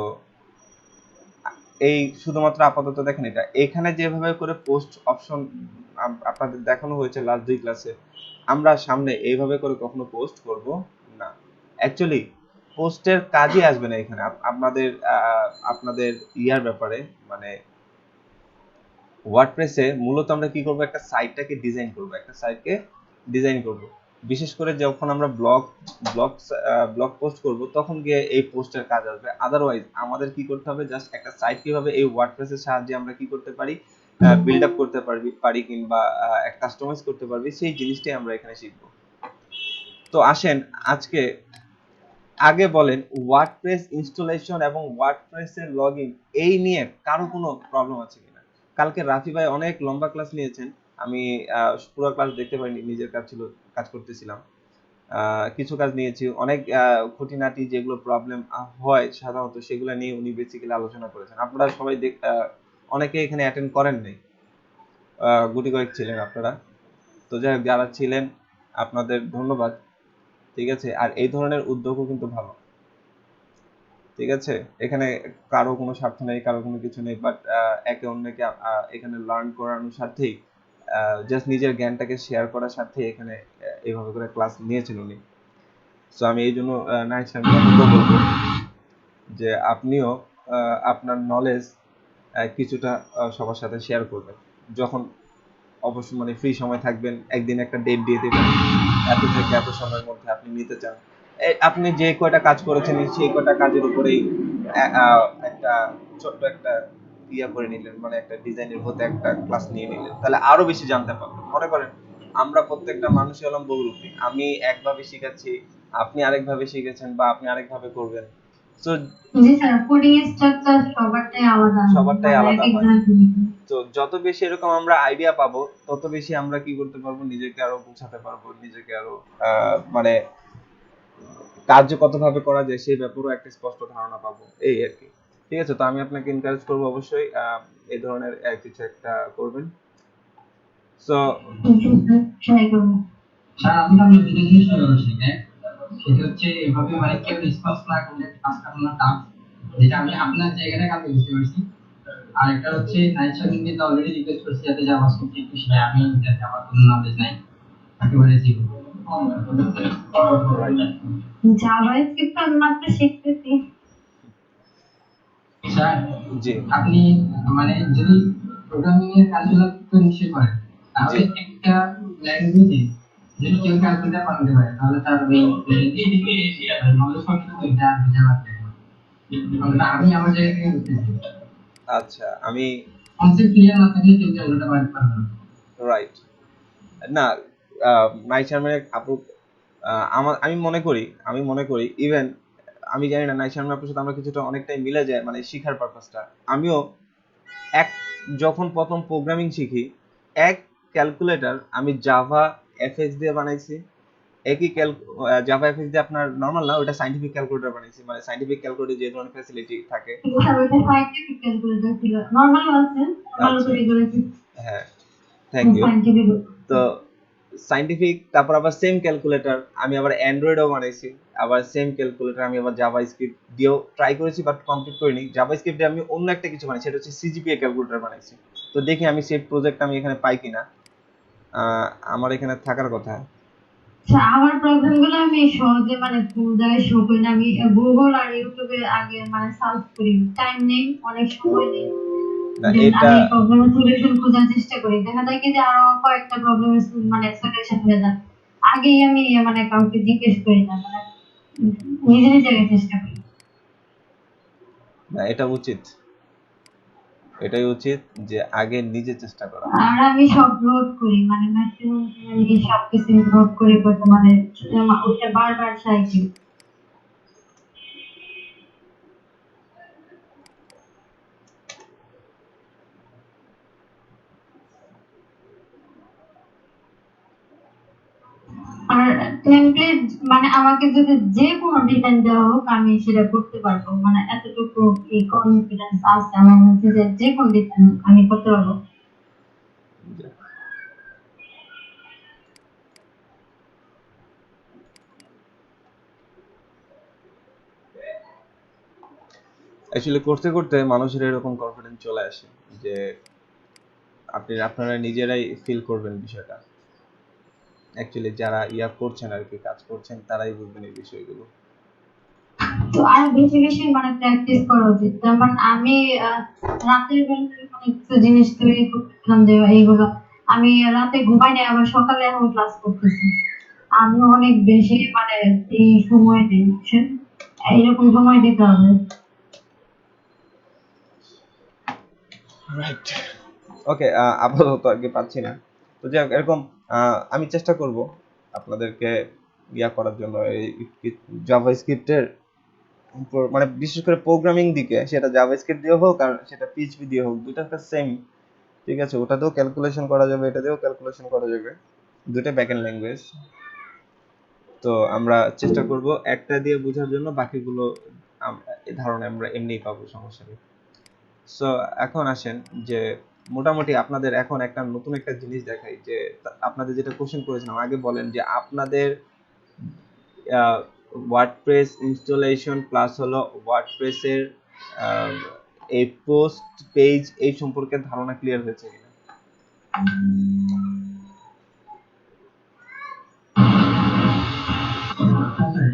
এই শুধুমাত্র আপাতত দেখেন এটা এখানে যেভাবে করে পোস্ট অপশন আপনাদের দেখানো হয়েছে লাস্ট 2 ক্লাসে, আমরা সামনে এইভাবে করে কখনো পোস্ট করব না। অ্যাকচুয়ালি পোস্টের কাজই আসবে না এখানে আপনাদের ইয়ার ব্যাপারে, মানে ওয়ার্ডপ্রেসে মূলত আমরা কি করব? একটা সাইটটাকে ডিজাইন করব, একটা সাইটকে ডিজাইন করব। বিশেষ করে যখন আমরা ব্লগ পোস্ট করব তখন গিয়ে এই পোস্টের কাজ আসবে। আদারওয়াইজ আমাদের কি করতে হবে? জাস্ট একটা সাইট কিভাবে এই ওয়ার্ডপ্রেসের সাহায্যে আমরা কি করতে পারি? বিল্ড আপ করতে পারি কিংবা কাস্টমাইজ করতে পারবি, সেই জিনিসটাই আমরা এখানে শিখব। তো আসেন আজকে আগে বলেন ওয়ার্ডপ্রেস ইনস্টলেশন এবং ওয়ার্ডপ্রেসের লগইন এই নিয়ে কারো কোনো প্রবলেম আছে কিনা? কালকে রাফি ভাই অনেক লম্বা ক্লাস নিয়েছেন, আমি পুরো ক্লাস দেখতে পারিনি, নিজের কাজ ছিল, কাজ করতেছিলাম। কিছু কাজ নিয়েছি, অনেক খুঁটিনাটি যেগুলো প্রবলেম হয় সাধারণত সেগুলো নিয়ে উনি বেসিক্যালি আলোচনা করেছেন। আপনারা সবাই অনেকে এখানে অ্যাটেন্ড করেন নাই, গুটি কয়েক ছিলেন আপনারা। তো যাই হোক, যারা ছিলেন আপনাদের ধন্যবাদ, ঠিক আছে? আর এই ধরনের উদ্যোগও কিন্তু ভালো, ঠিক আছে? এখানে কারো কোনো স্বার্থ নেই, কারো কোনো কিছু নেই, বাট একে অন্যকে এখানে লার্ন করানোর স্বার্থেই, জাস্ট নিজের জ্ঞানটাকে শেয়ার করার স্বার্থে এখানে এইভাবে করে ক্লাস নিয়েছেন উনি। সো আমি এই জন্য নাইট স্যারকে বলবো যে আপনিও আপনার নলেজ কিছুটা সবার সাথে শেয়ার করবেন। যখন অবশ্য মানে ফ্রি সময় থাকবেন, একদিন একটা ডেট দিয়ে দেবেন, এত থেকে এত সময়ের মধ্যে আপনি নিতে চান। আপনি যে কয়টা কাজ করেছেন সেই কয়টা কাজের উপরেই একটা ছোট্ট একটা ইয়া করে নিলেন, মানে একটা ডিজাইনের হতে একটা ক্লাস নিয়ে নিলেন, তাহলে আরো বেশি জানতে পারবেন। মনে করেন আমরা প্রত্যেকটা মানুষই হলাম বহুরূপী, আমি একভাবে শিখাচ্ছি, আপনি আরেকভাবে শিখেছেন, বা আপনি আরেকভাবে করবেন। তো জি স্যার, কোডিং স্ট্রাকচার সবারটাই আলাদা, সবারটাই মানে আলাদা এক হয়। একজনের। তো যত বেশি এরকম আমরা আইডিয়া পাবো, তত বেশি আমরা কি করতে পারবো? নিজেকে আরো বোঝাতে পারবো, নিজেকে আরো মানে কার্য কতভাবে করা যায় সেই ব্যাপারেও একটা স্পষ্ট ধারণা পাবো, এই আর কি। ঠিক আছে, তো আমি আপনাকে এনকারেজ করবো অবশ্যই এই ধরনের কিছু একটা করবেন। সো ট্রাই করবো। স্যার আমি আপনার দুটো জিনিস বলছি, সেটা হচ্ছে এভাবে মানে কেউ রেসপন্স না করলে কাজ করানো টাফ, যেটা আমি আপনার জায়গাটা কাজে বুঝতে পারছি। আর একটা হচ্ছে নাইট স্যার কিন্তু অলরেডি রিকোয়েস্ট করছি যাতে জাভাস্ক্রিপ্ট একটু শিখায়, আমি যাতে আমার কোনো নলেজ নাই, একেবারে জিরো। জাভাস্ক্রিপ্ট আমি মাত্র শিখতেছি। স্যার জি আপনি মানে যদি প্রোগ্রামিং এর কাজগুলো তো নিশ্চয়ই করেন, তাহলে জি একটা ল্যাঙ্গুয়েজে যদি কেউ ক্যালকুলেটর বানাতে পারে তাহলে তার ওই নলেজ সম্পর্কে এটা বুঝে লাগবে। আমি আমার জায়গা থেকে বুঝতেছি আচ্ছা আমি কনসেপ্ট ক্লিয়ার না থাকলে কেউ ক্যালকুলেটর বানাতে পারবে না। রাইট না নাইট শারমিনের আপু আমি মনে করি ইভেন আমি জানি না নাইট শারমিন আপুর সাথে আমরা কিছুটা অনেকটাই মিলে যায় মানে শিখার পারপাসটা আমিও এক যখন প্রথম প্রোগ্রামিং শিখি এক ক্যালকুলেটর আমি জাভা এফএক্স দিয়ে বানাইছি একই জাভা এফএক্স দিয়ে আপনার নর্মাল না ওটা সাইন্টিফিক ক্যালকুলেটর বানাইছি মানে সাইন্টিফিক ক্যালকুলেটর যে ধরনের ফ্যাসিলিটি থাকে স্যার ওইটা সাইন্টিফিক ক্যালকুলেটর ছিল, নরমাল আছে, নরমাল আচ্ছা করে করেছি। হ্যাঁ থ্যাংক ইউ সাইন্টিফিক তো সাইন্টিফিক তারপর আবার সেম ক্যালকুলেটর আমি আবার অ্যান্ড্রয়েডও বানাইছি আবার সেম ক্যালকুলেটর আমি আবার জাভা স্ক্রিপ্ট দিয়েও ট্রাই করেছি বাট কমপ্লিট করিনি জাভা স্ক্রিপ্টে আমি অন্য একটা কিছু বানাইছি সেটা হচ্ছে সিজিপিএ ক্যালকুলেটর বানাইছি তো দেখি আমি সেই প্রজেক্ট আমি এখানে পাই কিনা আমার এখানে থাকার কথা আচ্ছা, আমার প্রবলেম গুলো আমি সহজে মানে কোন জায়গায় শো করি না, আমি গুগল আর ইউটিউবে আগে মানে সার্চ করি, টাইম নেই, অনেক সময় নেই, না দেন এটা আমি প্রবলেমের সলিউশন খোঁজার চেষ্টা করি, দেখা যায় কি যে আরো কয়েকটা প্রবলেমের মানে সলিউশন হয়ে যায়, আগেই আমি মানে কাউকে জিজ্ঞেস করি না, মানে নিজে নিজে আগে চেষ্টা করি। না এটা উচিত এটাই উচিত যে আগে নিজে চেষ্টা করা আর আমি সব নোট করি, মানে ম্যাক্সিমাম আমি সবকিছু নোট করে করতে মানে ওটা বারবার ট্রাই করি। আর টেমপ্লেট মানে আমাকে যদি যে কোনো ডিজাইন দেওয়া হোক আমি সেটা করতে পারবো, মানে এতটুকু এই কনফিডেন্স আছে আমার মধ্যে যে যে কোনো ডিজাইন আমি করতে পারবো। অ্যাকচুয়ালি করতে করতে মানুষের এরকম কনফিডেন্স চলে আসে যে আপনারা নিজেরাই ফিল করবেন বিষয়টা অ্যাকচুয়ালি যারা করছেন আর কি কাজ করছেন তারাই বুঝবেন এই বিষয়গুলো তো আর বেশি বেশি মানে প্র্যাকটিস করা উচিত, যেমন আমি রাতের বেলা মানে কিছু জিনিস তৈরি করতেছিলাম যে এইগুলো আমি রাতে ঘুমাই নাই, আবার সকালে এখন ক্লাস করতেছি, আমি অনেক বেশি মানে এই সময় দিই, বুঝছেন? এইরকম সময় দিতে হবে। রাইট ওকে আপাতত আর কি পাচ্ছি না তো যাই হোক এরকম আমি চেষ্টা করব আপনাদেরকে করার জন্য এই জাভা স্ক্রিপ্টের মানে বিশেষ করে প্রোগ্রামিং দিকে সেটা জাভা স্ক্রিপ্ট দিয়ে হোক আর সেটা পিএইচপি দিয়ে হোক দুটো একটা সেম ঠিক আছে ওটাতেও ক্যালকুলেশন করা যাবে এটাতেও ক্যালকুলেশন করা যাবে দুটো ব্যাকএন্ড ল্যাঙ্গুয়েজ তো আমরা চেষ্টা করব একটা দিয়ে বোঝার জন্য বাকিগুলো এই ধারণা আমরা এমনিই পাবো সমস্যা নেই সো এখন আসেন যে মোটামুটি আপনাদের এখন একটা নতুন একটা জিনিস দেখাই যে আপনাদের যেটা কোশ্চেন করেছিলাম আগে বলেন যে আপনাদের ওয়ার্ডপ্রেস ইনস্টলেশন প্লাস হলো ওয়ার্ডপ্রেসের এই পোস্ট পেজ এই সম্পর্কে ধারণা ক্লিয়ার হয়েছে কিনা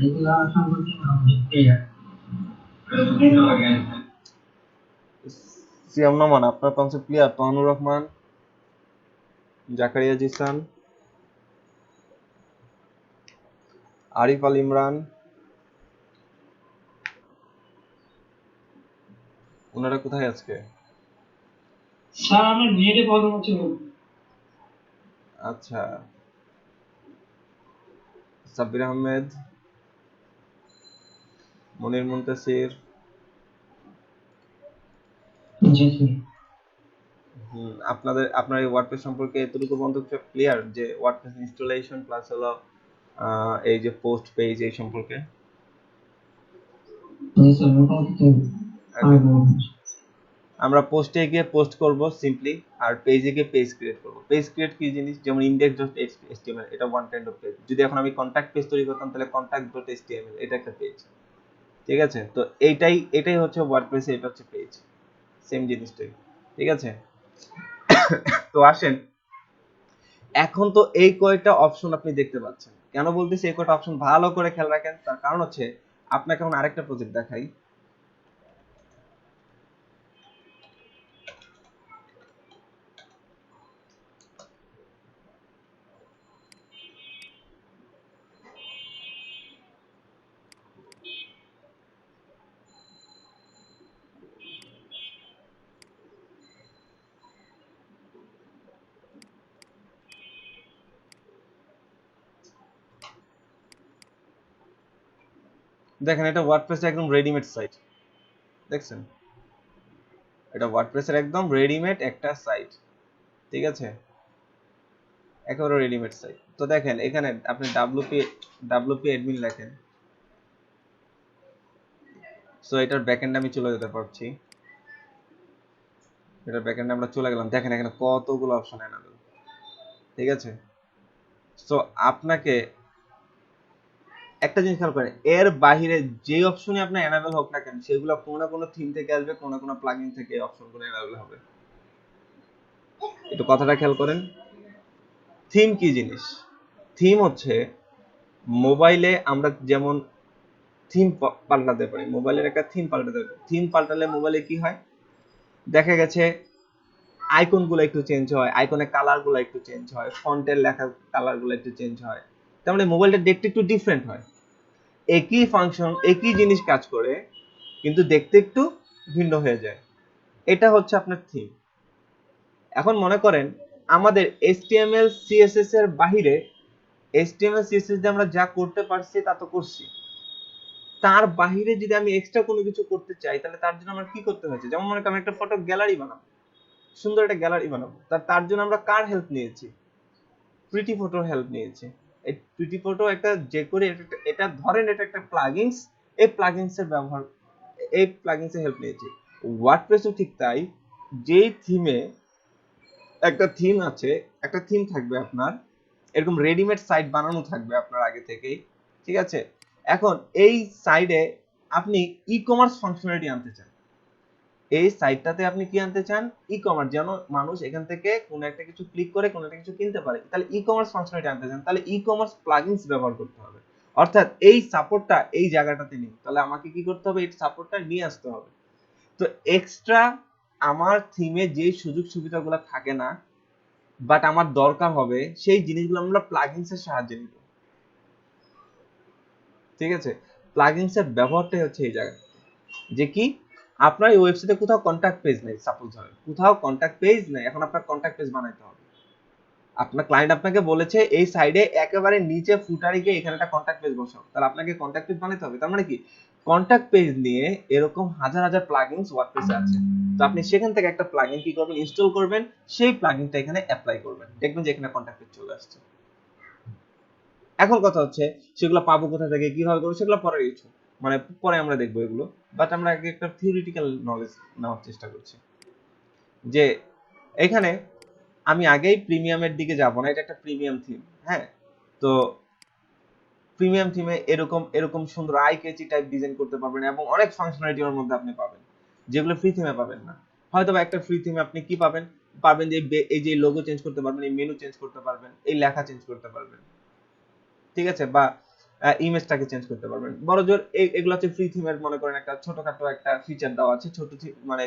এগুলা সম্পর্কে মোটামুটি ক্লিয়ার। সিয়াম নোমান আপনার কনসেপ্ট ক্লিয়ার তানুর রহমান জাকারিয়া জিসান আরিফ আল ইমরান ওনারা কোথায় আজকে স্যার আমার নেটে প্রবলেম হচ্ছে। আচ্ছা সাব্বির আহমেদ মনির মুনতাসির জি স্যার। আপনার এই ওয়ার্ডপ্রেস সম্পর্কে এতটুকু বন্ধু ক্লিয়ার যে ওয়ার্ডপ্রেস ইনস্টলেশন প্লাস হলো এই যে পোস্ট পেজ এই সম্পর্কে জি স্যার মোটামুটি তো আমরা পোস্টে গিয়ে পোস্ট করব সিম্পলি আর পেজে গিয়ে পেজ ক্রিয়েট করব পেজ ক্রিয়েট কি জিনিস যেমন index.html এটা ওয়ান কাইন্ড অফ পেজ যদি এখন আমি কন্টাক্ট পেজ তৈরি করতাম তাহলে contact.html এটা একটা পেজ ঠিক আছে তো এটাই হচ্ছে ওয়ার্ডপ্রেসে এটা হচ্ছে পেজ সেম জিনিসটাই ঠিক আছে তো আসেন এখন তো এই কয়েকটা অপশন আপনি দেখতে পাচ্ছেন কেন বলতেছি এই কটা অপশন ভালো করে খেয়াল রাখেন, তার কারণ হচ্ছে আপনাকে এখন আরেকটা প্রজেক্ট দেখাই। দেখেন এটা ওয়ার্ডপ্রেসের একদম রেডিমেড সাইট, দেখছেন? এটা ওয়ার্ডপ্রেসের একদম রেডিমেড একটা সাইট, ঠিক আছে, একেবারে রেডিমেড সাইট। তো দেখেন এখানে আপনি ডাব্লিউপি অ্যাডমিন লেখেন, সো এটার ব্যাকএন্ডে আমি চলে যেতে পারছি, এটার ব্যাকএন্ডে আমরা চলে গেলাম। দেখেন এখানে কতগুলো অপশন এনাবেল, ঠিক আছে। সো আপনাকে একটা জিনিস খেয়াল করেন, এর বাইরে যে অপশনই আপনার এনাবেল হোক না কেন, সেগুলো কোনো না কোনো থিম থেকে আসবে, কোনো না কোনো প্লাগইন থেকে এই অপশনগুলো এনাবেল হবে। একটু কথাটা খেয়াল করেন। থিম কি জিনিস? থিম হচ্ছে মোবাইলে আমরা যেমন থিম পাল্টাতে পারি, মোবাইলের একটা থিম পাল্টাতে পারি। থিম পাল্টালে মোবাইলে কি হয়, দেখা গেছে আইকন গুলো একটু চেঞ্জ হয়, আইকনের কালার গুলো একটু চেঞ্জ হয়, ফন্টের লেখার কালার গুলো একটু চেঞ্জ হয়, তার মানে মোবাইলটা দেখতে একটু ডিফারেন্ট হয়। একই ফাংশন একই জিনিস কাজ করে কিন্তু দেখতে একটু ভিন্ন হয়ে যায়, এটা হচ্ছে আপনার থিম। এখন মনে করেন আমাদের HTML CSS এর বাহিরে, HTML CSS দিয়ে আমরা যা করতে পারছি তা তো করছি, তার বাহিরে যদি আমি এক্সট্রা কোনো কিছু করতে চাই তাহলে তার জন্য আমার কি করতে হচ্ছে। যেমন মনে করেন আমি একটা ফটো গ্যালারি বানাবো, সুন্দর একটা গ্যালারি বানাবো, তার জন্য আমরা কার হেল্প নিয়েছি? প্রিটি ফটোর হেল্প নিয়েছি। এই প্রিটি ফটো একটা যে করে এটা ধরেন এটা একটা প্লাগইনস, এই প্লাগইনস এর ব্যবহার, এই প্লাগইনস এর হেল্প নিয়েছি। ওয়ার্ডপ্রেসও ঠিক তাই, যেই থিমে একটা থিম আছে, একটা থিম থাকবে আপনার, এরকম রেডিমেড সাইট বানানো থাকবে আপনার আগে থেকেই, ঠিক আছে। এখন এই সাইডে আপনি ই কমার্স ফাংশনালিটি আনতে চান, এই সাইটটাতে আপনি কি আনতে চান? ই কমার্স, যেন মানুষ এখান থেকে কোনো একটা কিছু ক্লিক করে কোনো একটা কিছু কিনতে পারে, তাহলে ই কমার্স ফাংশনালিটি আনতে চান, তাহলে ই কমার্স প্লাগইনস ব্যবহার করতে হবে। অর্থাৎ এই সাপোর্টটা এই জায়গাটাতে নেই, তাহলে আমাকে কি করতে হবে? এই সাপোর্টটা নিয়ে আসতে হবে। তো এক্সট্রা আমার থিমে যে সুযোগ সুবিধাগুলো থাকে না বাট আমার দরকার হবে, সেই জিনিসগুলো আমরা প্লাগইনস এর সাহায্যে নিব, ঠিক আছে। প্লাগইনস এর ব্যবহারটাই হচ্ছে এই জায়গা, যে কি আপনার এই ওয়েবসাইটে কোথাও কন্টাক্ট পেজ নেই, সাপোজ ধরেন কোথাও কন্টাক্ট পেজ নেই, এখন আপনার কন্টাক্ট পেজ বানাইতে হবে। আপনার ক্লায়েন্ট আপনাকে বলেছে এই সাইডে একেবারে নিচে ফুটারে গিয়ে এখানে একটা কন্টাক্ট পেজ বসাও, তাহলে আপনাকে কন্টাক্ট পেজ বানাইতে হবে। তার মানে কি, কন্টাক্ট পেজ নিয়ে এরকম হাজার হাজার প্লাগইনস ওয়ার্ডপ্রেসে আছে, তো আপনি সেখান থেকে একটা প্লাগইন কি করবেন? ইনস্টল করবেন, সেই প্লাগইনটা এখানে অ্যাপ্লাই করবেন, দেখবেন যে এখানে কন্টাক্ট পেজ চলে আসছে। এখন কথা হচ্ছে সেগুলো পাবো কোথা থেকে, কিভাবে করবো, সেগুলো পরের ইস্যু, মানে পরে আমরা দেখবো এগুলো। বাট আমরা আগে একটা থিওরিটিক্যাল নলেজ নেওয়ার চেষ্টা করছি, যে এখানে আমি আগেই প্রিমিয়ামের দিকে যাব না, এটা একটা প্রিমিয়াম থিম, হ্যাঁ। তো প্রিমিয়াম থিমে এরকম এরকম সুন্দর আই ক্যাচি টাইপ ডিজাইন করতে পারবেন এবং অনেক ফাংশনালিটি ওর মধ্যে আপনি পাবেন, যেগুলো ফ্রি থিমে পাবেন না। হয়তো একটা ফ্রি থিমে আপনি কি পাবেন? পাবেন যে এই যে লোগো চেঞ্জ করতে পারবেন, এই মেনু চেঞ্জ করতে পারবেন, এই লেখা চেঞ্জ করতে পারবেন, ঠিক আছে, বা ইমেজটাকে চেঞ্জ করতে পারবেন। বড়জোর এগুলো হচ্ছে ফ্রি থিমের, মনে করেন একটা ছোটখাটো একটা ফিচার দেওয়া আছে, ছোট মানে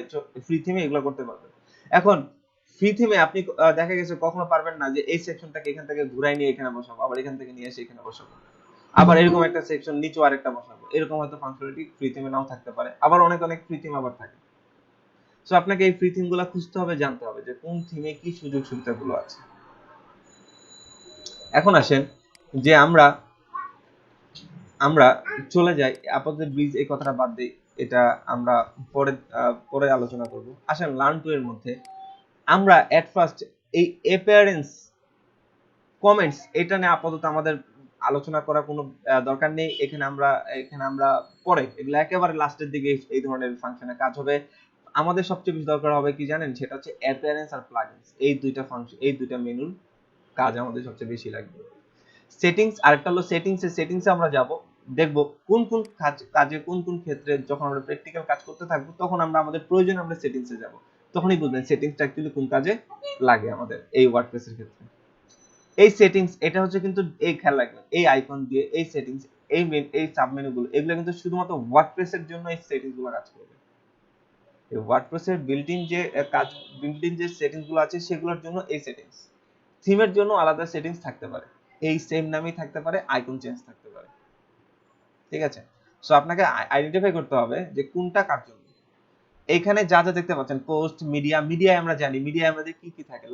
ফ্রি থিমে এগুলো করতে পারবেন। এখন ফ্রি থিমে আপনি দেখা গেছে কখনো পারবেন না যে এই সেকশনটাকে এখান থেকে ঘুরাই নিয়ে এখানে বসাবো, আবার এখান থেকে নিয়ে এসে এখানে বসাবো, আবার এরকম একটা সেকশন নিচে আরেকটা বসাবো, এরকম হয়তো ফাংশনালিটি ফ্রি থিমে নাও থাকতে পারে, আবার অনেক অনেক ফ্রি থিম আবার থাকে। সো আপনাকে এই ফ্রি থিমগুলো খুঁজতে হবে, জানতে হবে যে কোন থিমে কি সুযোগ সুবিধাগুলো আছে। এখন আসেন যে আমরা আমরা চলে যাই আপাতত ব্রিজ, এই কথাটা বাদ দেই, এটা আমরা পরে পরে আলোচনা করব। আসেন লার্ন টু এর মধ্যে আমরা এট ফার্স্ট এই অ্যাপিয়ারেন্স কমেন্টস, এটা নিয়ে আপাতত আমাদের আলোচনা করার কোনো দরকার নেই। এখানে আমরা পরে এগুলো একেবারে লাস্টের দিকে এই ধরনের ফাংশনে কাজ হবে। আমাদের সবচেয়ে বেশি দরকার হবে কি জানেন? সেটা হচ্ছে অ্যাপিয়ারেন্স আর প্লাগইনস, এই দুইটা ফাংশন, এই দুইটা মেনুর কাজ আমাদের সবচেয়ে বেশি লাগবে। সেটিংস, আরেকটা হলো সেটিংসে আমরা যাব, দেখব কোন কোন কাজে কোন কোন ক্ষেত্রে যখন আমরা প্র্যাকটিক্যাল কাজ করতে থাকবো তখন আমরা আমাদের প্রয়োজনে আমরা সেটিংসে যাব, তখনই বুঝবেন সেটিংসটা অ্যাকচুয়ালি কোন কাজে লাগে আমাদের এই ওয়ার্ডপ্রেসের ক্ষেত্রে। এই সেটিংস এটা হচ্ছে কিন্তু এই খেয়াল রাখবেন এই আইকন দিয়ে এই সেটিংস এই সাবমেনুগুলো এগুলো কিন্তু শুধুমাত্র ওয়ার্ডপ্রেসের জন্য এই সেটিংসগুলো কাজ করবে। এই ওয়ার্ডপ্রেসের বিল্ট ইন যে সেটিংসগুলো আছে সেগুলোর জন্য এই সেটিংস, থিমের জন্য আলাদা সেটিংস থাকতে পারে, এই সেম নামেই থাকতে পারে, আইকন চেঞ্জ থাকতে পারে। ঠিক আছে, সো আপনাকে আইডেন্টিফাই করতে হবে যে কোনটা কার জন্য। এইখানে যা যা দেখতে পাচ্ছেন পোস্ট মিডিয়ায় আমরা জানি মিডিয়ায় আমাদের কি কি থাকে,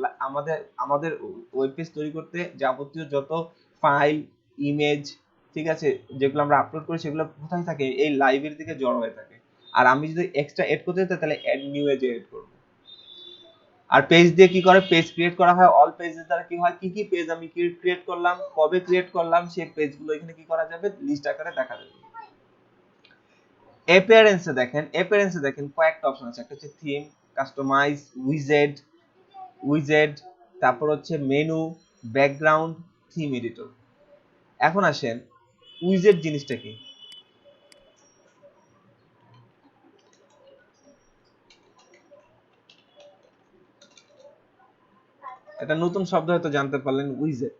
আমাদের ওয়েব পেজ তৈরি করতে যাবতীয় যত ফাইল ইমেজ, ঠিক আছে, যেগুলো আমরা আপলোড করি সেগুলো কোথায় থাকে, এই লাইভের দিকে জড়ো হয়ে থাকে। আর আমি যদি এক্সট্রা এড করতে চাই তাহলে অ্যাড নিউ এ এড করব। আর পেজ দিয়ে কি করে, পেজ ক্রিয়েট করা হয়, অল পেজের দ্বারা কি হয়, কি কি পেজ আমি ক্রিয়েট করলাম, কবে ক্রিয়েট করলাম, সেই পেজগুলো এখানে কি করা যাবে, লিস্ট আকারে দেখা যাবে। অ্যাপিয়ারেন্সে দেখেন কয়েকটা অপশন আছে, একটা হচ্ছে থিম, কাস্টমাইজ, উইজেড, তারপর হচ্ছে মেনু, ব্যাকগ্রাউন্ড, থিম এডিটর। এখন আসেন উইজেড জিনিসটা কি। এটা নতুন শব্দ হয়তো জানতে পারলেন, উইজেড।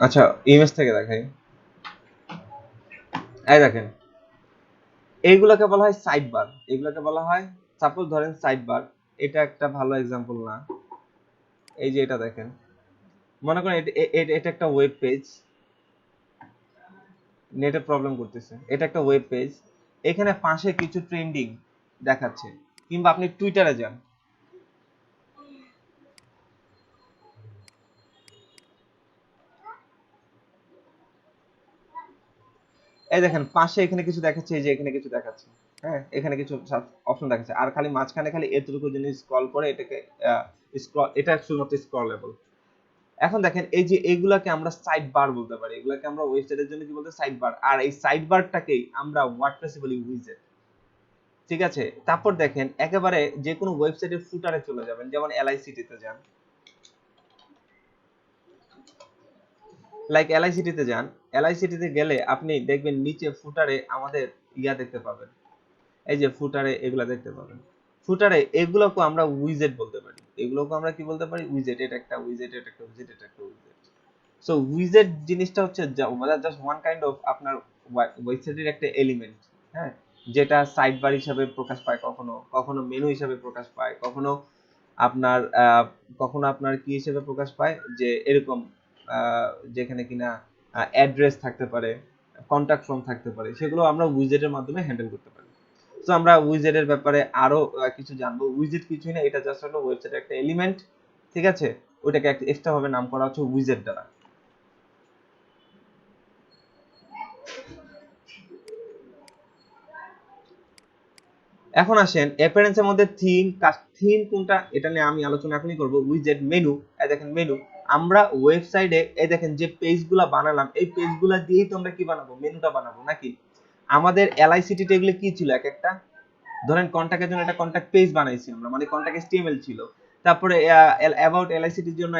আচ্ছা ইমেজ থেকে দেখাই, এই দেখেন এইগুলোকে বলা হয় সাইড বার, এগুলোকে বলা হয়, সাপোজ ধরেন সাইড বার, এটা একটা ভালো এক্সাম্পল না, এই যে এটা দেখেন, মনে করেন এটা একটা ওয়েব পেজ, নেটে প্রবলেম করতেছে, এটা একটা ওয়েব পেজ, এখানে পাশে কিছু ট্রেন্ডিং দেখাচ্ছে, কিংবা আপনি টুইটারে যান, এই দেখেন পাশে এখানে কিছু দেখাচ্ছে, এই যে এখানে কিছু দেখাচ্ছে, হ্যাঁ এখানে কিছু অপশন দেখাচ্ছে, আর খালি মাঝখানে খালি এতটুকু জিনিস স্ক্রল করে এটাকে এটা শুধুমাত্র স্ক্রলেবল। এখন দেখেন এই যে এইগুলাকে আমরা সাইড বার বলতে পারি, এগুলাকে আমরা ওয়েবসাইটের জন্য কি বলতে, সাইড বার, আর এই সাইড বারটাকেই আমরা ওয়ার্ডপ্রেসে বলি উইজেট। ঠিক আছে, তারপর দেখেন একেবারে যে কোনো ওয়েবসাইটের ফুটারে চলে যাবেন, যেমন এলআইসিটি-তে যান, এলআইসিটিতে গেলে আপনি দেখবেন নিচে ফুটারে আমাদের ইয়া দেখতে পাবেন, এই যে ফুটারে এগুলা দেখতে পাবেন, ফুটারে এগুলোকে আমরা উইজেট বলতে পারি, এগুলোকে আমরা কি বলতে পারি, উইজেট, এটা একটা উইজেট, এটা একটা উইজেট, এটা একটা উইজেট। সো উইজেট জিনিসটা হচ্ছে জাস্ট ওয়ান কাইন্ড অফ আপনার ওয়েবসাইটের একটা এলিমেন্ট, হ্যাঁ, যেটা সাইড বার হিসাবে প্রকাশ পায়, কখনো কখনো মেনু হিসাবে প্রকাশ পায়, কখনো আপনার কি হিসেবে প্রকাশ পায়, যে এরকম যেখানে কিনা অ্যাড্রেস থাকতে পারে, কন্টাক্ট ফর্ম থাকতে পারে, সেগুলো আমরা উইজেটের মাধ্যমে হ্যান্ডেল করতে পারি। তো আমরা উইজেটের ব্যাপারে আরো কিছু জানবো। উইজেট কিছুই না, এটা জাস্ট হলো ওয়েবসাইটের একটা এলিমেন্ট, ঠিক আছে, ওইটাকে এক্সট্রা ভাবে নাম করা হচ্ছে উইজেট দ্বারা। এখন আসেন অ্যাপিয়ারেন্সের মধ্যে থিম কোনটা, এটা নিয়ে আমি আলোচনা এখনই করব। উইজেট, মেনু, এই দেখেন মেনু, আমরা ওয়েবসাইটে এই দেখেন যে পেজগুলা বানালাম, এই পেজগুলা দিয়েই তো আমরা কি বানাবো, মেনুটা বানাবো নাকি। আমাদের এলআইসিটি এগুলো কি ছিল, এক একটা ধরেন কন্টাক্টের জন্য একটা কন্টাক্ট পেজ বানাইছি আমরা, মানে কন্টাক্ট এসটিএমএল ছিল, তারপরে অ্যাবাউট এলআইসিটির জন্য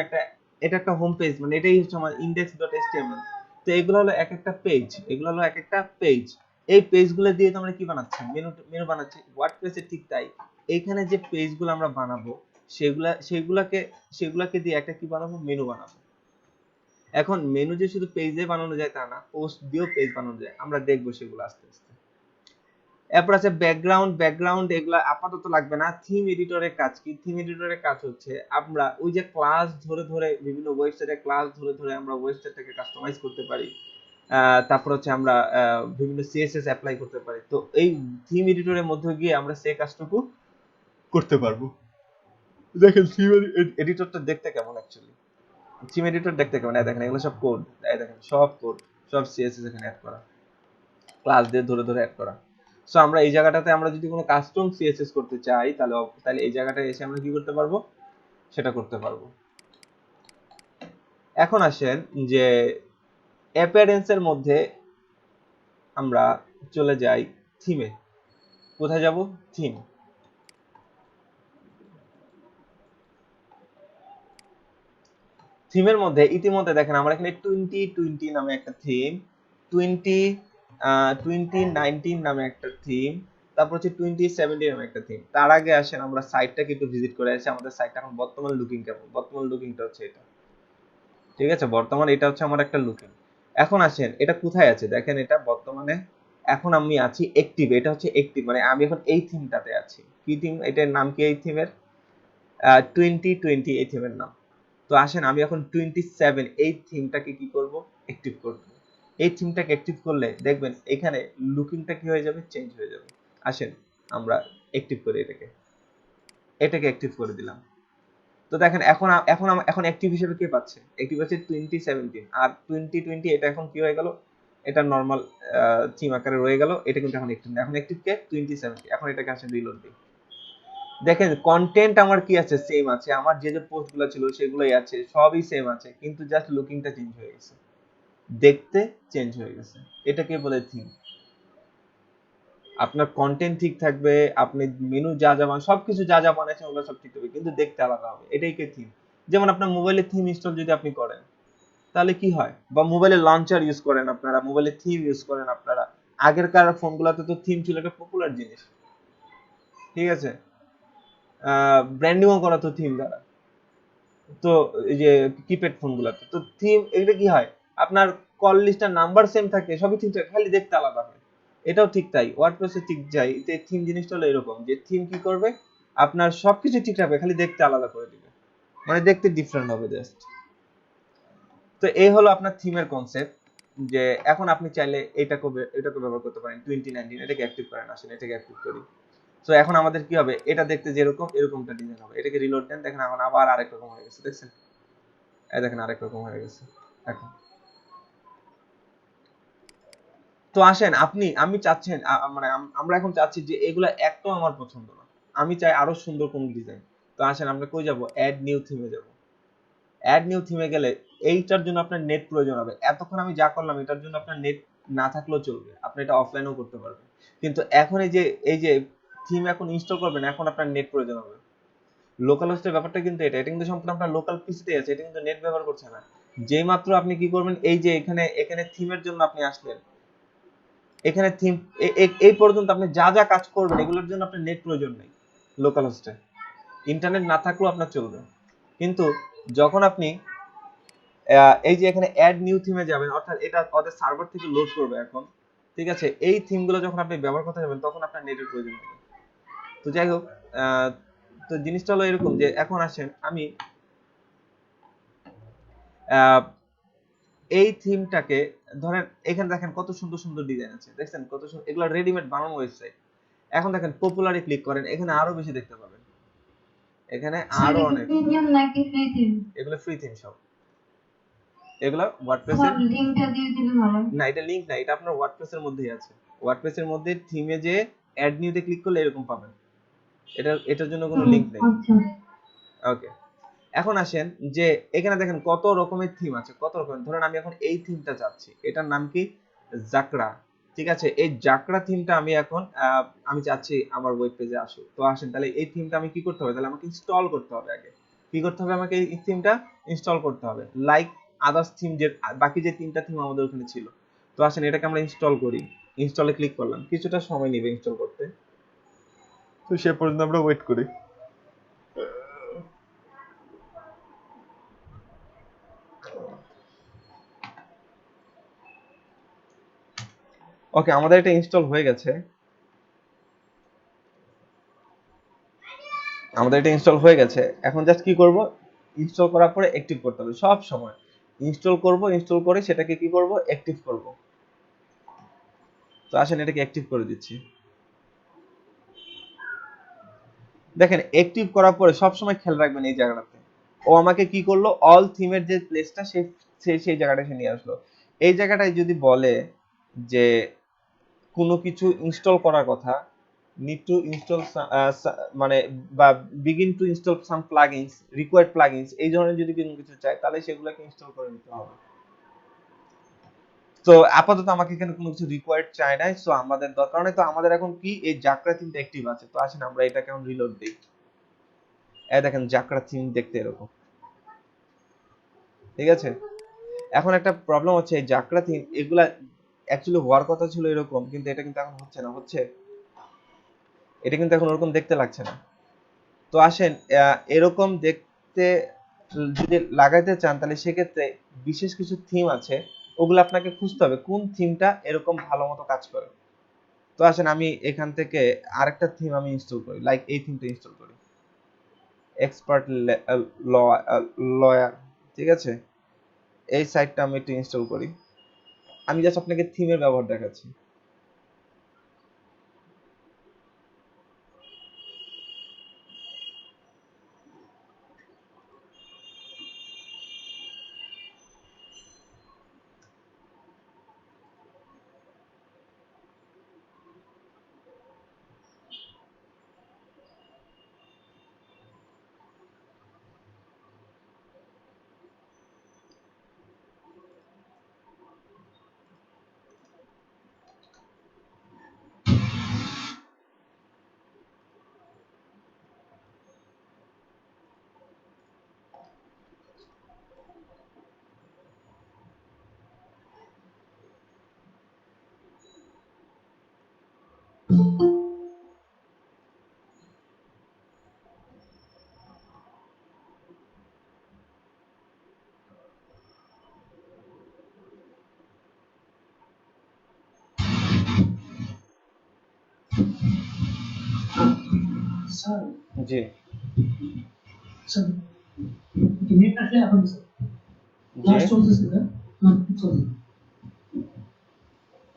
এটা একটা হোম পেজ, মানে এটাই হচ্ছে আমার index.html। তো এগুলো হলো এক একটা পেজ, এগুলো হলো এক একটা পেজ, এই পেজগুলো দিয়ে তো আমরা কি বানাচ্ছি, মেনু বানাচ্ছি। ওয়ার্ডপ্রেসে ঠিক তাই, এইখানে যে পেজগুলো আমরা বানাবো সেগুলাকে দিয়ে একটা কি বানাবো, মেনু বানাবো। এখন মেনু যে শুধু পেজে বানানো যায় তা না, পোস্ট দিয়েও পেজ বানানো যায়, আমরা দেখবো সেগুলো আস্তে আস্তে। এরপর আছে ব্যাকগ্রাউন্ড এগুলা আপাতত লাগবে না। থিম এডিটরের কাজ কি, থিম এডিটরের কাজ হচ্ছে আমরা ওই যে ক্লাস ধরে ধরে বিভিন্ন ওয়েবসাইটে ক্লাস ধরে ধরে আমরা ওয়েবসাইটটাকে কাস্টমাইজ করতে পারি, তারপর হচ্ছে আমরা বিভিন্ন সিএসএস অ্যাপ্লাই করতে পারি। তো এই থিম এডিটরের মধ্যে গিয়ে আমরা সেই কাজটুকু করতে পারবো। দেখেন থিম এডিটরটা দেখতে কেমন, অ্যাকচুয়ালি থিম এডিটর দেখতে কেমন, দেখেন এগুলো সব কোড, দেখেন সব কোড, সব সিএসএস এখানে অ্যাড করা, ক্লাস দিয়ে ধরে ধরে অ্যাড করা। সো আমরা এই জায়গাটাতে আমরা যদি কোনো কাস্টম সিএসএস করতে চাই তাহলে এই জায়গাটায় এসে আমরা কি করতে পারবো, সেটা করতে পারবো। এখন আসেন যে অ্যাপিয়ারেন্সের মধ্যে আমরা চলে যাই থিমে। কোথায় যাব? থিম। থিমের মধ্যে ইতিমধ্যে দেখেন আমরা এখানে 2020 নামে একটা থিম, 2019 নামে একটা থিম, তারপর হচ্ছে 2070 নামে একটা থিম। তার আগে আসেন আমরা সাইটটাকে একটু ভিজিট করে আসি, আমাদের সাইটটা এখন বর্তমান লুকিং কেমন। বর্তমান লুকিংটা হচ্ছে এটা, ঠিক আছে? বর্তমান এটা হচ্ছে আমার একটা লুকিং। এখন আসেন এটা কোথায় আছে দেখেন, এটা বর্তমানে এখন আমি আছি অ্যাক্টিভ, এটা হচ্ছে অ্যাক্টিভ, মানে আমি এখন এই থিমটাতে আছি। কি থিম? এটার নাম কি এই থিমের? 2020 এই থিমের নাম। তো আসেন আমি এখন 27 এই থিমটাকে কি করব? অ্যাক্টিভ করব। এই থিমটাকে অ্যাক্টিভ করলে দেখবেন এখানে লুকিংটা কি হয়ে যাবে? চেঞ্জ হয়ে যাবে। আসেন আমরা অ্যাক্টিভ করি এটাকে অ্যাক্টিভ করে দিলাম। তো দেখেন এখন অ্যাক্টিভ হিসেবে কে পাচ্ছে? অ্যাক্টিভ আছে 2017, আর 2020 এটা এখন কি হয়ে গেল? এটা নরমাল থিম আকারে রয়ে গেল। এটা কিন্তু এখন অ্যাক্টিভ না, এখন অ্যাক্টিভ কে? 2070। এখন এটাকে আসেন রিলোড দিই। দেখেন কন্টেন্ট আমার কি আছে? সেম আছে, আমার যে পোস্টগুলো ছিল সেগুলোই আছে, সবই সেম আছে, কিন্তু জাস্ট লুকিংটা চেঞ্জ হয়ে গেছে, দেখতে চেঞ্জ হয়ে গেছে। এটাকে বলে থিম। আপনার কন্টেন্ট ঠিক থাকবে, আপনি মেনু যা যা সবকিছু যা যা বানাইছেন ওগুলো সব ঠিক থাকবে, কিন্তু দেখতে আলাদা হবে। এটাই কে থিম। যেমন আপনার মোবাইলে থিম ইনস্টল যদি আপনি করেন তাহলে কি হয়, বা মোবাইলে লঞ্চার ইউজ করেন আপনারা, মোবাইলে থিম ইউজ করেন আপনারা, আগেরকার ফোনগুলোতে তো থিম ছিল একটা পপুলার জিনিস, ঠিক আছে? ব্র্যান্ডিংও করা তো থিম দ্বারা। তো এই যে কিপ্যাড ফোনগুলোতে তো থিম, এটা কি হয়, আপনার কল লিস্টের নাম্বার সেম থাকে, সবই ঠিক থাকে, খালি দেখতে আলাদা হয়। এটাও ঠিক তাই, ওয়ার্ডপ্রেসে ঠিক যাই, যে থিম জিনিসটা হলো এরকম, যে থিম কি করবে, আপনার সবকিছু ঠিক রাখবে, খালি দেখতে আলাদা করে দিবে, মানে দেখতে ডিফারেন্ট হবে জাস্ট। তো এই হলো আপনার থিমের কনসেপ্ট। যে এখন আপনি চাইলে এটাকে ব্যবহার করতে পারেন। 2019 এটাকে অ্যাক্টিভ করেন, আসেন এটাকে অ্যাক্টিভ করি। তো এখন আমাদের কি হবে, এটা দেখতে যেরকম এরকমটা ডিজাইন হবে। এটাকে রিলোড দেন, দেখেন এখন আবার আরেক রকম হয়ে গেছে, দেখছেন? এই দেখেন আরেক রকম হয়ে গেছে এখন। তো আসেন আমি চাচ্ছেন মানে আমরা এখন চাচ্ছি যে এগুলা একটাও আমার পছন্দ না, আমি চাই আরো সুন্দর কোন ডিজাইন। তো আসেন আমরা কই যাব? অ্যাড নিউ থিমে যাব। অ্যাড নিউ থিমে গেলে এইটার জন্য আপনার নেট প্রয়োজন হবে। এতক্ষণ আমি যা করলাম এটার জন্য আপনার নেট না থাকলেও চলবে, আপনি এটা অফলাইনেও করতে পারবেন। কিন্তু এখন এই যে থিম এখন ইনস্টল করবেন, এখন আপনার নেট প্রয়োজন হবে। লোকাল হোস্টের ব্যাপারটা কিন্তু এটা কিন্তু সম্পূর্ণ আপনার লোকাল পিসিতে আছে, এটা কিন্তু নেট ব্যবহার করছে না। যেই মাত্র আপনি কি করবেন, এই যে এখানে থিমের জন্য আপনি আসলেন, এখানে থিম এই পর্যন্ত আপনি যা যা কাজ করবেন এগুলোর জন্য আপনার নেট প্রয়োজন নেই লোকাল হোস্টে, ইন্টারনেট না থাকলেও আপনার চলবে। কিন্তু যখন আপনি এই যে এখানে অ্যাড নিউ থিমে যাবেন, অর্থাৎ এটা ওদের সার্ভার থেকে লোড করবে এখন, ঠিক আছে? এই থিমগুলো যখন আপনি ব্যবহার করতে যাবেন তখন আপনার নেটের প্রয়োজন হবে। তো যাই হোক, তো জিনিসটা হলো এরকম যে এখন আসেন আমি এই থিমটাকে ধরেন, এখানে দেখেন কত সুন্দর সুন্দর ডিজাইন আছে, দেখছেন কত সুন্দর, এগুলো রেডিমেড বানানো ওয়েবসাইট। এখন দেখেন পপুলারে ক্লিক করেন, এখানে আরো বেশি দেখতে পাবেন, এখানে আরো সেটা কি অনেক। প্রিমিয়াম নাকি ফ্রি থিম? এগুলো ফ্রি থিম সব, এগুলো ওয়ার্ডপ্রেসের। স্যার লিংকটা দিয়ে দিলে ভালো। না, এটা লিংক না, এটা আপনার ওয়ার্ডপ্রেসের মধ্যেই আছে। ওয়ার্ডপ্রেসের মধ্যে থিমে যে অ্যাড নিউতে ক্লিক করলে এরকম পাবেন, এটার জন্য কোনো লিংক নেই। আচ্ছা, ওকে, এখন আসেন যে এখানে দেখেন কত রকমের থিম আছে, কত রকমের। ধরেন আমি এখন এই থিমটা চাচ্ছি, এটার নাম কি? জাকড়া, ঠিক আছে? এই জাকড়া থিমটা আমি এখন আমি চাচ্ছি আমার ওয়েব পেজে আসুক। তো আসেন তাহলে এই থিমটা আমি কি করতে হবে, তাহলে আমাকে ইনস্টল করতে হবে আগে। কি করতে হবে আমাকে? এই থিমটা ইনস্টল করতে হবে, লাইক আদার্স থিম, যে বাকি যে তিনটা থিম আমাদের ওখানে ছিল। তো আসেন এটাকে আমরা ইনস্টল করি। ইনস্টলে ক্লিক করলাম, কিছুটা সময় নেবে ইনস্টল করতে, তো সে পর্যন্ত আমরা ওয়েট করি। ওকে, আমাদের এটা ইনস্টল হয়ে গেছে। এখন জাস্ট কি করব, ইনস্টল করার পরে অ্যাক্টিভ করতে হবে সব সময়। ইনস্টল করব, ইনস্টল করে সেটাকে কি করব, অ্যাক্টিভ করব। তো আসেন এটাকে অ্যাক্টিভ করে দিচ্ছি। দেখেন অ্যাক্টিভ করার পরে সব সময় খেয়াল রাখবেন এই জায়গাটাতে ও আমাকে কি করলো, অল থিমের যে প্লেসটা সেই জায়গাটা সে নিয়ে আসলো। এই জায়গাটায় যদি বলে যে কোনো কিছু ইনস্টল করার কথা, need to install মানে বা begin to install some plugins, required plugins, এই ধরনের যদি কোনো কিছু চাই তাহলে সেগুলোকে ইনস্টল করে নিতে হবে। তো আপাতত আমাকে এখানে কোনো কিছু রিকোয়ার্ড চাই নাই, সো আমাদের দরকার নেই। তো আমাদের এখন কি এই জাকরা থিমটা অ্যাক্টিভ আছে। তো আসেন আমরা এটাকে এখন রিলোড দিই। এই দেখেন জাকরা থিম দেখতে এরকম, ঠিক আছে। এখন একটা প্রবলেম হচ্ছে এই জাকরা থিম এগুলা অ্যাকচুয়ালি হওয়ার কথা ছিল এরকম, কিন্তু এটা কিন্তু এখন হচ্ছে না। হচ্ছে এটা কিন্তু এখন ওরকম দেখতে লাগছে না। তো আসেন এরকম দেখতে যদি লাগাইতে চান তাহলে সেক্ষেত্রে বিশেষ কিছু থিম আছে, ওগুলো আপনাকে খুঁজতে হবে কোন থিমটা এরকম ভালো মতো কাজ করে। তো আসেন আমি এখান থেকে আরেকটা থিম আমি ইনস্টল করি, লাইক এই থিমটা ইনস্টল করি, এক্সপার্ট লয়ার, ঠিক আছে। এই সাইটটা আমি একটু ইনস্টল করি। আমি জাস্ট আপনাকে থিমের ব্যবহার দেখাচ্ছি। স্যার জি স্যার নেট আসলে এখন স্যার জি ক্লাস চলতেছে স্যার চলছে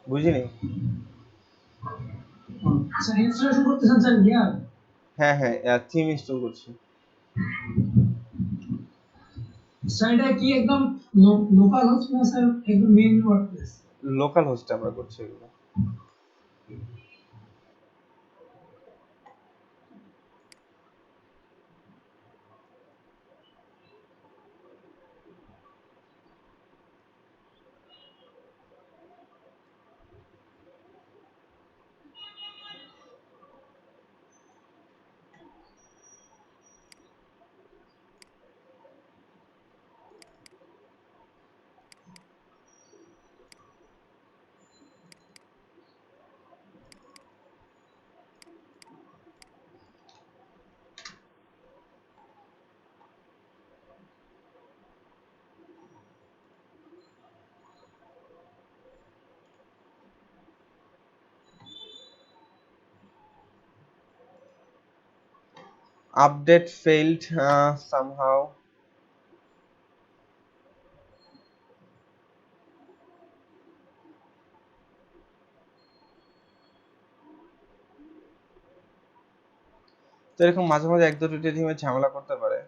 বুঝিনি। স্যার ইনস্টলেশন করতেছেন স্যার ইয়া হ্যাঁ হ্যাঁ থিম ইনস্টল করছি। স্যার এটা কি একদম লোকাল হোস্ট না স্যার একদম মেইন ওয়ার্ডপ্রেস লোকাল হোস্টে আমরা করছি এগুলো। Update failed somehow. তো এরকম মাঝে মাঝে এক দুটো থিমে ঝামেলা করতে পারে।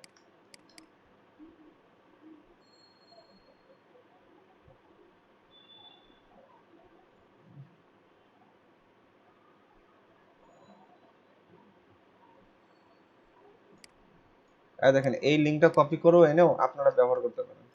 দেখেন এই লিঙ্কটা কপি করেও এনেও আপনারা ব্যবহার করতে পারেন।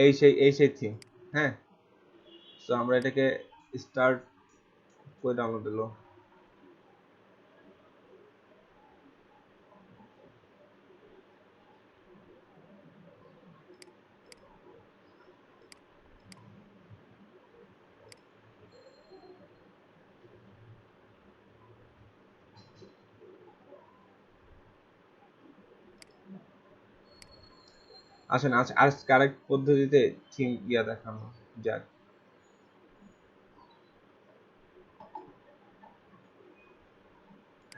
এই সেই থিম। হ্যাঁ, তো আমরা এটাকে স্টার্ট করে ডাউনলোড দিলো। আসেন আজ কারেক্ট পদ্ধতিতে থিম দেখানো যাক।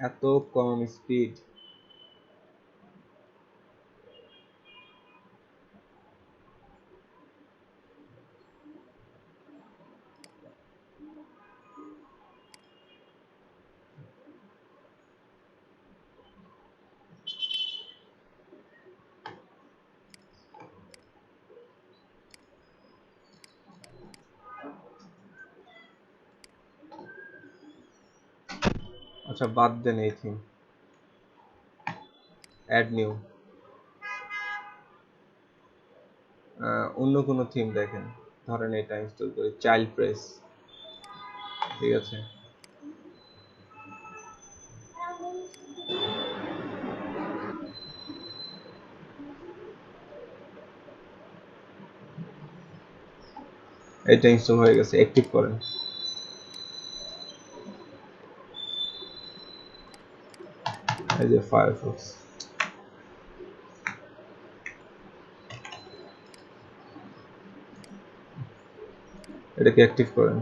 এত কম স্পিড। আচ্ছা বাদ দেন এই থিম, অ্যাড নিউ, অন্য কোনো থিম দেখেন, ধরেন এটা ইনস্টল করি, চাইল্ড প্রেস, ঠিক আছে। এটা ইনস্টল হয়ে গেছে, অ্যাক্টিভ করেন। এই যে ফায়ারফক্স, এটাকে অ্যাক্টিভ করেন।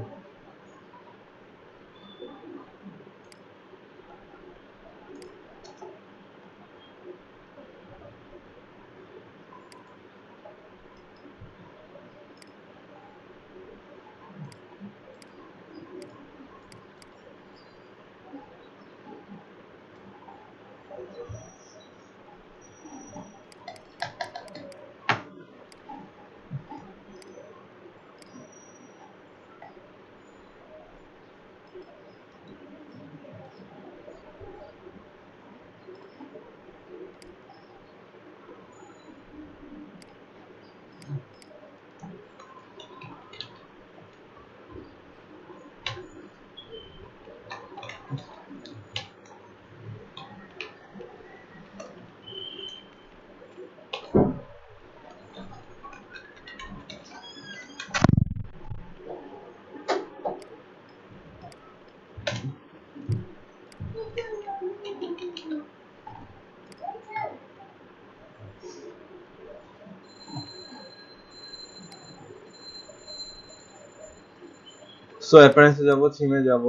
সো অ্যাপারেন্সে যাব, থিমে যাব,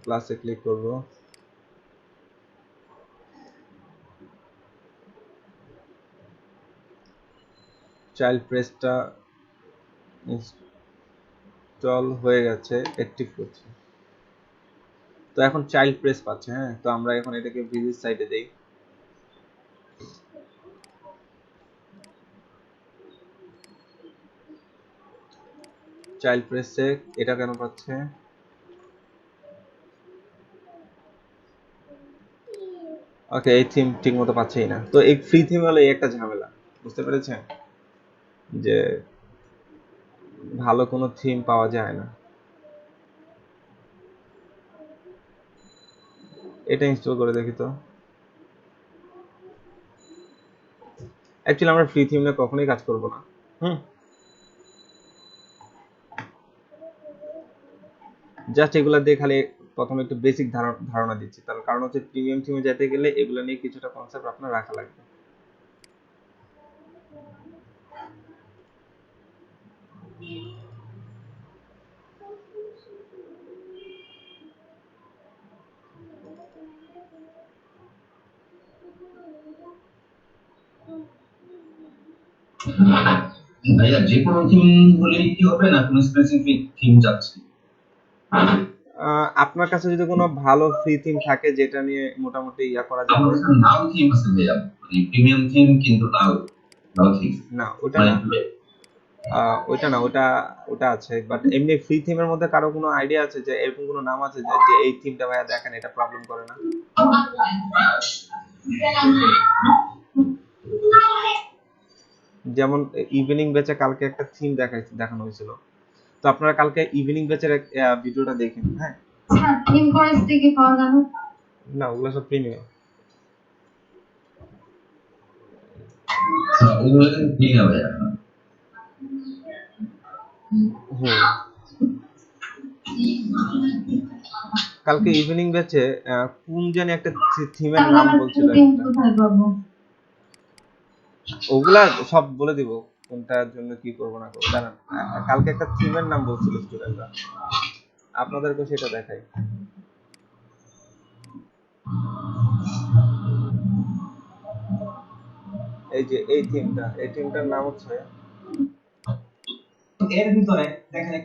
ক্লাসে ক্লিক করব, চাইল্ড প্রেসটা ইনস্টল হয়ে গেছে, অ্যাক্টিভ করছি। তো এখন চাইল্ড প্রেস পাচ্ছে। হ্যাঁ, তো আমরা এখন এটাকে ভিজিট সাইটে দেই। চাইল্ড প্রেসে এটা কেন পাচ্ছে? ওকে, এই থিম ঠিক মতো পাচ্ছেই না। তো এই ফ্রি থিম হলো এই একটা ঝামেলা, বুঝতে পেরেছেন, যে ভালো কোনো থিম পাওয়া যায় না। এটা ইনস্টল করে দেখি তো। অ্যাকচুয়ালি আমরা ফ্রি থিম নিয়ে কখনোই কাজ করব না। জাস্ট এগুলা দিয়ে খালি প্রথমে একটু বেসিক ধারণা দিচ্ছি, তার কারণ হচ্ছে প্রিমিয়াম থিমে যেতে গেলে এগুলো নিয়ে কিছুটা কনসেপ্ট আপনার রাখা লাগবে। ভাইয়া যে কোনো থিম বলে কি হবে না কোনো স্পেসিফিক থিম যাচ্ছে? আপনার কাছে যদি কোনো ভালো ফ্রি থিম থাকে যেটা নিয়ে মোটামুটি ইয়া করা যাবে। আমার কাছে নাও থিম আছে ভাইয়া, মানে প্রিমিয়াম থিম কিন্তু নাও থিম না ওটা না, ওইটা না, ওটা আছে, বাট এমনি ফ্রি থিমের মধ্যে কারো কোনো আইডিয়া আছে যে এরকম কোনো নাম আছে যে এই থিমটা ভাইয়া দেখেন এটা প্রবলেম করে না? যেমন ইভিনিং ব্যাচে কালকে একটা থিম দেখানো হয়েছিল, তো আপনারা কালকে ইভিনিং ব্যাচের ভিডিওটা দেখেন। হ্যাঁ, স্যার থিম ফরেস্ট থেকে পাওয়া যাবে? না ওগুলো সব প্রিমিয়াম। ওগুলো কিন্তু ফ্রি না ভাইয়া। কালকে ইভিনিং ব্যাচে কোন জানি একটা থিমের তাহলে নাম আমরা বলছিল থিম একটা, কোথায় পাবো? ওগুলা সব বলে দিব কোনটার জন্য কি করব না করব। দাঁড়ান, কালকে একটা থিমের নাম বলছিল স্টুডেন্টরা, আপনাদেরকে সেটা দেখাই। এই যে এই থিমটার নাম হচ্ছে, এর ভিতরে দেখেন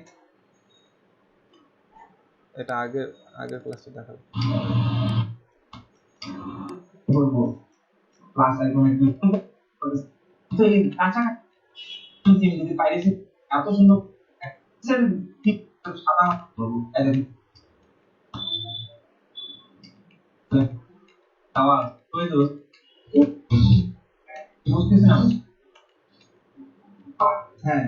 এটা আগের ক্লাসে দেখাবো। বলবো ক্লাস আইকন একটু তো এই কাঁচা থিম যদি পাইরেছি এত সুন্দর স্যার ঠিক সাদা খাওয়া ওই তো বুঝতেছি না আমি। হ্যাঁ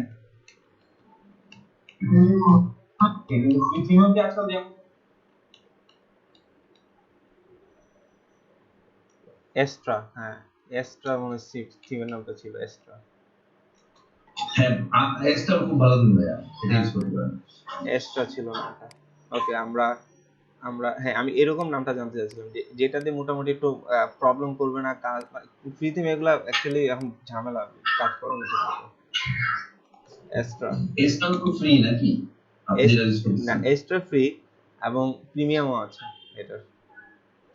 কিন্তু পৃথিবী কি আজকাল যেমন এস্ট্রা, হ্যাঁ এস্ট্রা মানে থিমের নামটা ছিল এস্ট্রা। হ্যাঁ এক্সট্রা খুব ভালো দিন ভাইয়া, এটা হ্যাঁ ইউজ করতে পারেন। এস্ট্রা ছিল নামটা। ওকে, আমরা আমরা হ্যাঁ আমি এরকম নামটা জানতে চাইছিলাম যে যেটাতে মোটামুটি একটু প্রবলেম করবে না কাজ। ফ্রি থিম এগুলা অ্যাকচুয়ালি এখন ঝামেলা কাজ করার মধ্যে থাকে। এক্সট্রা এক্সট্রা তো ফ্রি নাকি আপনি যেটা ইউজ না, করতেছেন? এক্সট্রা ফ্রি এবং প্রিমিয়ামও আছে এটার।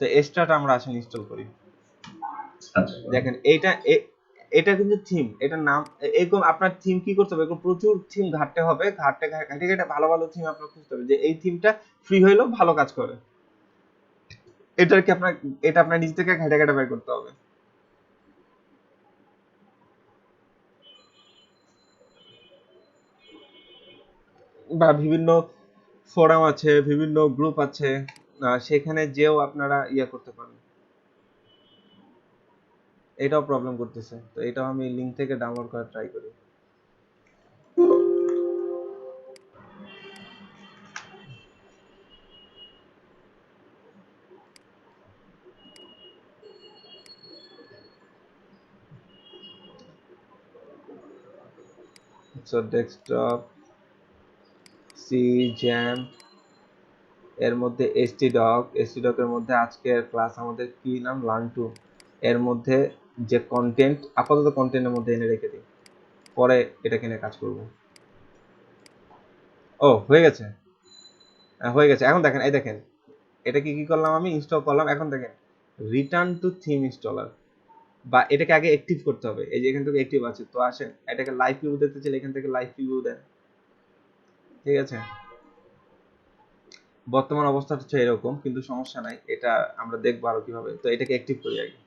তো এক্সট্রাটা আমরা আসলে ইনস্টল করি। আচ্ছা দেখেন এইটা এটা কিন্তু থিম, এটা নাম এরকম। আপনার থিম কি করতে হবে, এরকম প্রচুর থিম ঘাটতে হবে, ঘাটতে ঘাটতে ভালো ভালো থিম আপনার খুঁজতে হবে যে এই থিমটা ফ্রি হইলেও ভালো কাজ করে। এটার কি আপনার, এটা আপনার নিজ থেকে ঘাটে ঘাটে বের করতে হবে। বা বিভিন্ন ফোরাম আছে, বিভিন্ন গ্রুপ আছে, সেখানে যেও আপনারা ইয়া করতে পারেন। এটাও প্রবলেম করতেছে, তো এটাও আমি লিংক থেকে ডাউনলোড করার ট্রাই করি। সো ডেস্কটপ সি জ্যাম এর মধ্যে htdoc এর মধ্যে আজকের ক্লাস আমাদের কি নাম লার্ন টু, এর মধ্যে যে কন্টেন্ট আপাতত কন্টেন্টের মধ্যে এনে রেখে দিই, পরে এটা কিনে কাজ করব। ও হয়ে গেছে, হয়ে গেছে। এখন দেখেন, এই দেখেন এটা কি কি করলাম, আমি ইনস্টল করলাম। এখন দেখেন রিটার্ন টু থিম ইনস্টলার, বা এটাকে আগে অ্যাক্টিভ করতে হবে। এই যে এখান থেকে অ্যাক্টিভ আছে, তো আসেন এটাকে লাইভ ভিউ দিতে চাইলে এখান থেকে লাইভ ভিউ দেন। ঠিক আছে, বর্তমান অবস্থাটা হচ্ছে এরকম, কিন্তু সমস্যা নাই, এটা আমরা দেখবো আরো কিভাবে। তো এটাকে অ্যাক্টিভ করি আগে।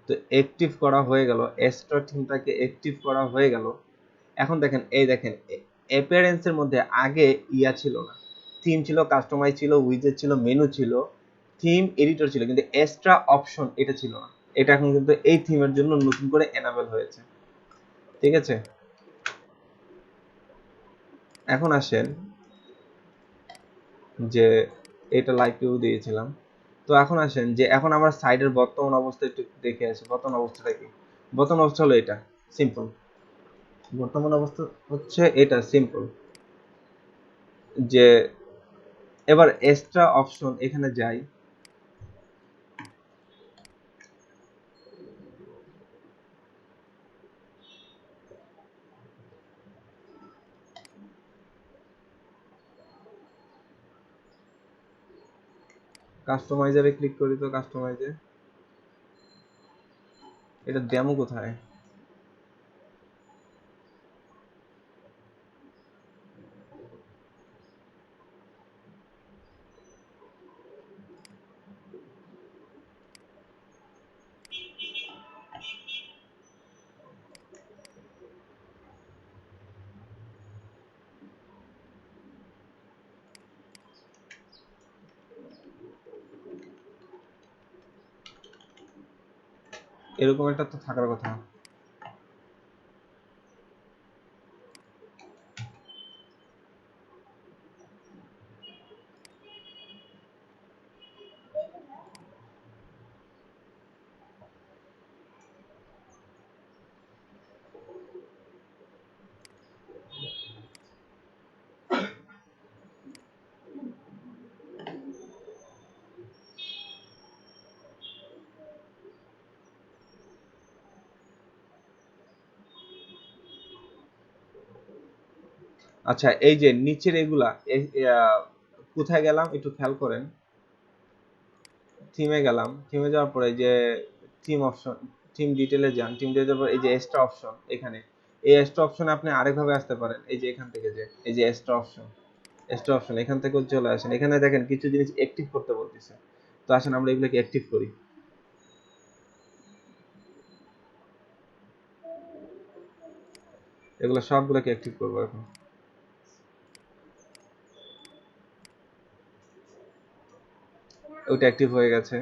তো অ্যাক্টিভ করা হয়ে গেল, এক্সট্রা থিমটাকে অ্যাক্টিভ করা হয়ে গেল। এখন দেখেন, এই দেখেন অ্যাপিয়ারেন্সের মধ্যে আগে ইয়া ছিল না, থিম ছিল, কাস্টমাইজ ছিল, উইজেট ছিল, মেনু ছিল, থিম এডিটর ছিল, কিন্তু এক্সট্রা অপশন এটা ছিল না। এটা এখন কিন্তু এই থিমের জন্য নতুন করে এনাবেল হয়েছে। ঠিক আছে, এখন আসেন যে এটা লাইভ ভিউ দিয়েছিলাম। তো এখন আসেন যে এখন আমরা সাইডের বর্তমান অবস্থা একটু দেখে আসি। বর্তমান অবস্থাটা কি? বর্তমান অবস্থা হলো এটা, সিম্পল। বর্তমান অবস্থা হচ্ছে এটা সিম্পল, যে এবার এক্সট্রা অপশন এখানে যাই। কাস্টমাইজারে ক্লিক করি, তো কাস্টমাইজে এটা ডেমো কোথায়? এরকম একটা তো থাকার কথা। আচ্ছা, এই যে নিচের এগুলা কোথায় গেলাম একটু খেয়াল করেন। থিমে গেলাম, থিমে যাওয়ার পরে যে থিম অপশন, থিম ডিটেইলে যান। থিম ডিটেইলে যাওয়ার পর এই যে এক্সট্রা অপশন, এখানে এই এক্সট্রা অপশনে আপনি আরেকভাবে আসতে পারেন। এই যে এখান থেকে, যে এই যে এক্সট্রা অপশন, এক্সট্রা অপশন এখান থেকে চলে আসেন। এখানে দেখেন কিছু জিনিস অ্যাক্টিভ করতে বলতেছে, তো আসেন আমরা এগুলোকে অ্যাক্টিভ করি। এগুলো সবগুলোকে অ্যাক্টিভ করবো এখন। ওটা অ্যাক্টিভ হয়ে গেছে।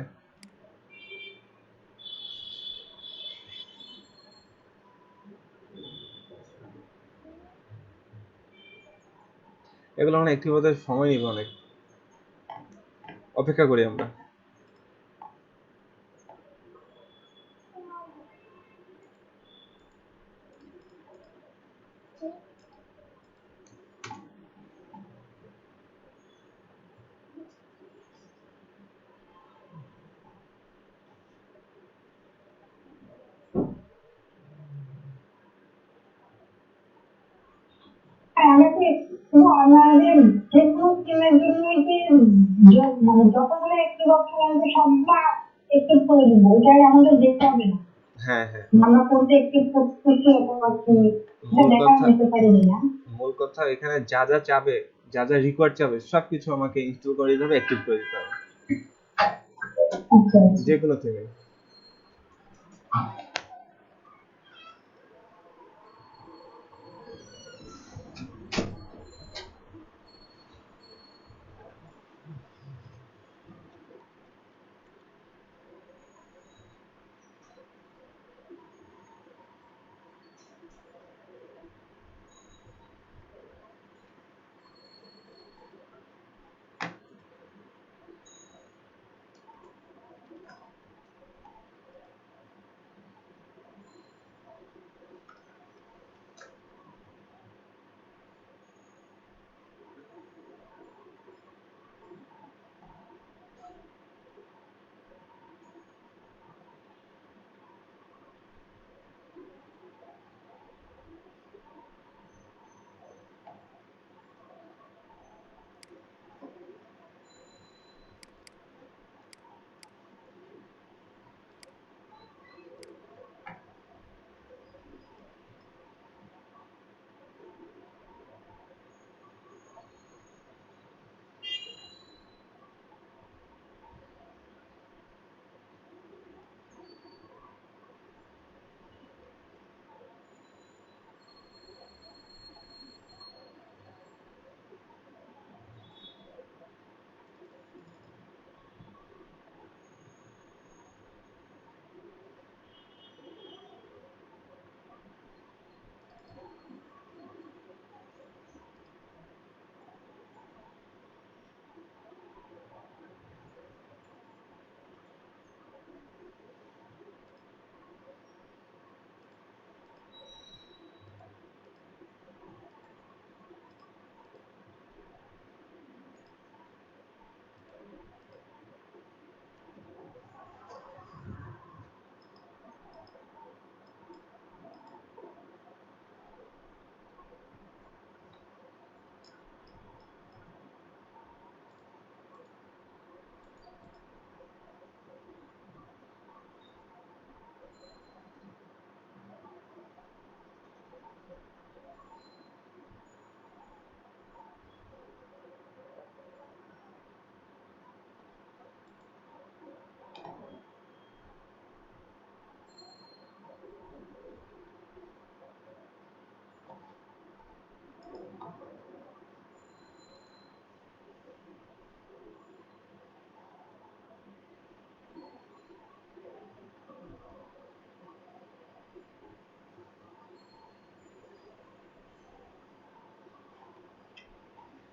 এগুলো মানে অ্যাক্টিভ হতে সময় নিবে অনেক, অপেক্ষা করি আমরা। আমাকে আমাদের যে কোনো স্কিমের জন্য কি মানে যতগুলো একটিভ অপশন আছে সবটা একটিভ করে দিব, ওটাই আমাদের দেখতে হবে না। হ্যাঁ হ্যাঁ, আমরা কোনটা একটিভ করতেছি অথবা কি এটা মূল দেখা কথা, নিতে পারি না। মূল কথা এখানে যা যা চাবে, যা যা রিকোয়ার্ড চাবে সবকিছু আমাকে ইনস্টল করে দিতে হবে, অ্যাক্টিভ করে দিতে হবে, আচ্ছা আচ্ছা। যে কোনো থিমে।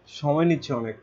সময় নিচ্ছে অনেক।